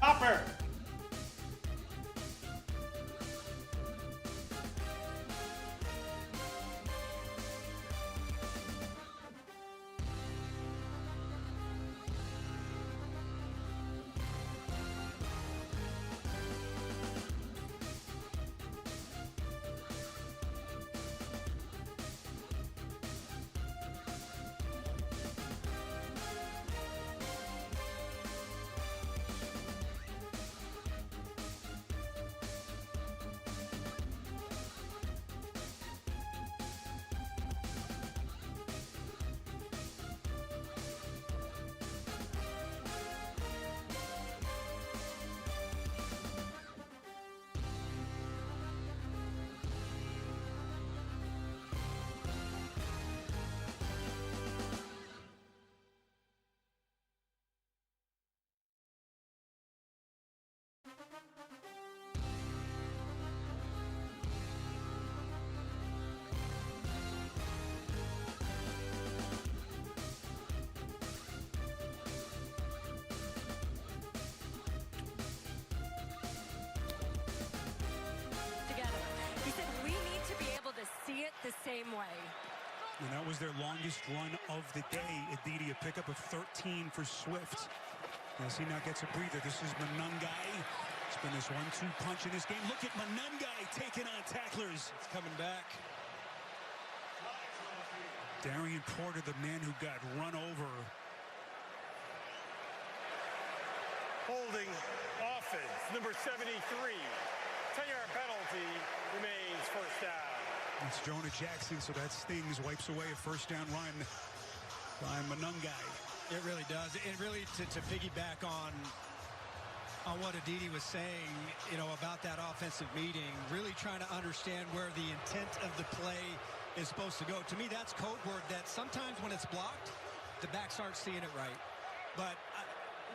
Hopper. Together. He said we need to be able to see it the same way. And that was their longest run of the day. Aditi, a pickup of 13 for Swift. As he now gets a breather. This is Manungai. It's been this 1-2 punch in this game. Look at Manungai taking on tacklers. It's coming back. Darian Porter, the man who got run over. Holding offense, number 73. 10-yard penalty, remains first down. It's Jonah Jackson, so that stings, wipes away a first down run by Manungai. It really does. And really to piggyback on what Aditi was saying, you know, about that offensive meeting, really trying to understand where the intent of the play is supposed to go. To me, that's code word that sometimes when it's blocked, the backs aren't seeing it right. But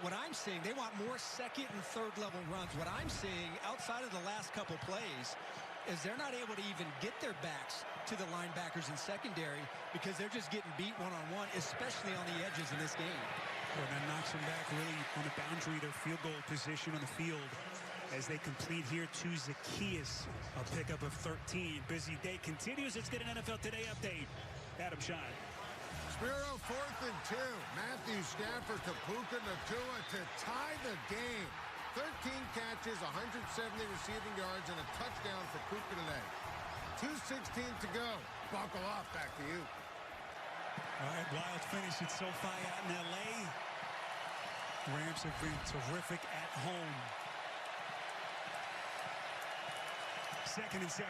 what I'm seeing, they want more second and third level runs. What I'm seeing outside of the last couple plays is they're not able to even get their backs to the linebackers in secondary because they're just getting beat one-on-one, especially on the edges in this game. Well, that knocks them back really on the boundary of their field goal position on the field as they complete here to Zacchaeus. A pickup of 13. Busy day continues. Let's get an NFL Today update. Adam Schein. Spiro, 4th and 2. Matthew Stafford to Puka Nacua to tie the game. 13 catches, 170 receiving yards, and a touchdown for Puka today. 2:16 to go. Buckle up. Back to you. All right, wild finish at SoFi out in L.A. Rams have been terrific at home. 2nd and 7.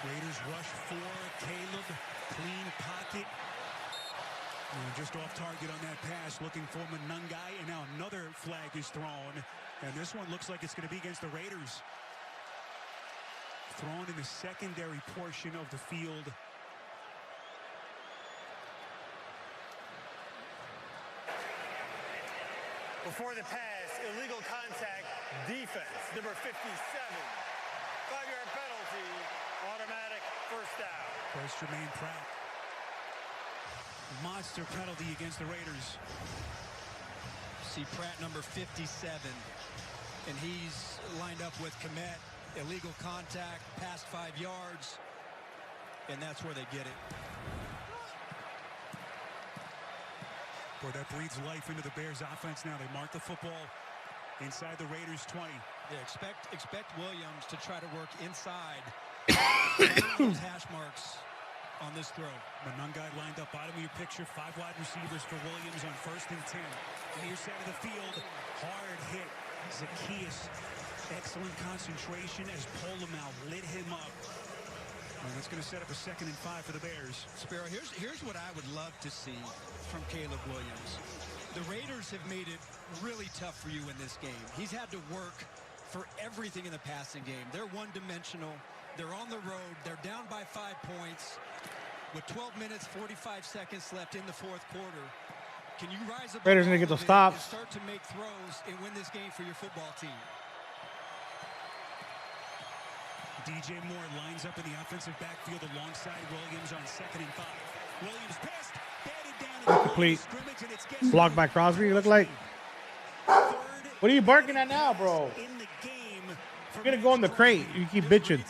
Raiders rush 4. Caleb, clean pocket. And just off target on that pass, looking for Manungai, and now another flag is thrown. And this one looks like it's going to be against the Raiders. Thrown in the secondary portion of the field. Before the pass, illegal contact, defense, number 57. 5-yard penalty, automatic first down. First, Jermaine Pratt. Monster penalty against the Raiders. See Pratt, number 57, and he's lined up with Komet. Illegal contact, past 5 yards, and that's where they get it. Boy, that breathes life into the Bears offense now. They mark the football inside the Raiders 20. Yeah, expect Williams to try to work inside those hash marks on this throw. Manungai lined up bottom of your picture. 5 wide receivers for Williams on 1st and 10. Near side of the field, hard hit. Zacchaeus, excellent concentration as Polamalu lit him up. And that's going to set up a 2nd and 5 for the Bears. Sparrow, here's what I would love to see from Caleb Williams. The Raiders have made it really tough for you in this game. He's had to work for everything in the passing game. They're one-dimensional. They're on the road. They're down by 5 points with 12 minutes, 45 seconds left in the 4th quarter. Can you rise up? Raiders going to get those stops. Start to make throws and win this game for your football team. DJ Moore lines up in the offensive backfield alongside Williams on 2nd and 5. Williams passed, batted down. Incomplete. Blocked by Crosby, you look like. What are you barking at now, bro? You're going to go in the crate. You keep bitching.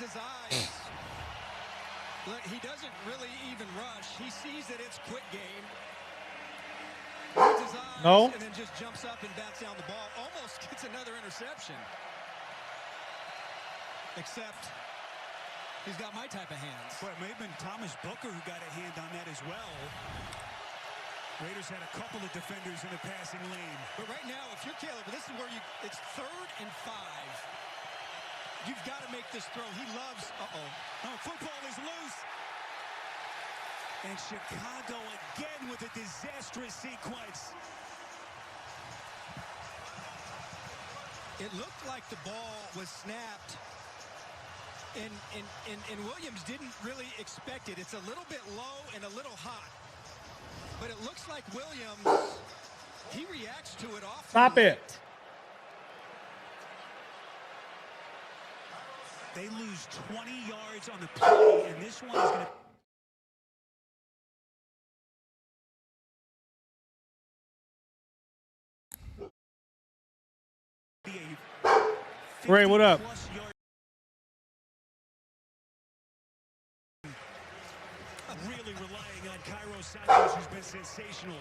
Look, he doesn't really even rush. He sees that it's quick game. No. And then just jumps up and bats down the ball. Almost gets another interception. Except he's got my type of hands. Well, it may have been Thomas Booker who got a hand on that as well. Raiders had a couple of defenders in the passing lane. But right now, if you're Caleb, this is where it's 3rd and 5. You've got to make this throw. He loves, Oh, football is loose. And Chicago again with a disastrous sequence. It looked like the ball was snapped. And Williams didn't really expect it. It's a little bit low and a little hot. But it looks like Williams, he reacts to it off. Stop it. They lose 20 yards on the play, and this one is going to be a Ray, what up? really relying on Cairo Santos, who's been sensational.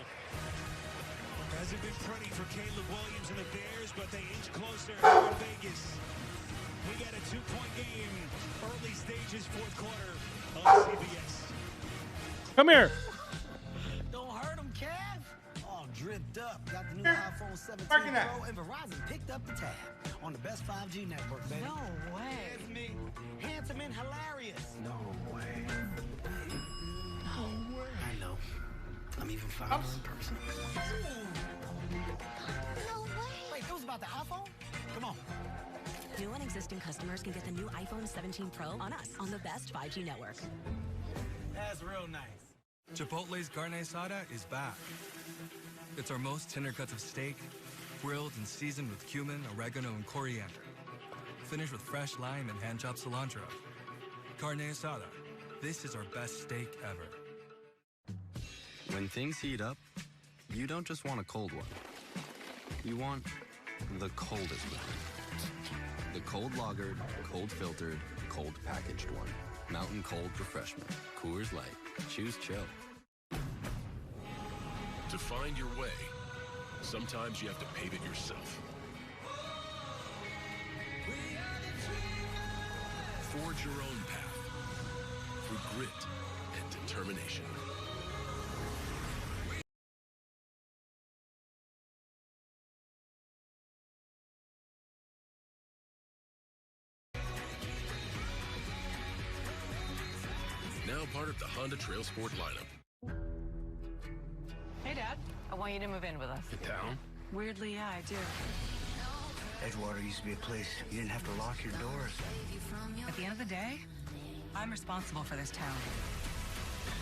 Hasn't been pretty for Caleb Williams and the Bears, but they inch closer here in Vegas. We got a 2-point game, early stages, fourth quarter on CBS. Come here. Don't hurt him, Kev. All dripped up. Got the new iPhone 17 Pro, and Verizon picked up the tab on the best 5G network, baby. No way. It's me. Handsome and hilarious. No way. No way. I know. I'm even finer in person. No way. Wait, it was about the iPhone? Come on. New and existing customers can get the new iPhone 17 Pro on us on the best 5G network. That's real nice. Chipotle's carne asada is back. It's our most tender cuts of steak, grilled and seasoned with cumin, oregano, and coriander. Finished with fresh lime and hand-chopped cilantro. Carne asada. This is our best steak ever. When things heat up, you don't just want a cold one. You want the coldest one. The cold lagered, cold filtered, cold packaged one. Mountain Cold Refreshment. Coors Light. Choose chill. To find your way, sometimes you have to pave it yourself. Forge your own path through grit and determination. Now part of the Honda Trail Sport lineup. Hey, Dad. I want you to move in with us. In town? Weirdly, yeah, I do. Edgewater used to be a place you didn't have to lock your doors. At the end of the day, I'm responsible for this town.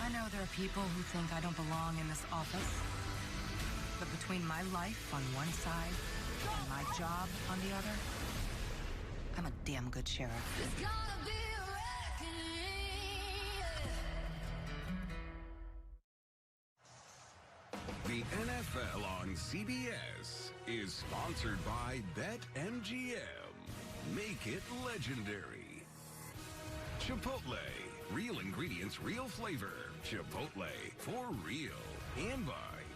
I know there are people who think I don't belong in this office. But between my life on one side and my job on the other, I'm a damn good sheriff. The NFL on CBS is sponsored by BetMGM. Make it legendary. Chipotle. Real ingredients, real flavor. Chipotle. For real. And by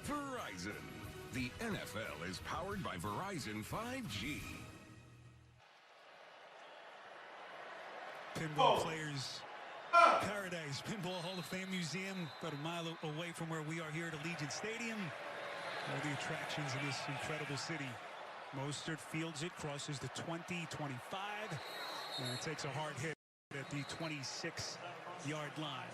Verizon. The NFL is powered by Verizon 5G. Pinball players. Paradise Pinball Hall of Fame Museum, about a mile away from where we are here at Allegiant Stadium. All the attractions in this incredible city. Mostert fields it, crosses the 20-25, and it takes a hard hit at the 26-yard line.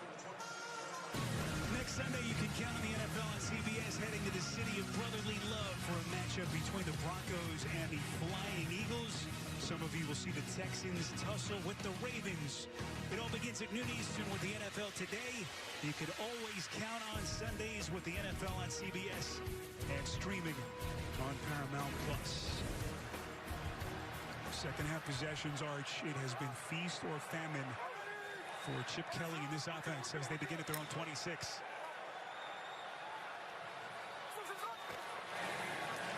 Next Sunday, you can count on the NFL on CBS heading to the city of brotherly love for a matchup between the Broncos and the Flying Eagles. Some of you will see the Texans tussle with the Ravens. It all begins at noon Eastern with the NFL Today. You can always count on Sundays with the NFL on CBS and streaming on Paramount+. Second half possessions, Arch. It has been feast or famine for Chip Kelly in this offense as they begin at their own 26.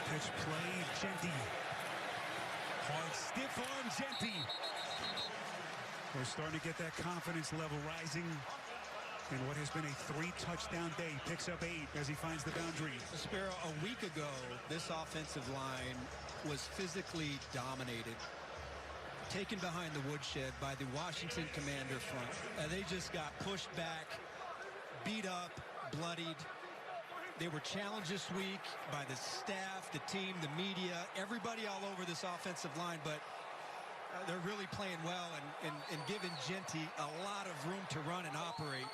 Pitch play, Genty. Hard, stiff arm, Genty. We're starting to get that confidence level rising in what has been a 3-touchdown day. Picks up 8 as he finds the boundary. Sparrow, a week ago, this offensive line was physically dominated. Taken behind the woodshed by the Washington Commander front. They just got pushed back, beat up, bloodied. They were challenged this week by the staff, the team, the media, everybody all over this offensive line, but they're really playing well and giving Genty a lot of room to run and operate.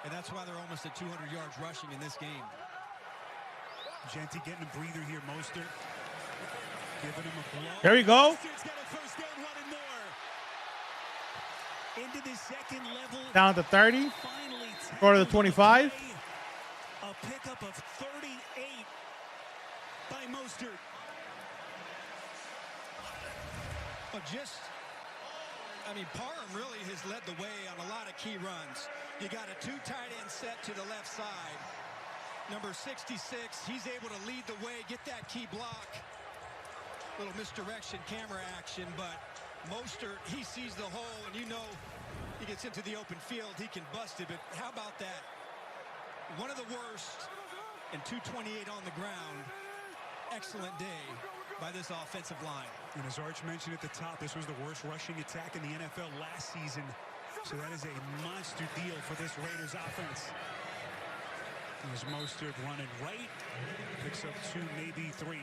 And that's why they're almost at 200 yards rushing in this game. Genty getting a breather here, Mostert. Giving him a blow. There you go. Mostert's got a first down, running more. Into the second level. Down to 30. Go to the 25. A pickup of 38 by Mostert. But Parham really has led the way on a lot of key runs. You got a 2 tight end set to the left side. Number 66, he's able to lead the way, get that key block. Little misdirection camera action, but Mostert, he sees the hole, and you he gets into the open field, he can bust it. But how about that? One of the worst and 228 on the ground. Excellent day by this offensive line. And as Arch mentioned at the top, this was the worst rushing attack in the NFL last season. So that is a monster deal for this Raiders offense. As Mostert running right, picks up 2, maybe 3.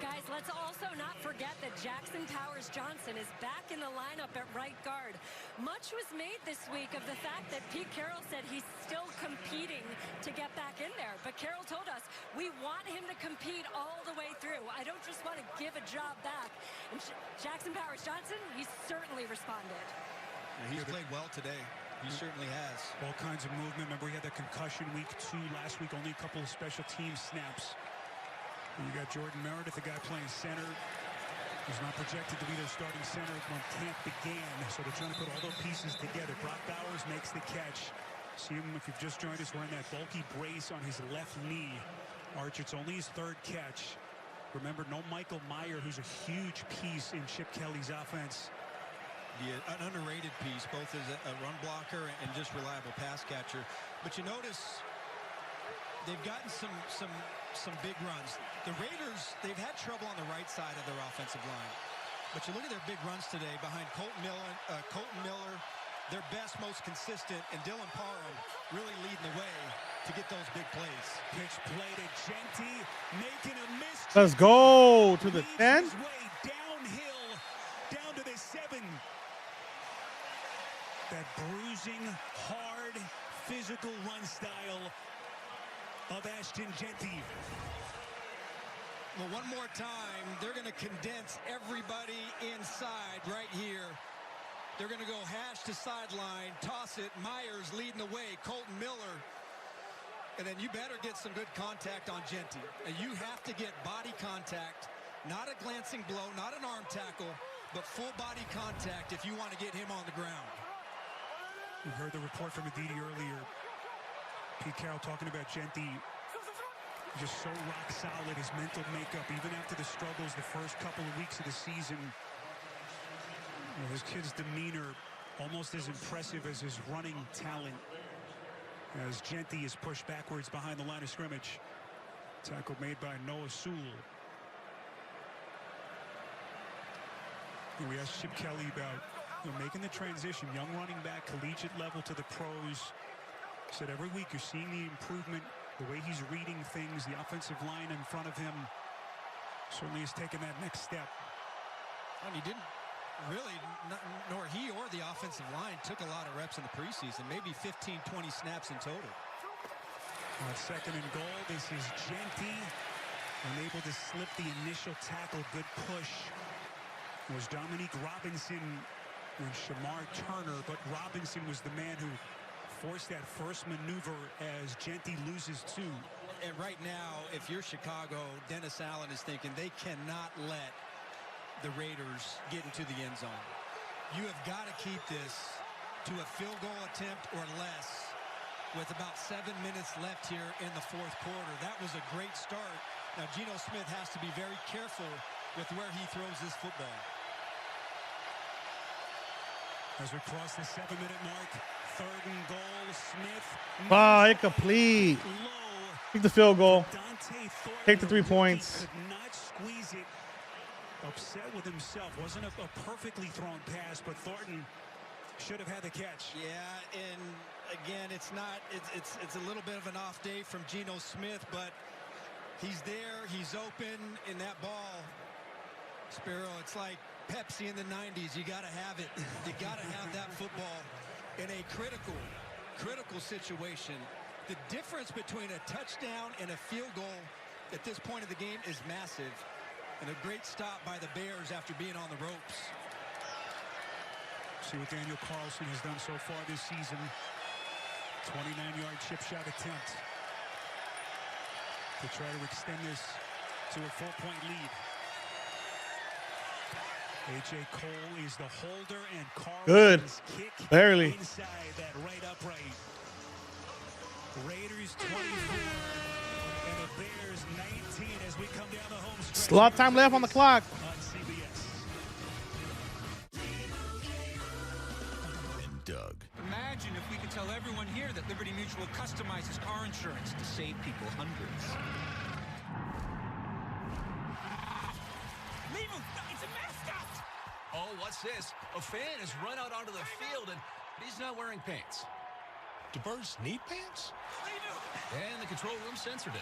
Guys, let's also not forget that Jackson Powers-Johnson is back in the lineup at right guard. Much was made this week of the fact that Pete Carroll said he's still competing to get back in there. But Carroll told us, we want him to compete all the way through. I don't just want to give a job back. And Jackson Powers-Johnson, he certainly responded. Yeah, he's played well today. He certainly has. All kinds of movement. Remember, he had that concussion week 2 last week, only a couple of special team snaps. And you got Jordan Meredith, the guy playing center. He's not projected to be their starting center when camp began. So they're trying to put all those pieces together. Brock Bowers makes the catch. See him, if you've just joined us, wearing that bulky brace on his left knee. Arch, it's only his 3rd catch. Remember, no Michael Mayer, who's a huge piece in Chip Kelly's offense. Yeah, an underrated piece, both as a run blocker and just reliable pass catcher. But you notice they've gotten some big runs. The Raiders, they've had trouble on the right side of their offensive line. But you look at their big runs today behind Colton Miller, their best, most consistent, and Dylan Parham really leading the way to get those big plays. Pitch play to Genty, making a miss. Let's go to the 10. Downhill, down to the 7. That bruising, hard, physical run style of Ashton Genty. Well, one more time, they're going to condense everybody inside right here. They're going to go hash to sideline, toss it. Myers leading the way, Colton Miller. And then you better get some good contact on Genty. And you have to get body contact, not a glancing blow, not an arm tackle, but full body contact if you want to get him on the ground. We heard the report from Aditi earlier. Pete Carroll talking about Genty, just so rock solid, his mental makeup, even after the struggles the first couple of weeks of the season. You know, this kid's demeanor almost as impressive as his running talent, as Genty is pushed backwards behind the line of scrimmage. Tackle made by Noah Sewell. And we asked Chip Kelly about making the transition, young running back, collegiate level to the pros. Said every week you're seeing the improvement, the way he's reading things, the offensive line in front of him certainly has taken that next step. And he didn't really, nor he or the offensive line took a lot of reps in the preseason, maybe 15, 20 snaps in total. On 2nd and goal, this is Genty, unable to slip the initial tackle. Good push was Dominique Robinson and Shamar Turner, but Robinson was the man who forced that first maneuver as Genty loses 2. And right now, if you're Chicago, Dennis Allen is thinking they cannot let the Raiders get into the end zone. You have got to keep this to a field goal attempt or less with about 7 minutes left here in the 4th quarter. That was a great start. Now, Geno Smith has to be very careful with where he throws this football. As we cross the 7-minute mark, 3rd and goal, Smith. Wow, incomplete. Take the field goal. Take the 3 points. Could not squeeze it. Upset with himself. Wasn't a perfectly thrown pass, but Thornton should have had the catch. Yeah, and again, it's a little bit of an off day from Geno Smith, but he's there, he's open in that ball. Sparrow, it's like Pepsi in the 90s. You got to have it. You got to have that football in a critical situation. The difference between a touchdown and a field goal at this point of the game is massive. And a great stop by the Bears after being on the ropes. See what Daniel Carlson has done so far this season. 29-yard chip shot attempt to try to extend this to a 4-point lead. A.J. Cole is the holder, and Carlson's kick barely inside that right upright. Raiders 24 and the Bears 19 as we come down the home stretch. A lot of time left on the clock. On CBS. Doug. Imagine if we could tell everyone here that Liberty Mutual customizes car insurance to save people hundreds. Leave him! It's a mascot! Oh, what's this? A fan has run out onto the field and he's not wearing pants. Do birds need pants? And the control room censored it.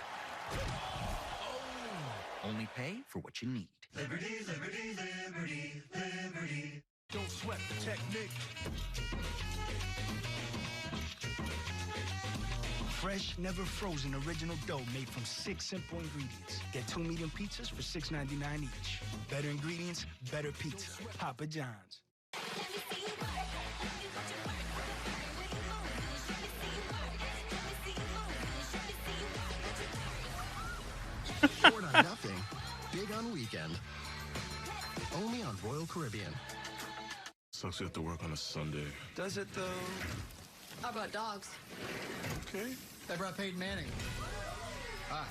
Oh. Only pay for what you need. Liberty, liberty, liberty, liberty. Don't sweat the technique. Fresh, never frozen original dough made from 6 simple ingredients. Get 2 medium pizzas for $6.99 each. Better ingredients, better pizza. Papa John's. Short on nothing, big on weekend. Only on Royal Caribbean. Sucks you have to work on a Sunday. Does it though? How about dogs? Okay. They brought Peyton Manning. Hi.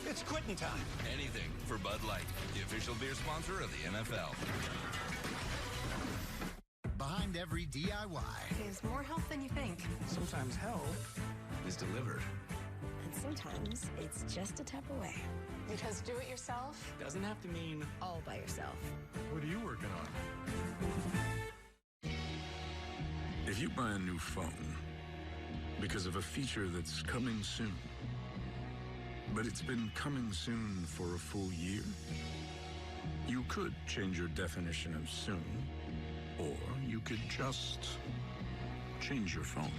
It's quitting time. Anything for Bud Light, the official beer sponsor of the NFL. Behind every DIY. There's more help than you think. Sometimes help is delivered. And sometimes it's just a tap away. Because do it yourself Doesn't have to mean all by yourself. What are you working on? If you buy a new phone because of a feature that's coming soon, but it's been coming soon for a full year, you could change your definition of soon, or you could just change your phone.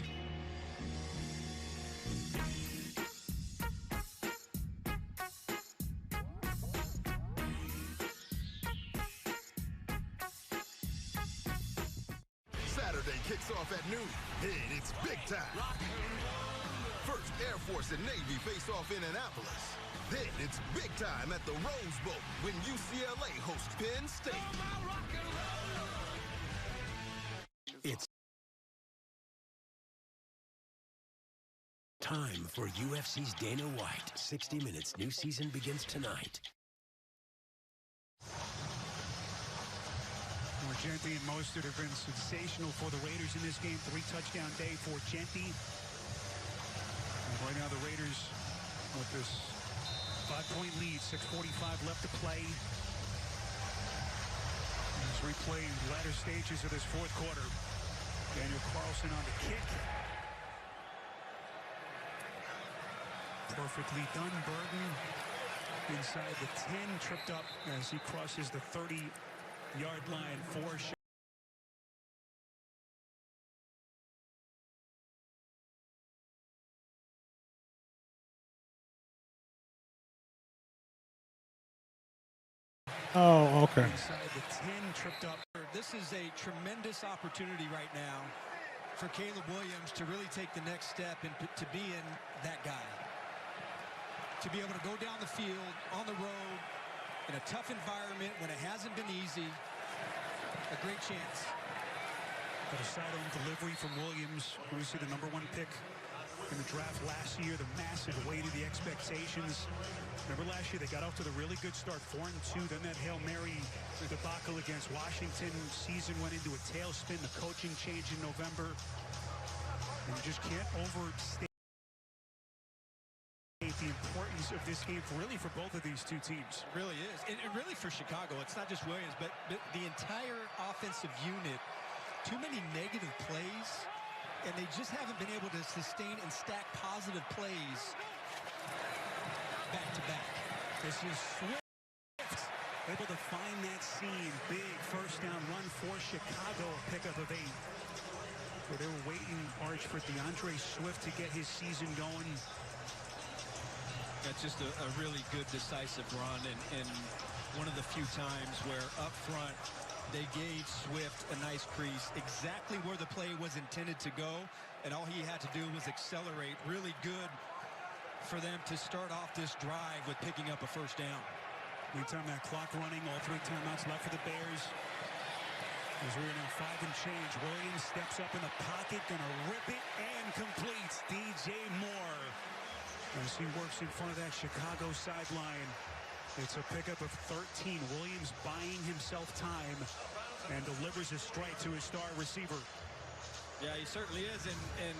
Saturday kicks off at noon. And it's big time. First, Air Force and Navy face off in Annapolis. Then it's big time at the Rose Bowl when UCLA hosts Penn State. It's time for UFC's Dana White. 60 Minutes new season begins tonight. Genti and Mostert have been sensational for the Raiders in this game. 3-touchdown day for Genti. And right now the Raiders with this 5-point lead, 6:45 left to play. As we play latter stages of this fourth quarter. Daniel Carlson on the kick. Perfectly done. Burton inside the 10, tripped up as he crosses the 30-yard line for Oh, okay. inside the 10, tripped up. This is a tremendous opportunity right now for Caleb Williams to really take the next step and to be in that guy. To be able to go down the field, on the road, in a tough environment when it hasn't been easy. A great chance. But a sidearm delivery from Williams. We see the #1 pick in the draft last year, the massive weight of the expectations. Remember last year they got off to the really good start, 4-2. Then that Hail Mary debacle against Washington. Season went into a tailspin. The coaching change in November. And you just can't overstate the importance of this game for both of these two teams. It really is. And really for Chicago, it's not just Williams, but the entire offensive unit. Too many negative plays, and they just haven't been able to sustain and stack positive plays back to back. This is Swift able to find that seam. Big first down run for Chicago, a pickup of 8. So they were waiting, Arch, for DeAndre Swift to get his season going. That's just a really good decisive run, and one of the few times where up front they gave Swift a nice crease exactly where the play was intended to go, and all he had to do was accelerate. Really good for them to start off this drive with picking up a first down. Meantime, that clock running, all 3 timeouts left for the Bears. As we're now 5 and change, Williams steps up in the pocket, gonna rip it and completes. DJ Moore, as he works in front of that Chicago sideline. It's a pickup of 13. Williams buying himself time and delivers a strike to his star receiver. Yeah, he certainly is, and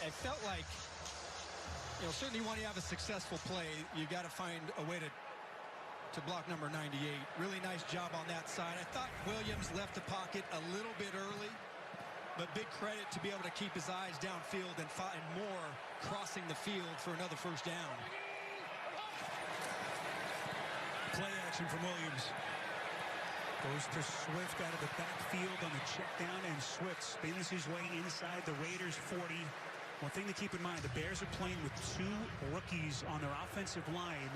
I felt like, you know, certainly when you have a successful play, you got to find a way to block number 98. Really nice job on that side. I thought Williams left the pocket a little bit early, but big credit to be able to keep his eyes downfield and find more crossing the field for another first down. Play action from Williams. Goes to Swift out of the backfield on the check down, and Swift spins his way inside the Raiders 40. One thing to keep in mind, the Bears are playing with 2 rookies on their offensive line.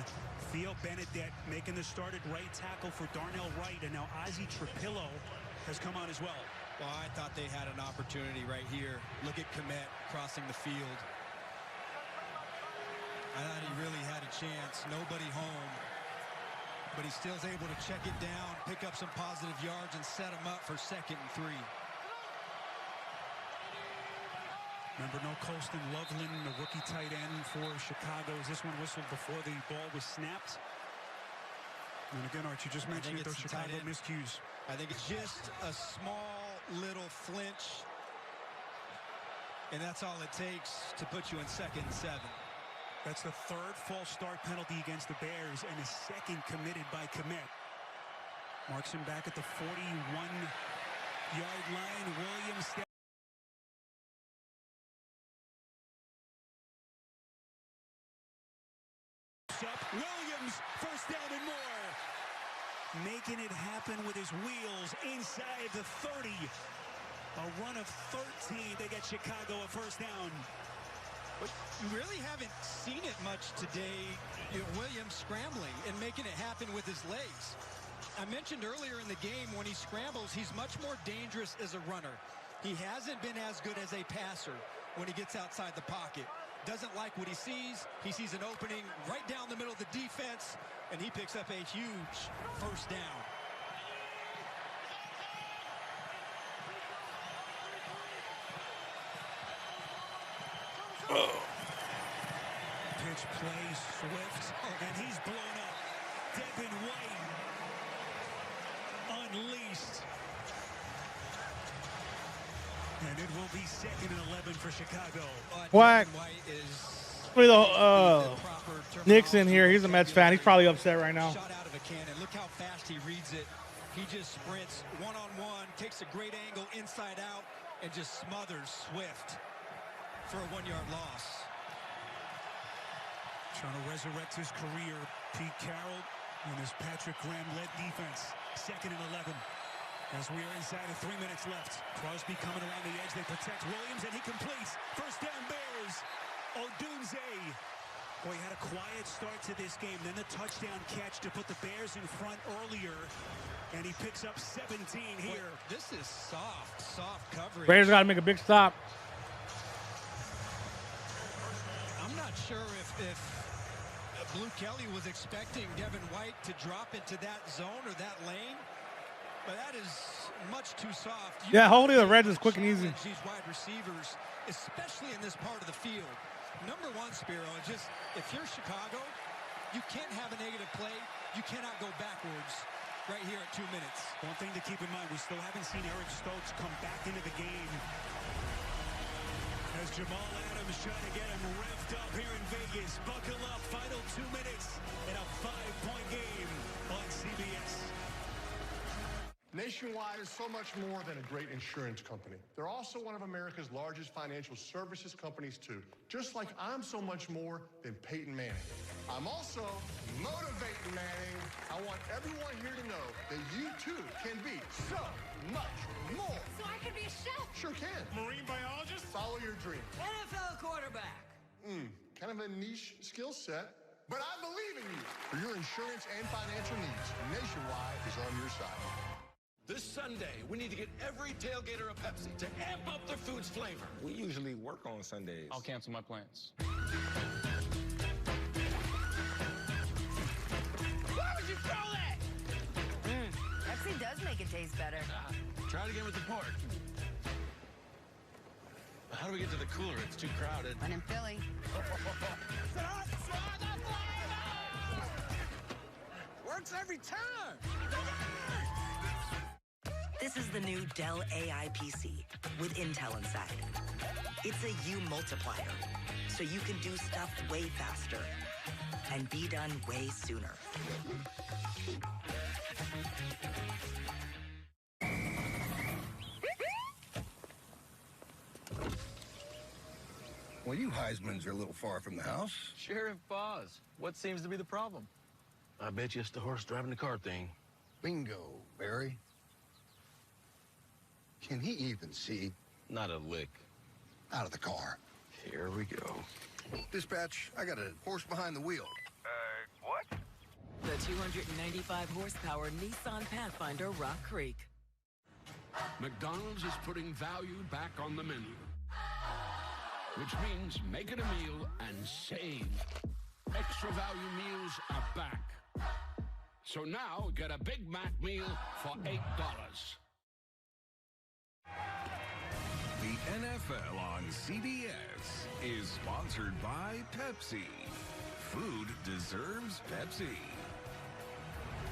Theo Benedette making the start at right tackle for Darnell Wright, and now Ozzie Trapillo has come on as well. Well, I thought they had an opportunity right here. Look at Komet crossing the field. I thought he really had a chance. Nobody home. But he still is able to check it down, pick up some positive yards, and set him up for 2nd and 3. Remember, no Colston Loveland, the rookie tight end for Chicago. This one whistled before the ball was snapped. And again, Art, you just mentioned those Chicago miscues. I think it's just a small little flinch, and that's all it takes to put you in 2nd and 7. That's the 3rd false start penalty against the Bears, and the 2nd committed by Komet. Marks him back at the 41-yard line. Williams up. Williams, first down and more. Making it happen with his wheels inside the 30. A run of 13 to get Chicago a first down. But you really haven't seen it much today, you know, Williams scrambling and making it happen with his legs. I mentioned earlier in the game, when he scrambles, he's much more dangerous as a runner. He hasn't been as good as a passer when he gets outside the pocket. Doesn't like what he sees. He sees an opening right down the middle of the defense, and he picks up a huge first down. Pitch play, Swift, and he's blown up. Devin White unleashed. And it will be 2nd and 11 for Chicago. Quack. Nixon here. He's a Mets fan. He's probably upset right now. Shot out of a cannon. Look how fast he reads it. He just sprints one-on-one, takes a great angle inside out, and just smothers Swift for a 1-yard loss. Trying to resurrect his career, Pete Carroll and his Patrick Graham-led defense. 2nd and 11. As we are inside of 3 minutes left. Crosby coming around the edge. They protect Williams, and he completes. First down, Bears. Odunze. Boy, he had a quiet start to this game. Then the touchdown catch to put the Bears in front earlier. And he picks up 17 here. Boy, this is soft coverage. Raiders got to make a big stop. I'm not sure if Blue Kelly was expecting Devin White to drop into that zone or that lane. But that is much too soft. Yeah, holding the Reds is quick and easy. These wide receivers, especially in this part of the field. Number one, Spiro, is just if you're Chicago, you can't have a negative play. You cannot go backwards right here at 2 minutes. One thing to keep in mind, we still haven't seen Eric Stokes come back into the game. As Jamal Adams trying to get him revved up here in Vegas. Buckle up, final 2 minutes in a 5-point game on CBS. Nationwide is so much more than a great insurance company. They're also one of America's largest financial services companies, too. Just like I'm so much more than Peyton Manning. I'm also motivating Manning. I want everyone here to know that you, too, can be so much more. So I can be a chef. Sure can. Marine biologist? Follow your dream. NFL quarterback. Kind of a niche skill set, but I believe in you. For your insurance and financial needs, Nationwide is on your side. This Sunday, we need to get every tailgater a Pepsi to amp up their food's flavor. We usually work on Sundays. I'll cancel my plans. Why would you throw that? Pepsi does make it taste better. Try it again with the pork. How do we get to the cooler? It's too crowded. When in Philly. Works every time. The This is the new Dell AI PC with Intel inside. It's a U multiplier, so you can do stuff way faster and be done way sooner. Well, you Heismans are a little far from the house. Sheriff Boz, what seems to be the problem? I bet you it's the horse driving the car thing. Bingo, Barry. Can he even see? Not a lick. Out of the car. Here we go. Dispatch, I got a horse behind the wheel. What? The 295 horsepower Nissan Pathfinder Rock Creek. McDonald's is putting value back on the menu, which means make it a meal and save. Extra value meals are back. So now get a Big Mac meal for $8. The NFL on CBS is sponsored by Pepsi. Food deserves Pepsi.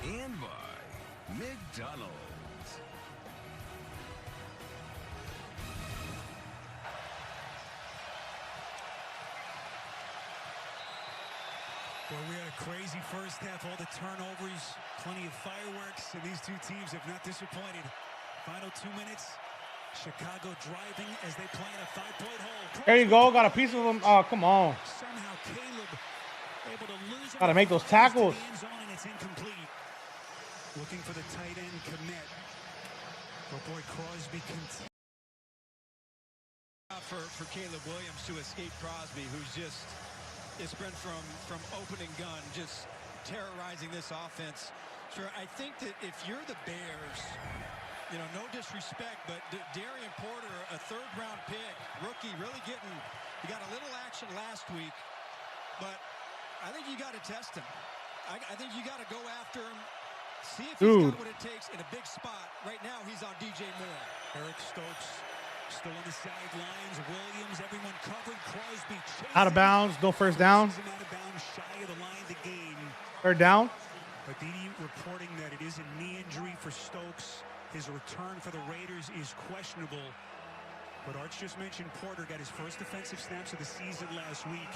And by McDonald's. Well, we had a crazy first half, all the turnovers, plenty of fireworks, and these two teams have not disappointed. Final 2 minutes, Chicago driving as they play in a 5-point hole. There you go, got a piece of them. Oh, come on. Somehow Caleb able to lose. Gotta make those tackles. To the end zone, and it's incomplete. Looking for the tight end commit. But boy, Crosby continues. For Caleb Williams to escape Crosby, who's just, it's been from opening gun, just terrorizing this offense. Sure, I think that if you're the Bears, you know, no disrespect, but Darian Porter, a third-round pick, rookie, really getting, he got a little action last week, but I think you got to test him. I think you got to go after him, see if he's got what it takes in a big spot. Right now, he's on DJ Moore. Eric Stokes still on the sidelines. Williams, everyone covered. Crosby out of bounds, no first down. Out of bounds, shy of the line of the game. Third down. But Didi reporting that it is a knee injury for Stokes. His return for the Raiders is questionable. But Arch just mentioned Porter got his first defensive snaps of the season last week.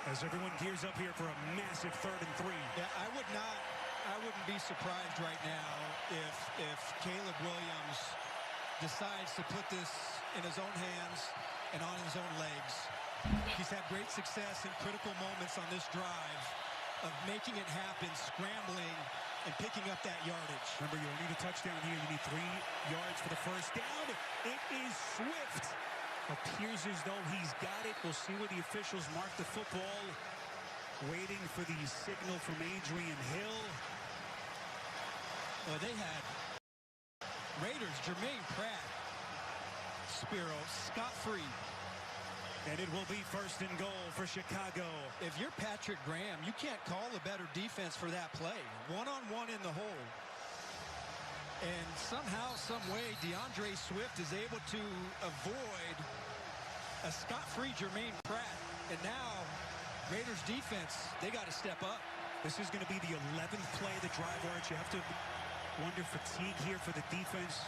As everyone gears up here for a massive 3rd and 3. Yeah, I wouldn't be surprised right now if Caleb Williams decides to put this in his own hands and on his own legs. He's had great success in critical moments on this drive of making it happen, scrambling, and picking up that yardage. Remember, you don't need a touchdown here. You need 3 yards for the first down. It is Swift. Appears as though he's got it. We'll see where the officials mark the football. Waiting for the signal from Adrian Hill. Well, they had Raiders, Jermaine Pratt, Spiro, scot-free. And it will be 1st and goal for Chicago. If you're Patrick Graham, you can't call a better defense for that play. One-on-one in the hole. And somehow, some way, DeAndre Swift is able to avoid a scot-free Jermaine Pratt. And now, Raiders defense, they got to step up. This is going to be the 11th play of the drive, Arch. You have to wonder fatigue here for the defense.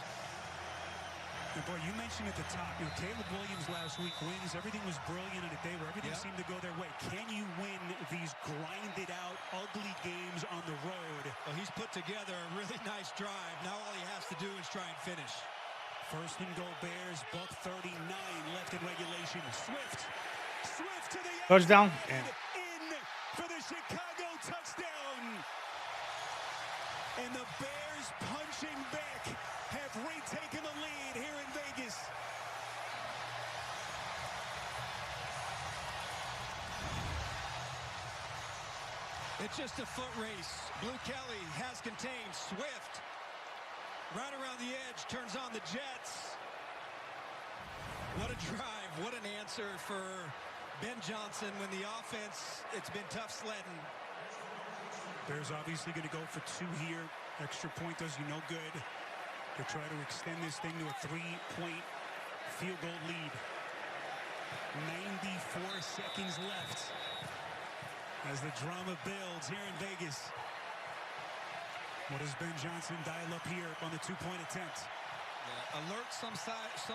And boy, you mentioned at the top, you know, Caleb Williams last week wins. Everything was brilliant on a day where everything seemed to go their way. Can you win these grinded out, ugly games on the road? Well, he's put together a really nice drive. Now all he has to do is try and finish. 1st and goal Bears, $1:39 left in regulation. Swift to the end. Touchdown. In for the Chicago touchdown. And the Bears punching back have retaken the lead here in Vegas. It's just a foot race. Blue Kelly has contained Swift. Right around the edge, turns on the Jets. What a drive, what an answer for Ben Johnson when the offense, it's been tough sledding. Bears obviously going to go for 2 here. Extra point does you no good. They try to extend this thing to a 3-point field goal lead. 94 seconds left as the drama builds here in Vegas. What does Ben Johnson dial up here on the 2-point attempt? Alert some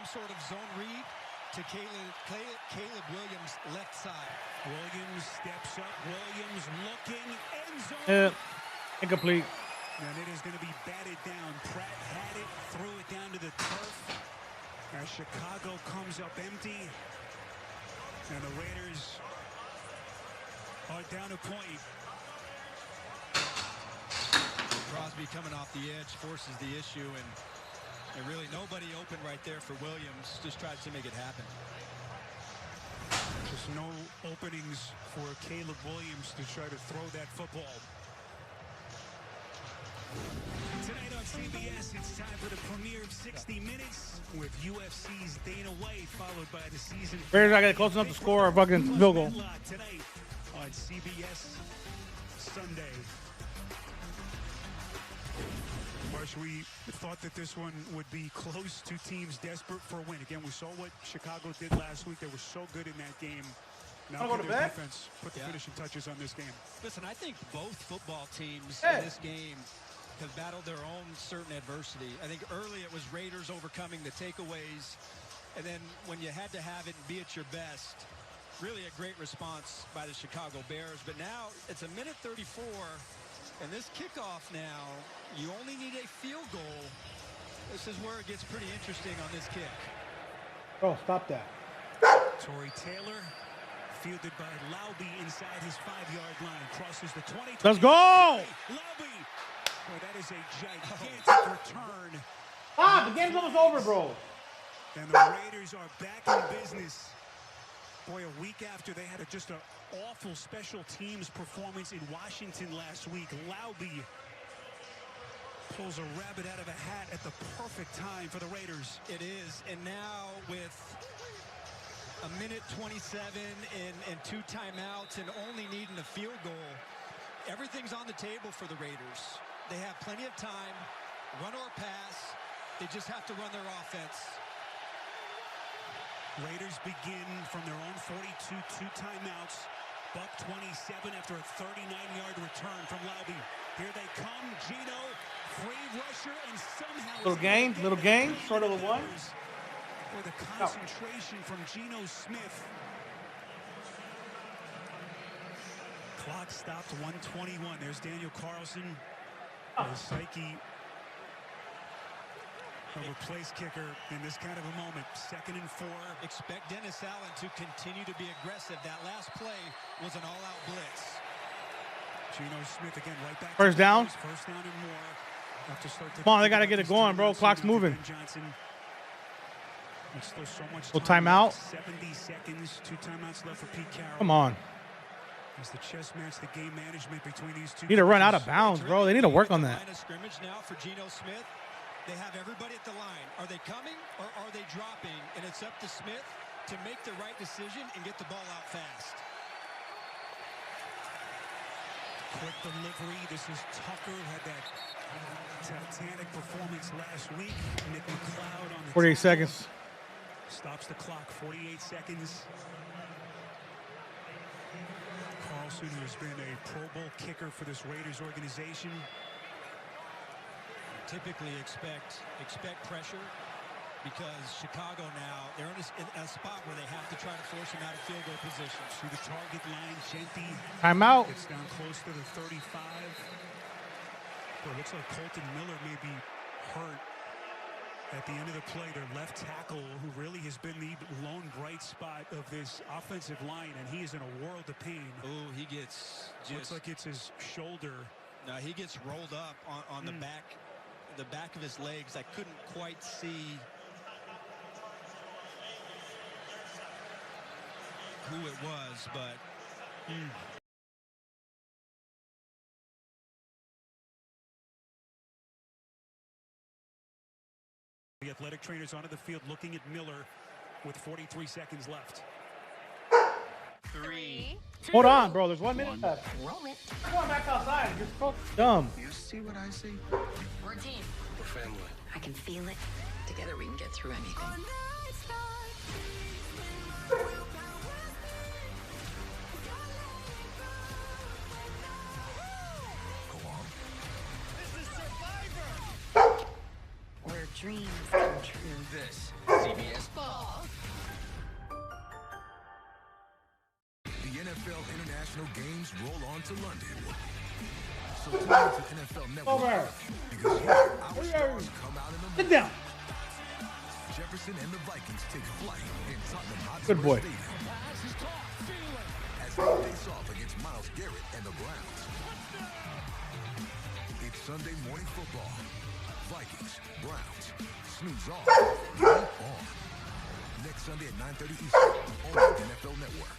sort of zone read to Caleb Williams' left side. Williams steps up. Williams looking. End zone. Incomplete. And it is going to be batted down. Pratt had it, threw it down to the turf. As Chicago comes up empty. And the Raiders are down a point. Crosby coming off the edge forces the issue, and really nobody open right there for Williams. Just tries to make it happen. Just no openings for Caleb Williams to try to throw that football. Tonight on CBS, it's time for the premiere of 60 Minutes with UFC's Dana White, followed by the season. Raiders not getting close enough to score a fucking field goal. Tonight on CBS Sunday. Marsh, we thought that this one would be close to teams desperate for a win. Again, we saw what Chicago did last week. They were so good in that game. Now can their defense put the finishing touches on this game. Listen, I think both football teams in this game have battled their own certain adversity. I think early it was Raiders overcoming the takeaways, and then when you had to have it and be at your best, really a great response by the Chicago Bears. But now it's a minute 34, and this kickoff now, you only need a field goal. This is where it gets pretty interesting on this kick. Oh, stop that. Torrey Taylor, fielded by Laube inside his 5-yard line, crosses the 20. Let's go! Laube! Boy, that is a gigantic return. The game's almost over, bro. And the Raiders are back in business. Boy, a week after they had just an awful special teams performance in Washington last week, Laube pulls a rabbit out of a hat at the perfect time for the Raiders. It is, and now with a minute 27 and 2 timeouts and only needing a field goal, everything's on the table for the Raiders. They have plenty of time, run or pass. They just have to run their offense. Raiders begin from their own 42, 2 timeouts. Buck 27 after a 39-yard return from Laube. Here they come. Gino, free rusher, and somehow... Little game, sort of a one. For the concentration from Geno Smith. Clock stopped 1:21. There's Daniel Carlson. The psyche a replace kicker in this kind of a moment. 2nd and 4. Expect Dennis Allen to continue to be aggressive. That last play was an all-out blitz. Geno Smith again right back. First down. First down and more. Come on, they got to get it going, bro. Clock's moving. Still so much little timeout. 70 seconds. 2 timeouts left for Pete Carroll. Come on. As the chess match, the game management between these two. Need to run out of bounds, bro. They need to work on that. Line of scrimmage now for Geno Smith. They have everybody at the line. Are they coming or are they dropping? And it's up to Smith to make the right decision and get the ball out fast. Quick delivery. This is Tucker, who had that titanic performance last week. Nick McLeod on the 48 seconds. Stops the clock. 48 seconds. Carlson, who has been a Pro Bowl kicker for this Raiders organization. Typically expect pressure because Chicago now, they're in a spot where they have to try to force him out of field goal position. To the target line, Genti. Timeout. Gets down close to the 35. Well, it looks like Colton Miller may be hurt at the end of the play. Their left tackle, who really has been the lone bright spot of this offensive line, and he is in a world of pain. Oh, he gets looks like it's his shoulder. No, he gets rolled up on the back of his legs. I couldn't quite see who it was, but the athletic trainers onto the field looking at Miller with 43 seconds left. 3. Hold on, bro. There's 1 minute left. Roll it. Come on back outside. You're so dumb. You see what I see? We're a team. We're family. I can feel it. Together we can get through anything. Go on. Where dreams can This CBS Ball. The NFL International Games roll on to London. So tune into NFL Network because here our stars come out in the Sit down. Jefferson and the Vikings take flight in Tottenham Hotspur Good boy. Stadium as they face off against Myles Garrett and the Browns. It's Sunday morning football. Vikings, Browns, snooze off, game on. Next Sunday at 9:30 Eastern on the NFL Network.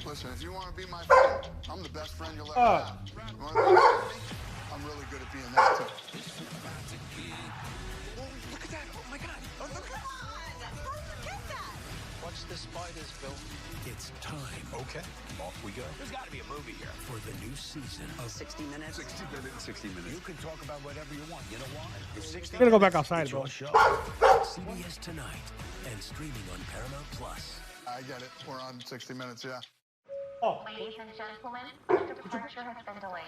Listen, if you want to be my friend, I'm the best friend you'll ever have. You want to be my enemy? I'm really good at being that too. Oh, look at that. Oh, my God. Oh, look at that. Watch the spiders, Bill. It's time. Okay, off we go. There's got to be a movie here. For the new season of 60 minutes. 60 minutes. 60 minutes. You can talk about whatever you want. You know why? If 60 I'm gonna go back outside, It's bro. your show. CBS Tonight and streaming on Paramount Plus. I get it. We're on 60 minutes, yeah. Oh. Ladies and gentlemen, the departure has been delayed.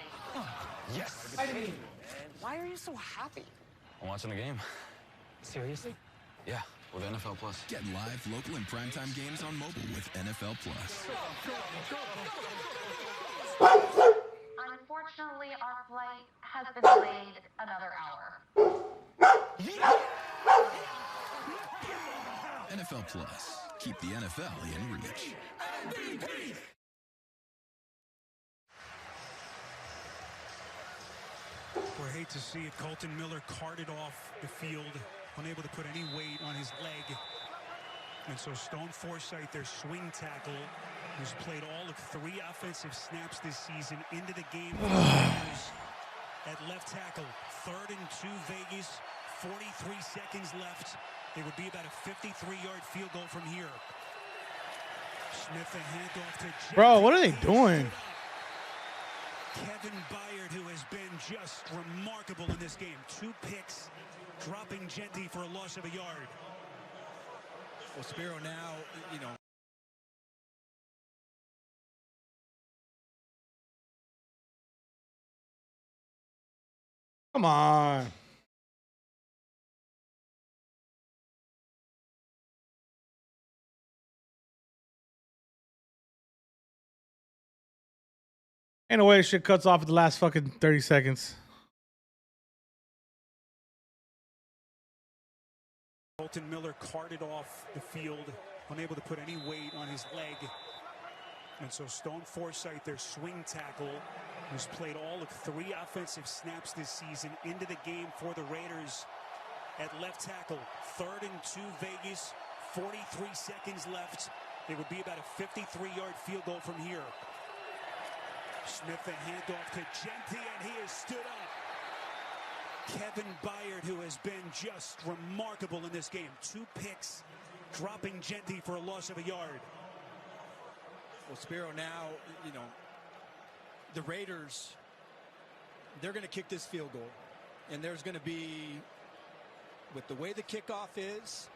Yes. Why are you so happy? I'm watching the game. Seriously? Yeah, with NFL Plus. Get live, local, and primetime games on mobile with NFL Plus. Unfortunately, our flight has been delayed another hour. NFL Plus. Keep the NFL in reach. I hate to see it. Colton Miller carted off the field, unable to put any weight on his leg. And so Stone Forsythe, their swing tackle, who's played all of 3 offensive snaps this season, into the game at left tackle. 3rd and 2 Vegas, 43 seconds left. It would be about a 53-yard field goal from here. Smith, a handoff to Jeff. Bro, what are they doing? Kevin Byard, who has been just remarkable in this game. 2 picks, dropping Genty for a loss of a yard. Well, Spiro now, you know. Come on. Ain't no way shit cuts off at the last fucking 30 seconds. Colton Miller carted off the field, unable to put any weight on his leg. And so Stone Forsythe, their swing tackle, who's played all of 3 offensive snaps this season, into the game for the Raiders at left tackle. 3rd and 2 Vegas, 43 seconds left. It would be about a 53-yard field goal from here. Smith, a handoff to Genty, and he has stood up. Kevin Byard, who has been just remarkable in this game. 2 picks, dropping Genty for a loss of a yard. Well, Spiro now, you know, the Raiders, they're going to kick this field goal. And there's going to be, with the way the kickoff is,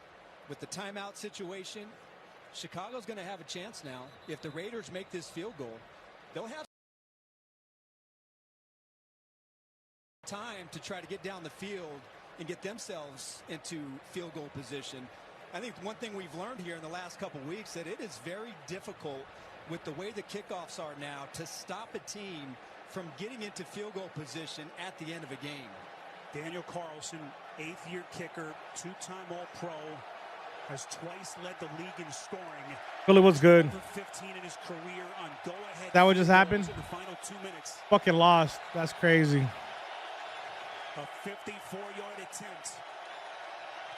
with the timeout situation, Chicago's going to have a chance now. If the Raiders make this field goal, they'll have time to try to get down the field and get themselves into field goal position. I think one thing we've learned here in the last couple weeks that it is very difficult with the way the kickoffs are now to stop a team from getting into field goal position at the end of a game. Daniel Carlson, 8th-year kicker, 2-time All-Pro, has twice led the league in scoring. Philly was good. 15 in his career on go-ahead. That what just happened? In the final 2 minutes. Fucking lost. That's crazy. A 54-yard attempt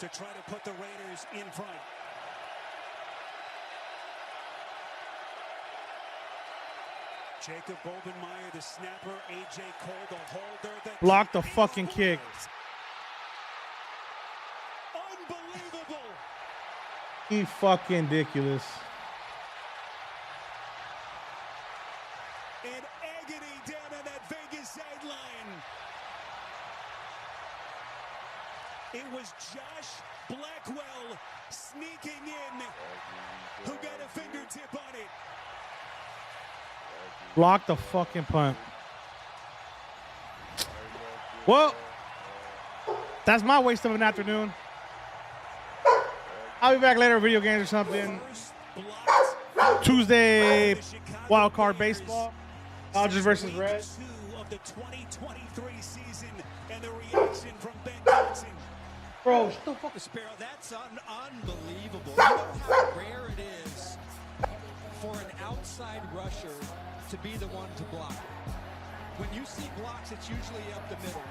to try to put the Raiders in front. Jacob Bobenmeyer, the snapper. A.J. Cole, the holder. Blocked the fucking kick. Unbelievable. He fucking ridiculous. In agony down on that Vegas sideline. It was Josh Blackwell sneaking in who got a fingertip on it. Block the fucking punt. Well, that's my waste of an afternoon. I'll be back later with video games or something. Tuesday, wild card baseball. Dodgers versus Reds. Of the 2023 season and the reaction from Ben Johnson. Bro, shut the fuck. Sparrow, that's unbelievable. You know how rare it is for an outside rusher to be the one to block. When you see blocks, it's usually up the middle.